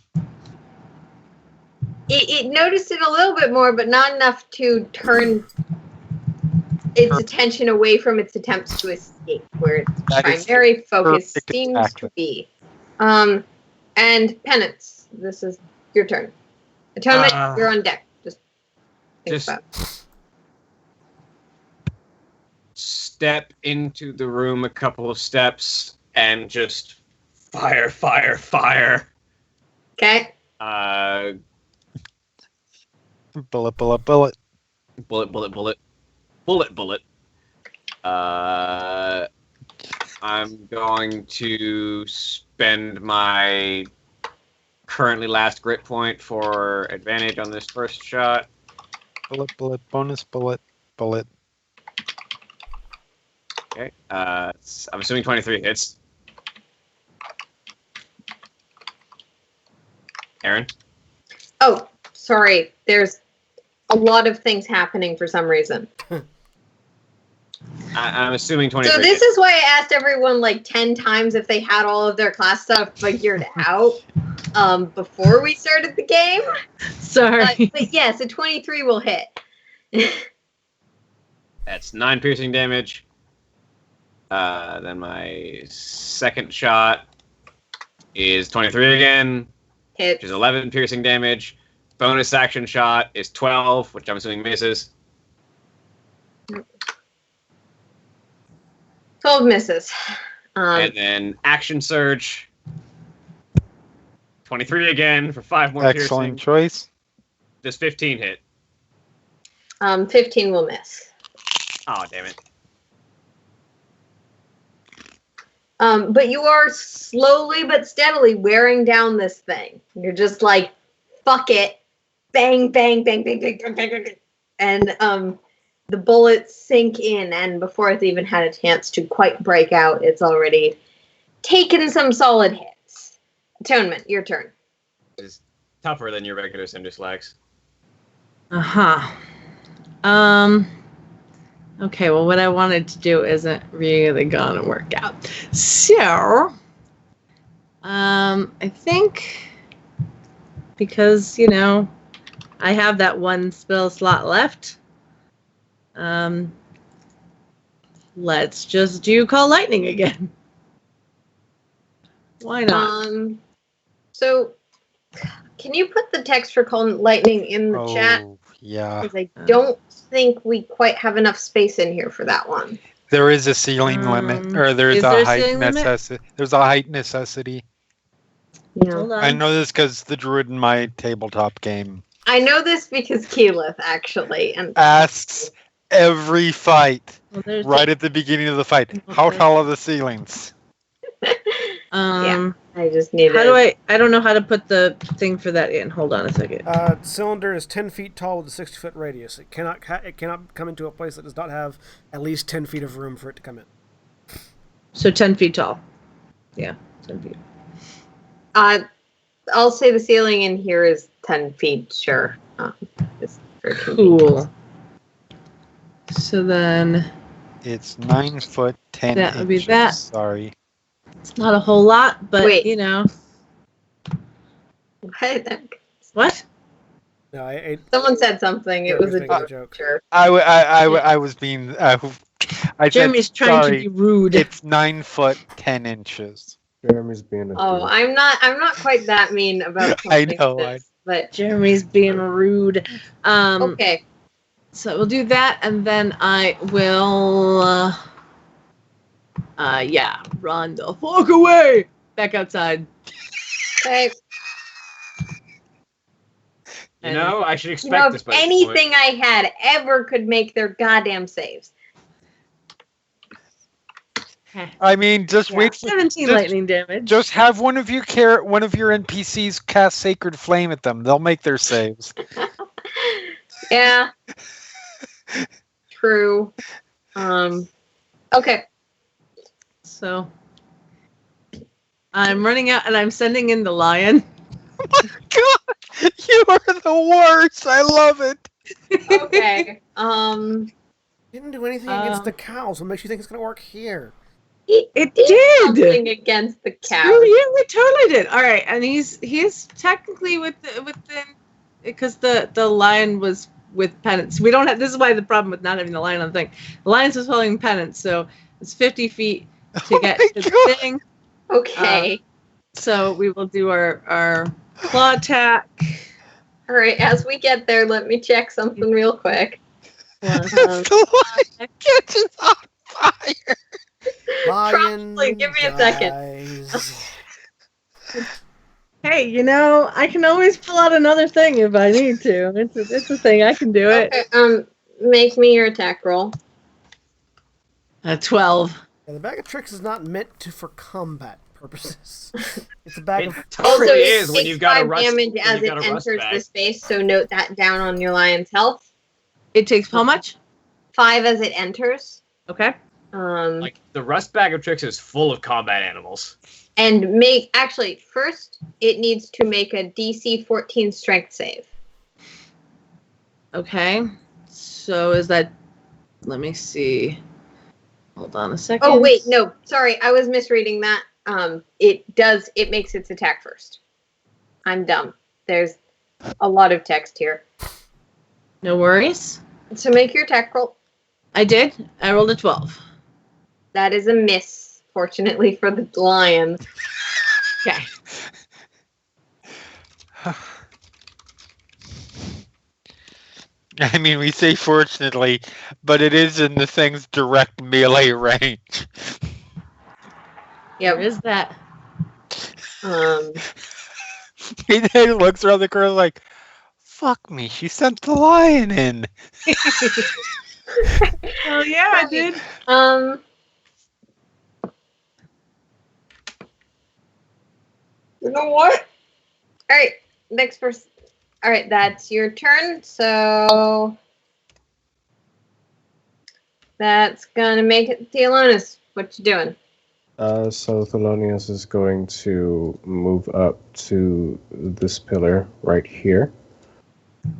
It noticed it a little bit more, but not enough to turn its attention away from its attempts to escape, where its primary focus seems to be. And Penance, this is your turn. Atonement, you're on deck. Just think about it. Step into the room a couple of steps and just fire. Okay. Bullet. I'm going to spend my currently last grit point for advantage on this first shot. Bullet, bonus bullet. Okay. I'm assuming 23 hits. Aaron? Oh, sorry. There's a lot of things happening for some reason. I'm assuming 23 So this hits. is why I asked everyone like 10 times if they had all of their class stuff figured out before we started the game. Sorry. But yes, a 23 will hit. That's 9 piercing damage. Then my second shot is 23 again, Hit. which is 11 piercing damage. Bonus action shot is 12, which I'm assuming misses. 12 misses. And then action surge. 23 again for 5 more Excellent piercing. choice. Does 15 hit? 15 will miss. Oh, damn it. But you are slowly but steadily wearing down this thing. You're just like, fuck it. Bang, bang, bang, bang, bang, bang, bang, bang. And the bullets sink in, and before it's even had a chance to quite break out, it's already taken some solid hits. Atonement, your turn. It's tougher than your regular Cinder Slacks. Uh-huh. Okay, well, what I wanted to do isn't really gonna work out. So, I think because, I have that one spell slot left, let's just do Call Lightning again. Why not? So, can you put the text for Call Lightning in the chat? Yeah. Because I don't think we quite have enough space in here for that one. There is a ceiling limit, or there's a height necessity. There's a height necessity. Yeah. Hold on. I know this because the druid in my tabletop game. I know this because Keyleth actually, and Asks every fight Well, there's right at the beginning of the fight. How tall are the ceilings? yeah, I just need. How do I don't know how to put the thing for that in. Hold on a second. Cylinder is 10 feet tall with a 60-foot radius. It cannot come into a place that does not have at least 10 feet of room for it to come in. So 10 feet tall. Yeah, 10 feet. I'll say the ceiling in here is 10 feet. Sure. Just for Cool. So then It's 9 foot 10 That would be inches. that. Sorry. it's not a whole lot, but Wait. you know. What? No, Someone said something. It was a making a joke. joke. Sure. I was being. I Jeremy's said, trying sorry, to be rude. It's 9 foot 10 inches. Jeremy's being a Oh, douche. I'm not quite that mean about I something know, like this, but Jeremy's being rude. okay. So we'll do that, and then I will, run the fuck away back outside. Okay. You know, I should You expect know, this if by this point. anything I had ever could make their goddamn saves. I mean, just wait for 17 just- lightning damage. Just have one of your NPCs cast Sacred Flame at them. They'll make their saves. Yeah. True. Okay. So I'm running out, and I'm sending in the lion. God, you are the worst. I love it. Okay. didn't do anything against the cows. What makes you think it's going to work here? It did did. something against the cow. Screw you, it totally did. All right, and he's technically within because the lion was with penance. We don't have. This is why the problem with not having the lion on the thing. The lion's was holding penance, so it's 50 feet to get my to the God. thing. Okay. So we will do our claw attack. All right. As we get there, let me check something real quick. The lion catches on fire. Lion Probably. Give me a second. dies. Hey, you know, I can always pull out another thing if I need to. It's a thing. I can do it. Okay. Make me your attack roll. 12. Yeah, the bag of tricks is not meant for combat purposes. It's a bag It of totally Also, is it when takes you've got a 5 rust. damage when as you've it got a rust enters bag. the space, so note that down on your lion's health. It takes how much? 5 as it enters. Okay. Like the rust bag of tricks is full of combat animals. And first it needs to make a DC 14 strength save. Okay. So is that? Let me see. Hold on a second. Oh wait, no, sorry, I was misreading that. It makes its attack first. I'm dumb. There's a lot of text here. No worries. So make your attack roll. I did. I rolled a 12. That is a miss, fortunately for the lion. Okay. I mean, we say fortunately, but it is in the thing's direct melee range. There Yep. is that. He then looks around the corner like, fuck me, she sent the lion in. Oh yeah, I did. You know what? All right, next person. All right, that's your turn. So that's gonna make it Theolonis. What you doing? So Thelonious is going to move up to this pillar right here.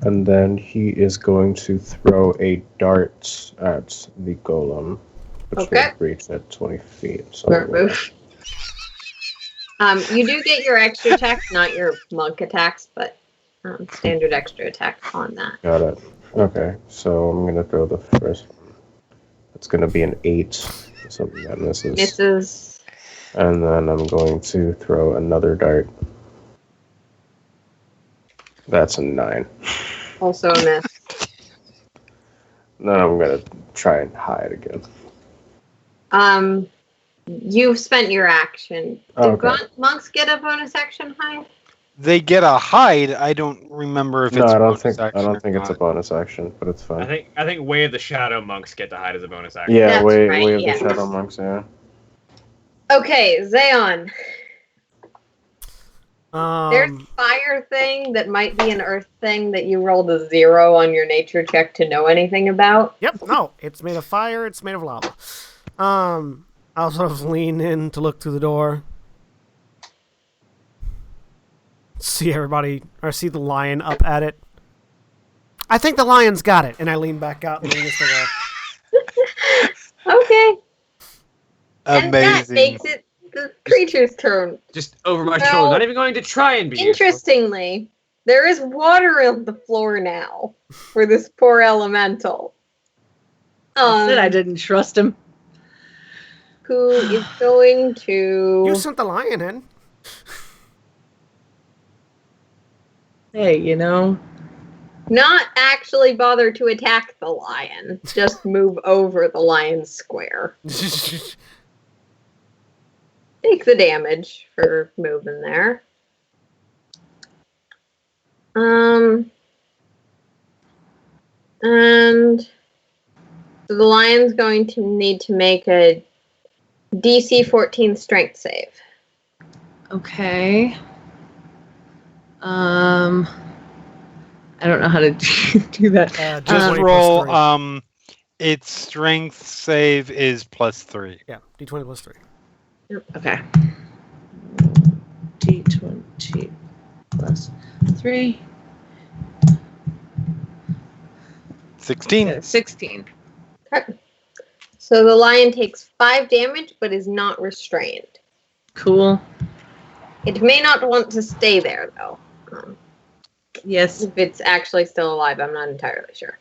And then he is going to throw a dart at the golem, which Okay. will reach at 20 feet. So Smart move. You do get your extra attacks, not your monk attacks, but standard extra attack on that. got it. Okay, so I'm going to throw the first one. It's going to be an 8, so that misses. Misses. And then I'm going to throw another dart. That's a 9. Also a miss. Then I'm going to try and hide again. You've spent your action. Do Okay. monks get a bonus action hide? they get a hide. I don't remember if No, it's I a don't bonus think action it's a or not. bonus action, but it's fine. I think Way of the Shadow Monks get to hide as a bonus action. Yeah, That's way right, of yes. the Shadow Monks. Yeah. Okay, Zayon. There's Um, a fire thing that might be an earth thing that you rolled a 0 on your nature check to know anything about. yep, no, it's made of fire, it's made of lava. I'll sort of lean in to look through the door. See everybody, or see the lion up at it. I think the lion's got it, and I lean back out and lean against the wall. Okay. And that Amazing. makes it the creature's turn. Just over my No. shoulder. Not even going to try and be useful. Interestingly, there is water on the floor now for this poor elemental. I said I didn't trust him. Who is going to... You sent the lion in. Hey, you know. not actually bother to attack the lion, just move over the lion's square. Take the damage for moving there. And so the lion's going to need to make a DC 14 strength save. Okay. I don't know how to do that. D20 Just plus roll. 3. Its strength save is +3. Yeah, D20 plus 3. Okay. D20 plus 3. 16. 16. Okay. So the lion takes 5 damage, but is not restrained. Cool. It may not want to stay there, though. Yes. If it's actually still alive, I'm not entirely sure.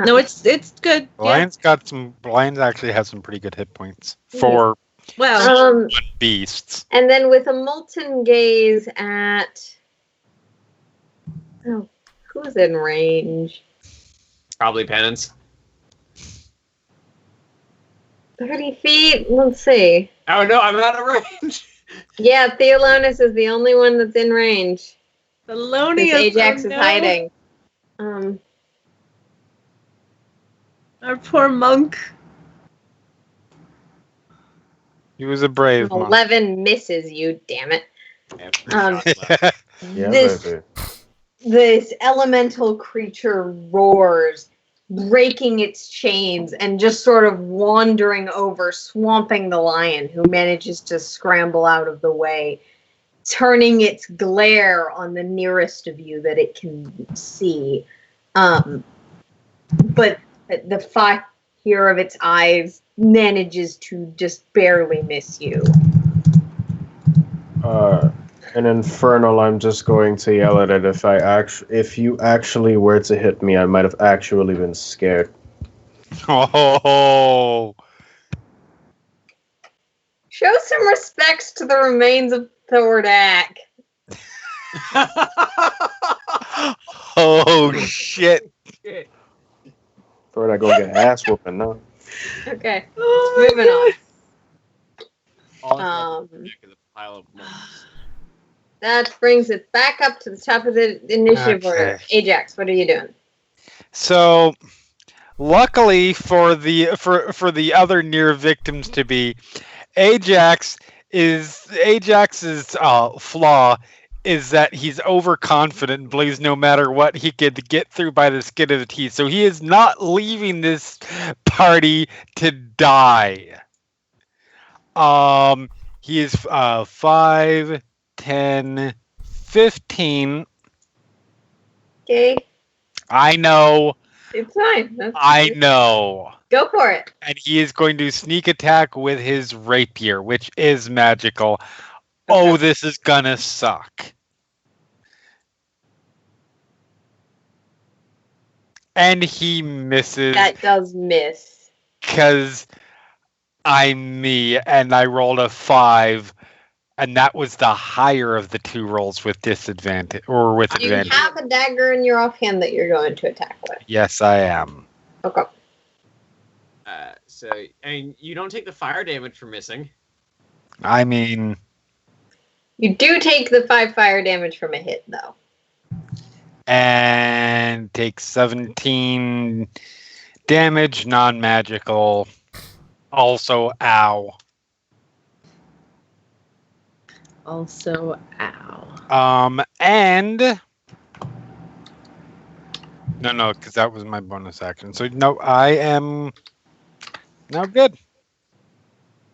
No, it's good. Lions actually have some pretty good hit points Yeah. for Well, beasts. And then with a molten gaze at... Oh, who's in range? Probably Penance. 30 feet? Let's see. Oh no, I'm out of range. Yeah, Theolonus is the only one that's in range. Thelonious. Because Ajax oh is no. hiding. Our poor monk. He was a brave monk. 11 misses you, damn it. Yeah, This baby. this elemental creature roars, breaking its chains and just sort of wandering over, swamping the lion, who manages to scramble out of the way, turning its glare on the nearest of you that it can see. But the fire of its eyes manages to just barely miss you. In Infernal, I'm just going to yell at it. If you actually were to hit me, I might have actually been scared. Oh, Show some respects to the remains of Thordak. oh shit! Thought I'd go get ass whooping now. Okay, Oh, moving on. All pile of monks. That brings it back up to the top of the initiative order. Okay. Ajax, what are you doing? So, luckily for the other near victims to be, Ajax's flaw is that he's overconfident and believes no matter what he could get through by the skin of the teeth. So he is not leaving this party to die. He is 5, 10, 15. Okay, I know. it's fine. I know. Go for it. And he is going to sneak attack with his rapier, which is magical. Oh, this is gonna suck. And he misses That does miss. because I'm me, and I rolled a 5, and that was the higher of the two rolls with disadvantage or with You advantage. have a dagger in your offhand that you're going to attack with. Yes, I am. Okay. So, I mean, you don't take the fire damage for missing. I mean, You do take the 5 fire damage from a hit, though. And take 17 damage, non-magical. Also, ow. Also, ow. And... No, because that was my bonus action. So, no, I am now good.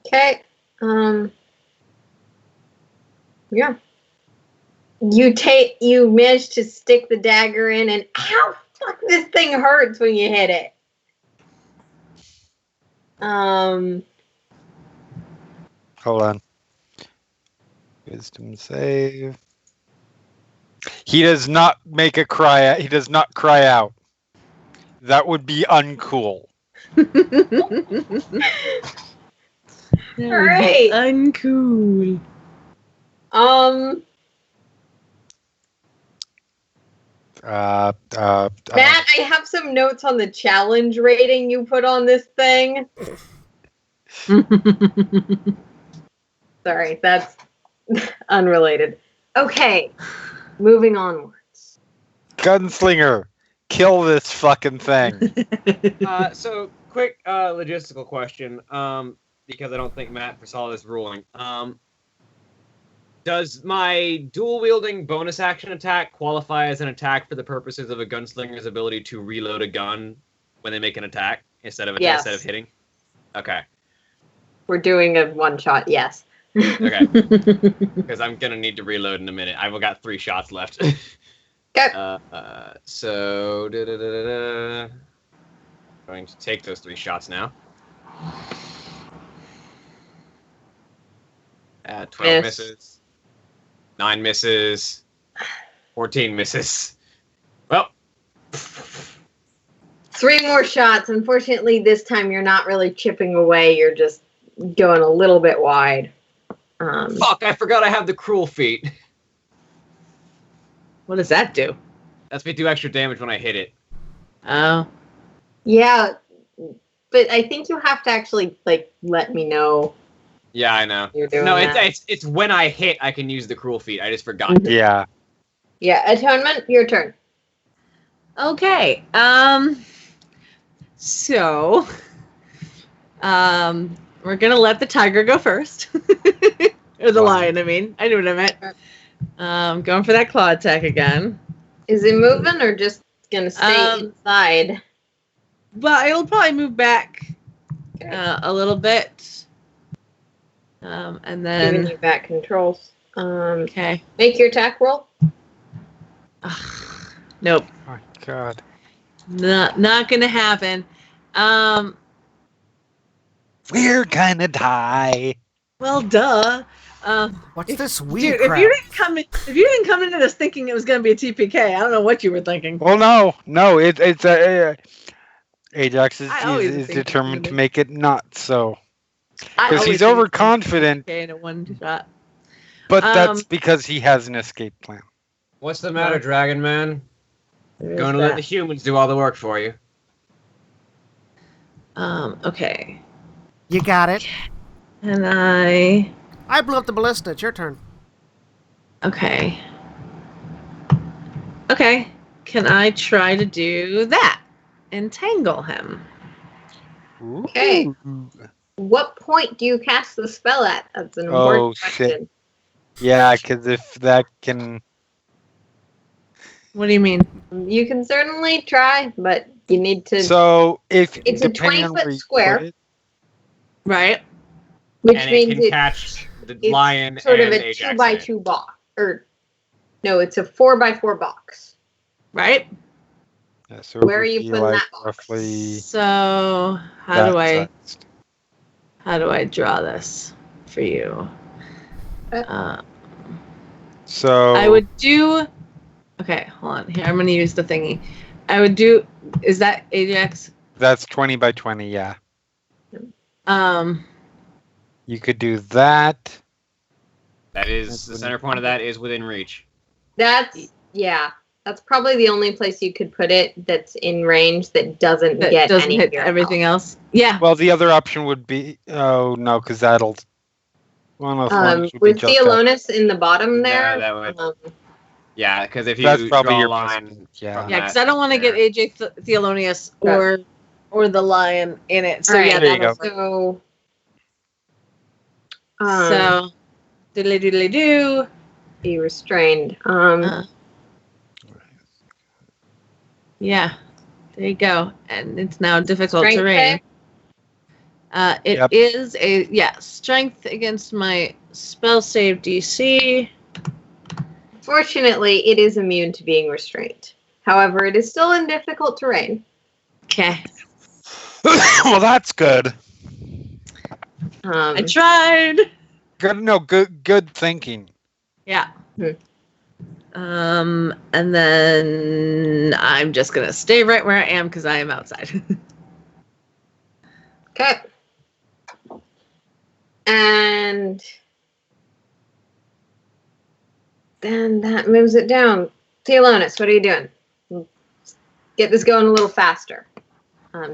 Okay. Yeah. You manage to stick the dagger in, and ow, fuck, this thing hurts when you hit it. Hold on. Wisdom save. He does not make a cry. He does not cry out. That would be uncool. Alright. Uncool. Matt, I have some notes on the challenge rating you put on this thing. Sorry, that's unrelated. Okay, moving onwards. Gunslinger, kill this fucking thing. So, quick logistical question, because I don't think Matt foresaw this ruling. Does my dual-wielding bonus action attack qualify as an attack for the purposes of a gunslinger's ability to reload a gun when they make an attack instead of hitting? Okay. We're doing a one-shot, yes. Okay. Because I'm going to need to reload in a minute. I've got 3 shots left. Okay. So... going to take those 3 shots now. 12 misses. 9 misses. 14 misses. Well. 3 more shots. Unfortunately, this time you're not really chipping away. You're just going a little bit wide. Fuck, I forgot I have the cruel feat. What does that do? Lets me do extra damage when I hit it. Oh. Yeah, but I think you have to actually, let me know. Yeah, I know. You're doing no, that. it's when I hit I can use the cruel feat. I just forgot. Yeah. Yeah, Atonement, your turn. Okay. So, we're gonna let the tiger go first, or the lion. I mean, I knew what I meant. Going for that claw attack again. Is it moving or just gonna stay inside? Well, it'll probably move back a little bit. And then Giving you back controls. Okay. Make your attack roll. Nope. Oh my god. Not gonna happen. We're gonna die. Well, duh. What's this Dude, weird if crap? you didn't come into this thinking it was gonna be a TPK, I don't know what you were thinking. Well, no. It's Ajax is determined to make it not so. Because he's overconfident. In a one shot. But that's because he has an escape plan. What's the matter, Dragon Man? Going to let the humans do all the work for you. Okay. You got it. And I blew up the ballista. It's your turn. Okay. Okay. Can I try to do that? Entangle him. Okay. What point do you cast the spell at? That's an important question. Shit. Yeah, because if that can... What do you mean? You can certainly try, but you need to... So, if... It's a 20-foot square. Right. Which and means it can catch the lion sort and of a Ajax 2x2 box. Or, no, it's a 4x4 box. Right. Yeah, so Where are you putting that box? Roughly So, how do I... sized. How do I draw this for you? So I would do. Okay, hold on. Here, I'm going to use the thingy. I would do. Is that Ajax? that's 20 by 20. Yeah, you could do that. That is the center point of that is within reach. That's probably the only place you could put it that's in range that doesn't get any hit of your everything health. else. Yeah. Well, the other option would be no, because that'll One of those ones would be With just up. Theolonus in the bottom there. that would- Yeah, because if you That's probably draw a your line best. Yeah. from Yeah, because I don't want to get there. AJ Theolonius or the lion in it. So All right, yeah, There you that'll go. work. So, So diddly doodly do. be restrained. Yeah, there you go. And it's now difficult Strength terrain. check? It is Yep. strength against my spell save DC. Fortunately, it is immune to being restrained. However, it is still in difficult terrain. Okay, Well, that's good. I tried. Good. No, good thinking. Yeah. Hmm. And then I'm just gonna stay right where I am because I am outside. Okay. And then that moves it down. Theolonus, what are you doing? Get this going a little faster.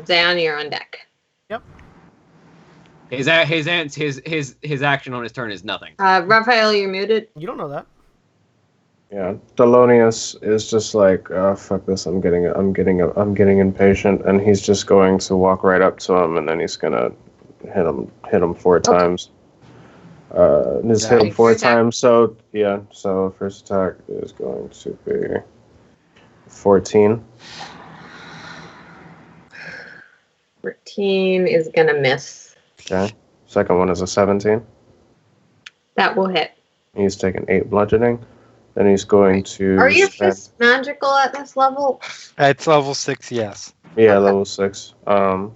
Zion, you're on deck. His action on his turn is nothing. Raphael, you're muted. You don't know that. Yeah, Thelonious is just like, fuck this. I'm getting impatient, and he's just going to walk right up to him, and then he's gonna hit him 4 times. Just hit him 4 First attack. times. So yeah, so first attack is going to be 14. 14 is gonna miss. Okay. Second one is a 17. That will hit. He's taking 8 bludgeoning. Then he's going to. Are your spend- fists magical at this level? It's level 6, yes. Yeah, Okay. level 6. And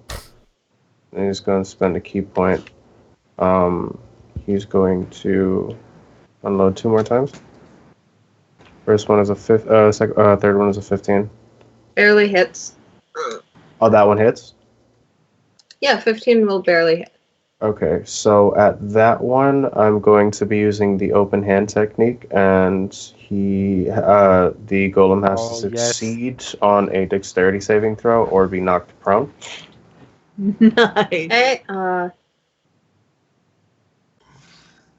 he's going to spend a key point. He's going to unload 2 more times. First one is a third one is a 15. Barely hits. Oh, that one hits? Yeah, 15 will barely hit. Okay, so at that one, I'm going to be using the open hand technique, and the golem has to yes. succeed on a dexterity saving throw or be knocked prone. Nice. Okay,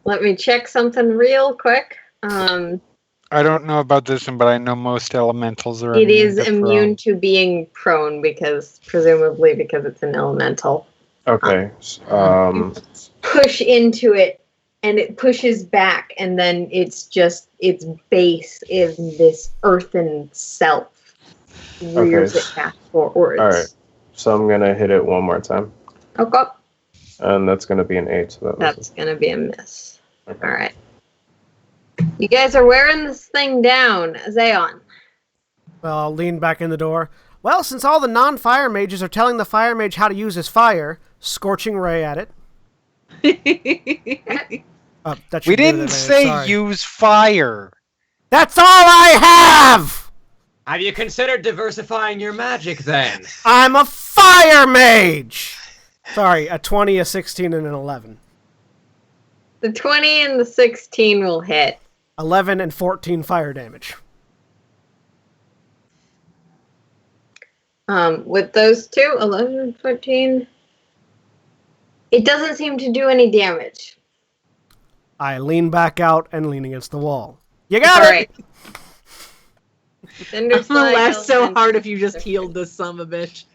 let me check something real quick. I don't know about this one, but I know most elementals are It is to immune to being prone presumably because it's an elemental. Okay, Push into it and it pushes back, and then its base is this earthen self rears it back forwards. all right. So I'm gonna hit it 1 more time, Okay, and that's gonna be an 8. So that's gonna be a miss. Okay. All right, you guys are wearing this thing down, Zayon. Well, I'll lean back in the door. Well, since all the non-fire mages are telling the fire mage how to use his fire, scorching ray at it. That should We be an didn't advantage, say sorry. use fire. That's all I have! Have you considered diversifying your magic then? I'm a fire mage! Sorry, a 20, a 16, and an 11. The 20 and the 16 will hit. 11 and 14 fire damage. With those two, 11 and 14, it doesn't seem to do any damage. I lean back out and lean against the wall. You got All it! right. I'm gonna laugh so hard if you just healed this son of a bitch.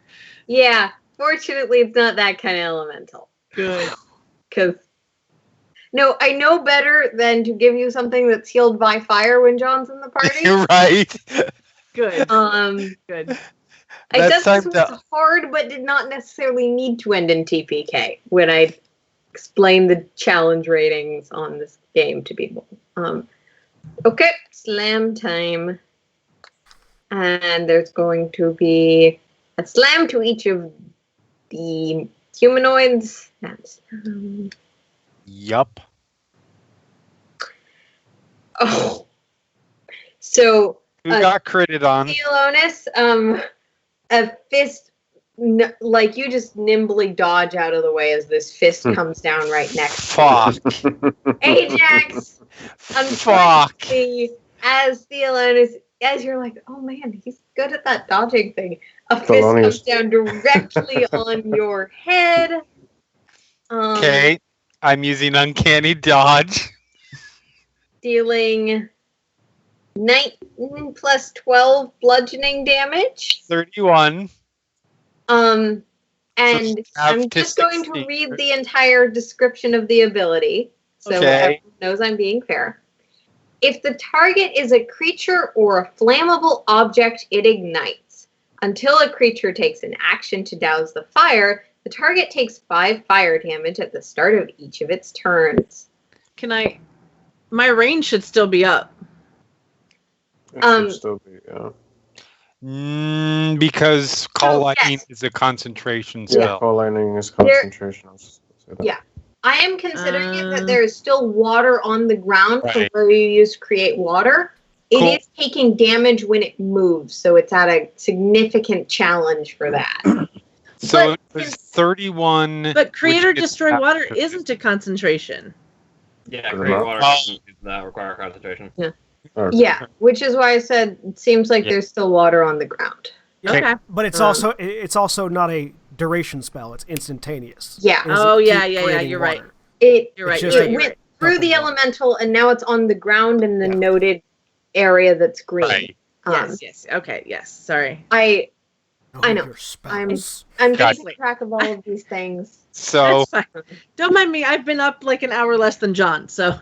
Yeah, fortunately, it's not that kind of elemental. Good. Because, no, I know better than to give you something that's healed by fire when John's in the party. You're right. Good. I Good. said That's this time was hard, but did not necessarily need to end in TPK when I explained the challenge ratings on this game to people. Okay, slam time. And there's going to be a slam to each of the humanoids. That's Yup. oh. So Who got critted on? Theolonus, a fist, like you just nimbly dodge out of the way as this fist comes down right next to you. Fuck. Ajax, Fuck. unfortunately, as Theolonus, as you're like, oh man, he's good at that dodging thing, a fist Thelonious. comes down directly on your head. Okay. I'm using Uncanny Dodge. Dealing 19 plus 12 bludgeoning damage. 31. And half I'm to just going to 16. read the entire description of the ability, so Okay. everyone knows I'm being fair. If the target is a creature or a flammable object, it ignites. Until a creature takes an action to douse the fire, the target takes 5 fire damage at the start of each of its turns. My range should still be up. It should still be, Because Call Lightning yes. is a concentration Yeah, spell. call lightning is concentration. I'll say that. Yeah. I am considering it that there is still water on the ground from Right. where you used to create water. Cool. It is taking damage when it moves, so it's at a significant challenge for that. So But it was 31. But Creator which gets Destroy Water half- isn't a concentration. Yeah, Does it create not? water doesn't require concentration. Or- Yeah, which is why I said it seems like Yeah. there's still water on the ground. Okay. But it's also not a duration spell. It's instantaneous. Yeah. It doesn't Oh, yeah, keep yeah, creating you're right. water. You're right. It's You're just right. It You're went right. through the Couple elemental, and now it's on the ground in the Yeah. noted area that's green. Right. Yes. Okay. Yes. Sorry. I Know know. your spells. I'm Gotcha. keeping track of all of these things. So That's fine. Don't mind me. I've been up like an hour less than John. So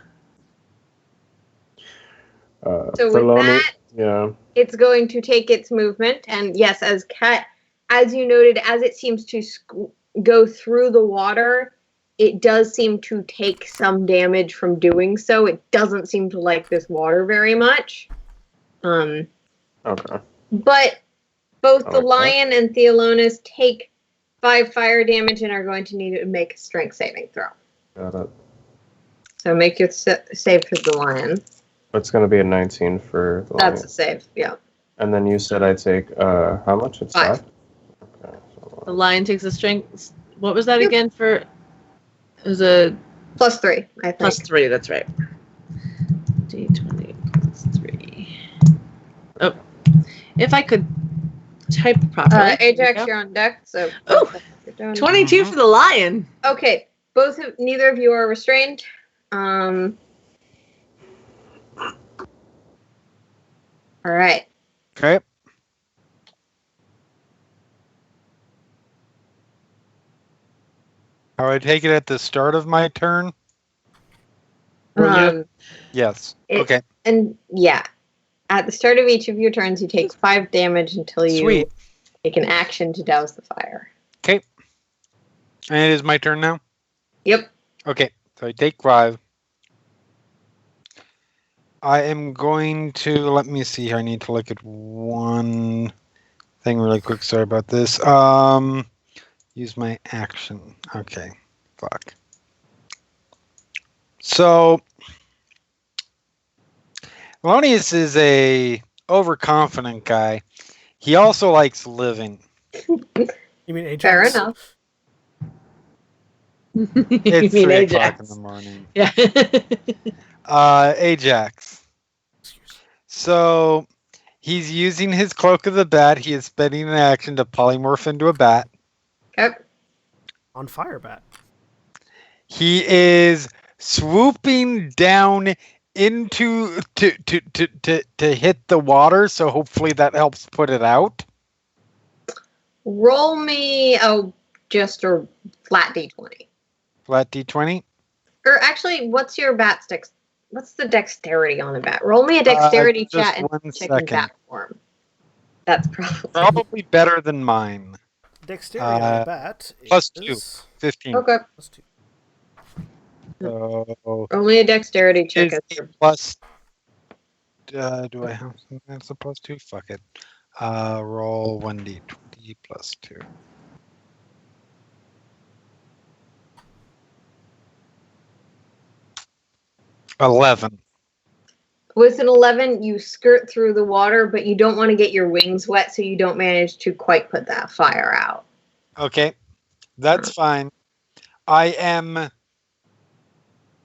So for with Loni, that, yeah. it's going to take its movement, and yes, as you noted, as it seems to go through the water, it does seem to take some damage from doing so. It doesn't seem to like this water very much. Okay. But both the Okay. lion and Theolonis take 5 fire damage and are going to need to make a strength saving throw. Got it. So make your save for the lion. It's going to be a 19 for the That's lion. a save, yeah. And then you said I take, how much? It's 5. 5? Okay. the lion takes a strength. What was that Yep. again? For it was a +3, I think. +3. That's right. D20 +3. Oh, if I could type properly. There we Ajax, go. you're on deck, so. Ooh, 22 for the lion. Okay, neither of you are restrained. All right. okay. How I take it at the start of my turn? Um, Yes. It- Okay. And yeah, at the start of each of your turns, you take 5 damage until you Sweet. take an action to douse the fire. Okay. And it is my turn now? Yep. Okay. So I take 5. I am going to, let me see here. I need to look at one thing really quick. Sorry about this. Use my action. Okay. Fuck. So, Melonius is a overconfident guy. He also likes living. You mean Ajax? Fair enough. It's You mean 3 o'clock Ajax. in the morning. Yeah. Ajax. So he's using his cloak of the bat. He is spending an action to polymorph into a bat. Okay. On fire bat. He is swooping down into to hit the water. So hopefully that helps put it out. Roll me just a flat d20. Flat D20. Or actually, what's your bat's what's the dexterity on a bat? Roll me a dexterity just chat and 1 check in second. bat form. That's probably. Probably better than mine. Dexterity on a bat plus is 15. Okay. +2. So Roll me a dexterity check. is as a your- plus. Do I have something that's a +2? Fuck it. Roll 1d20 +2. $11. With an 11, you skirt through the water, but you don't want to get your wings wet, so you don't manage to quite put that fire out. Okay, that's fine. I am.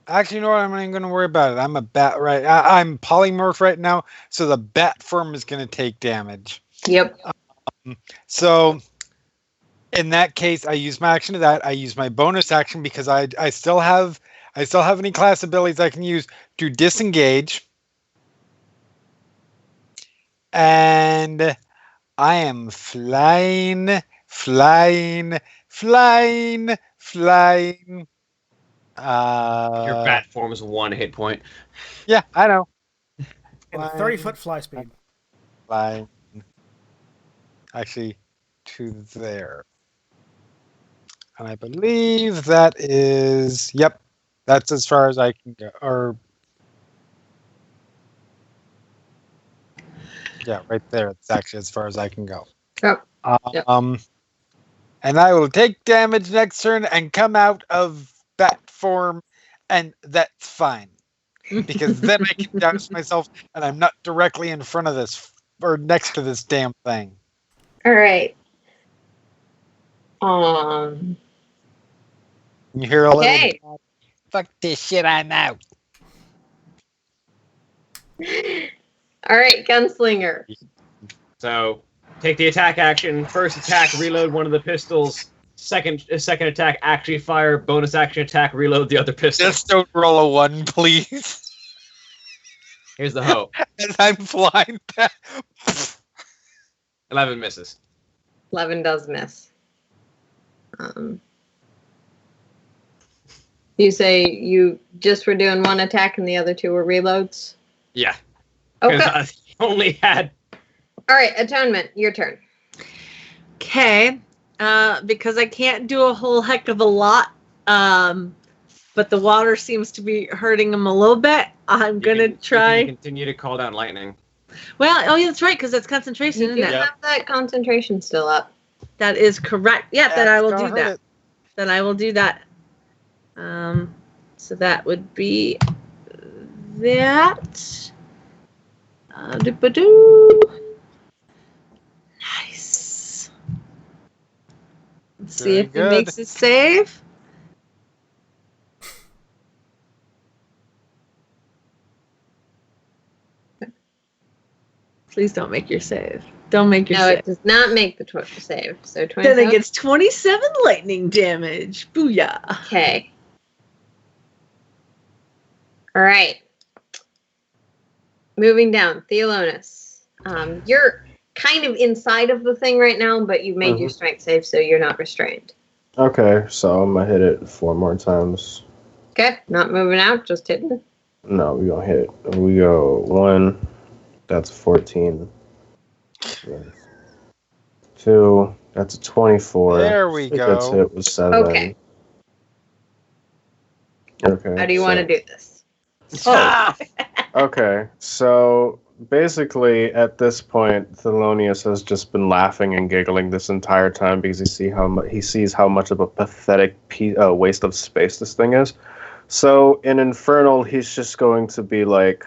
Actually, you know what? I'm not even going to worry about it. I'm a bat right. I'm polymorph right now, so the bat form is going to take damage. Yep. So In that case, I use my action to that. I use my bonus action because I still have any class abilities I can use to disengage. And I am flying. Your bat form is 1 hit point. Yeah, I know. And a 30-foot fly speed. Flying. Actually, to there. And I believe that is, yep, that's as far as I can go. Or, yeah, right there. It's actually as far as I can go. Yep. Yep. And I will take damage next turn and come out of bat form, and that's fine. Because then I can douse myself, and I'm not directly in front of this, or next to this damn thing. All right. You hear a Okay. little, fuck this shit, I'm out. All right, Gunslinger. So take the attack action. First attack, reload one of the pistols. Second attack, actually fire. Bonus action attack, reload the other pistol. Just don't roll a 1, please. Here's the hope. As I'm flying back. 11 misses. 11 does miss. You say you just were doing 1 attack and the other 2 were reloads? Yeah. Okay. Because I only had... All right, Atonement, your turn. Okay. Because I can't do a whole heck of a lot, but the water seems to be hurting him a little bit. I'm going to try. You can continue to call down lightning. Well, oh, yeah, that's right, because that's concentration, You isn't do it? have that concentration still up. That is correct. Yeah, then I will do Hurt that. it. Then I will do that. So that would be that. Doop-a-doo. Nice. Let's see Very if he good. makes a save. Please don't make your save. Don't make your No, save. it does not make the save. So Then 27. it gets 27 lightning damage. Booyah. Okay. All right. Moving down, Theolonis. You're kind of inside of the thing right now, but you made your strength save, so you're not restrained. Okay, so I'm gonna hit it 4 more times. Okay, not moving out, just hitting. No, we gonna hit it. We go 1. That's 14. 2. That's a 24. There we go. Gets hit with 7. Okay. Okay. How do you want to do this? Oh. Okay, so basically at this point, Thelonious has just been laughing and giggling this entire time because he sees how much of a pathetic waste of space this thing is. So in Infernal, he's just going to be like,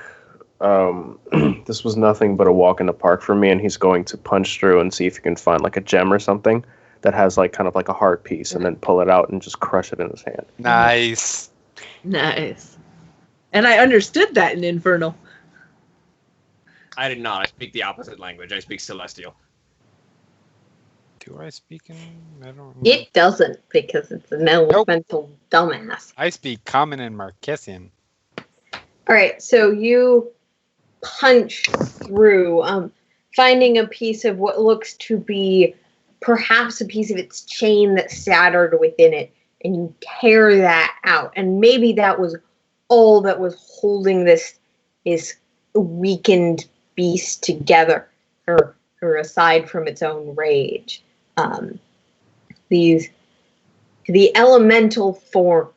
this was nothing but a walk in the park for me, and he's going to punch through and see if he can find like a gem or something that has like kind of like a heart piece, and then pull it out and just crush it in his hand. Nice. Nice. And I understood that in Infernal. I did not. I speak the opposite language. I speak Celestial. Do I speak in? I don't know. It doesn't, because it's an elemental dumbass. I speak Common and Marquesian. All right, so you punch through, finding a piece of what looks to be perhaps a piece of its chain that's shattered within it, and you tear that out. And maybe that was all that was holding this weakened beast together, or aside from its own rage. The elemental form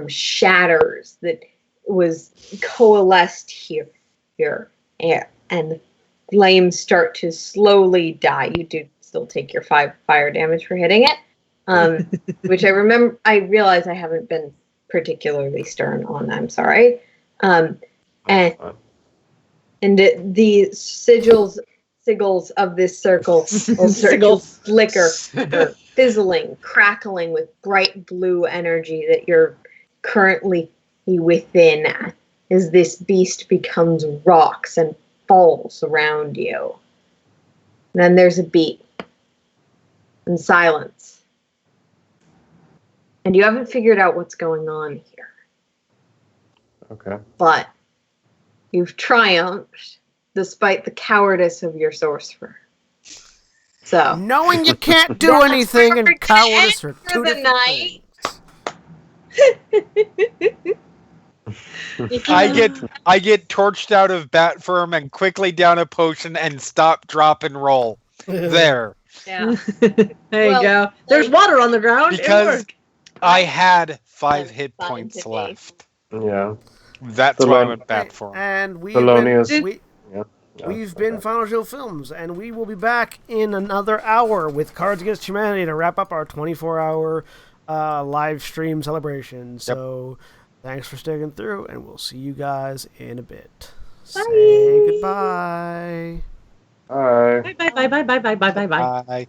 shatters that was coalesced here, and flames start to slowly die. You do still take your 5 fire damage for hitting it, which I realize I haven't been particularly stern on. I'm sorry. And the sigils of this circle will start to flicker, or fizzling, crackling with bright blue energy that you're currently within, as this beast becomes rocks and falls around you. And then there's a beat and silence. and you haven't figured out what's going on here. Okay. But you've triumphed despite the cowardice of your sorcerer. So Knowing you can't do That's anything where we're and gonna cowardice are end for two the different night. things. I get torched out of bat firm and quickly down a potion and stop, drop, and roll. There. yeah. There you Well, go. There's water on the ground. It Because worked. I had 5 That's hit points scientific. left. Yeah. That's why I went bat form. And we've Thelonious. been, Yeah, we've okay. been Final Show Films, and we will be back in another hour with Cards Against Humanity to wrap up our 24-hour live stream celebration. So thanks for sticking through, and we'll see you guys in a bit. Say goodbye. Bye. Bye bye bye bye bye bye bye bye bye. Bye.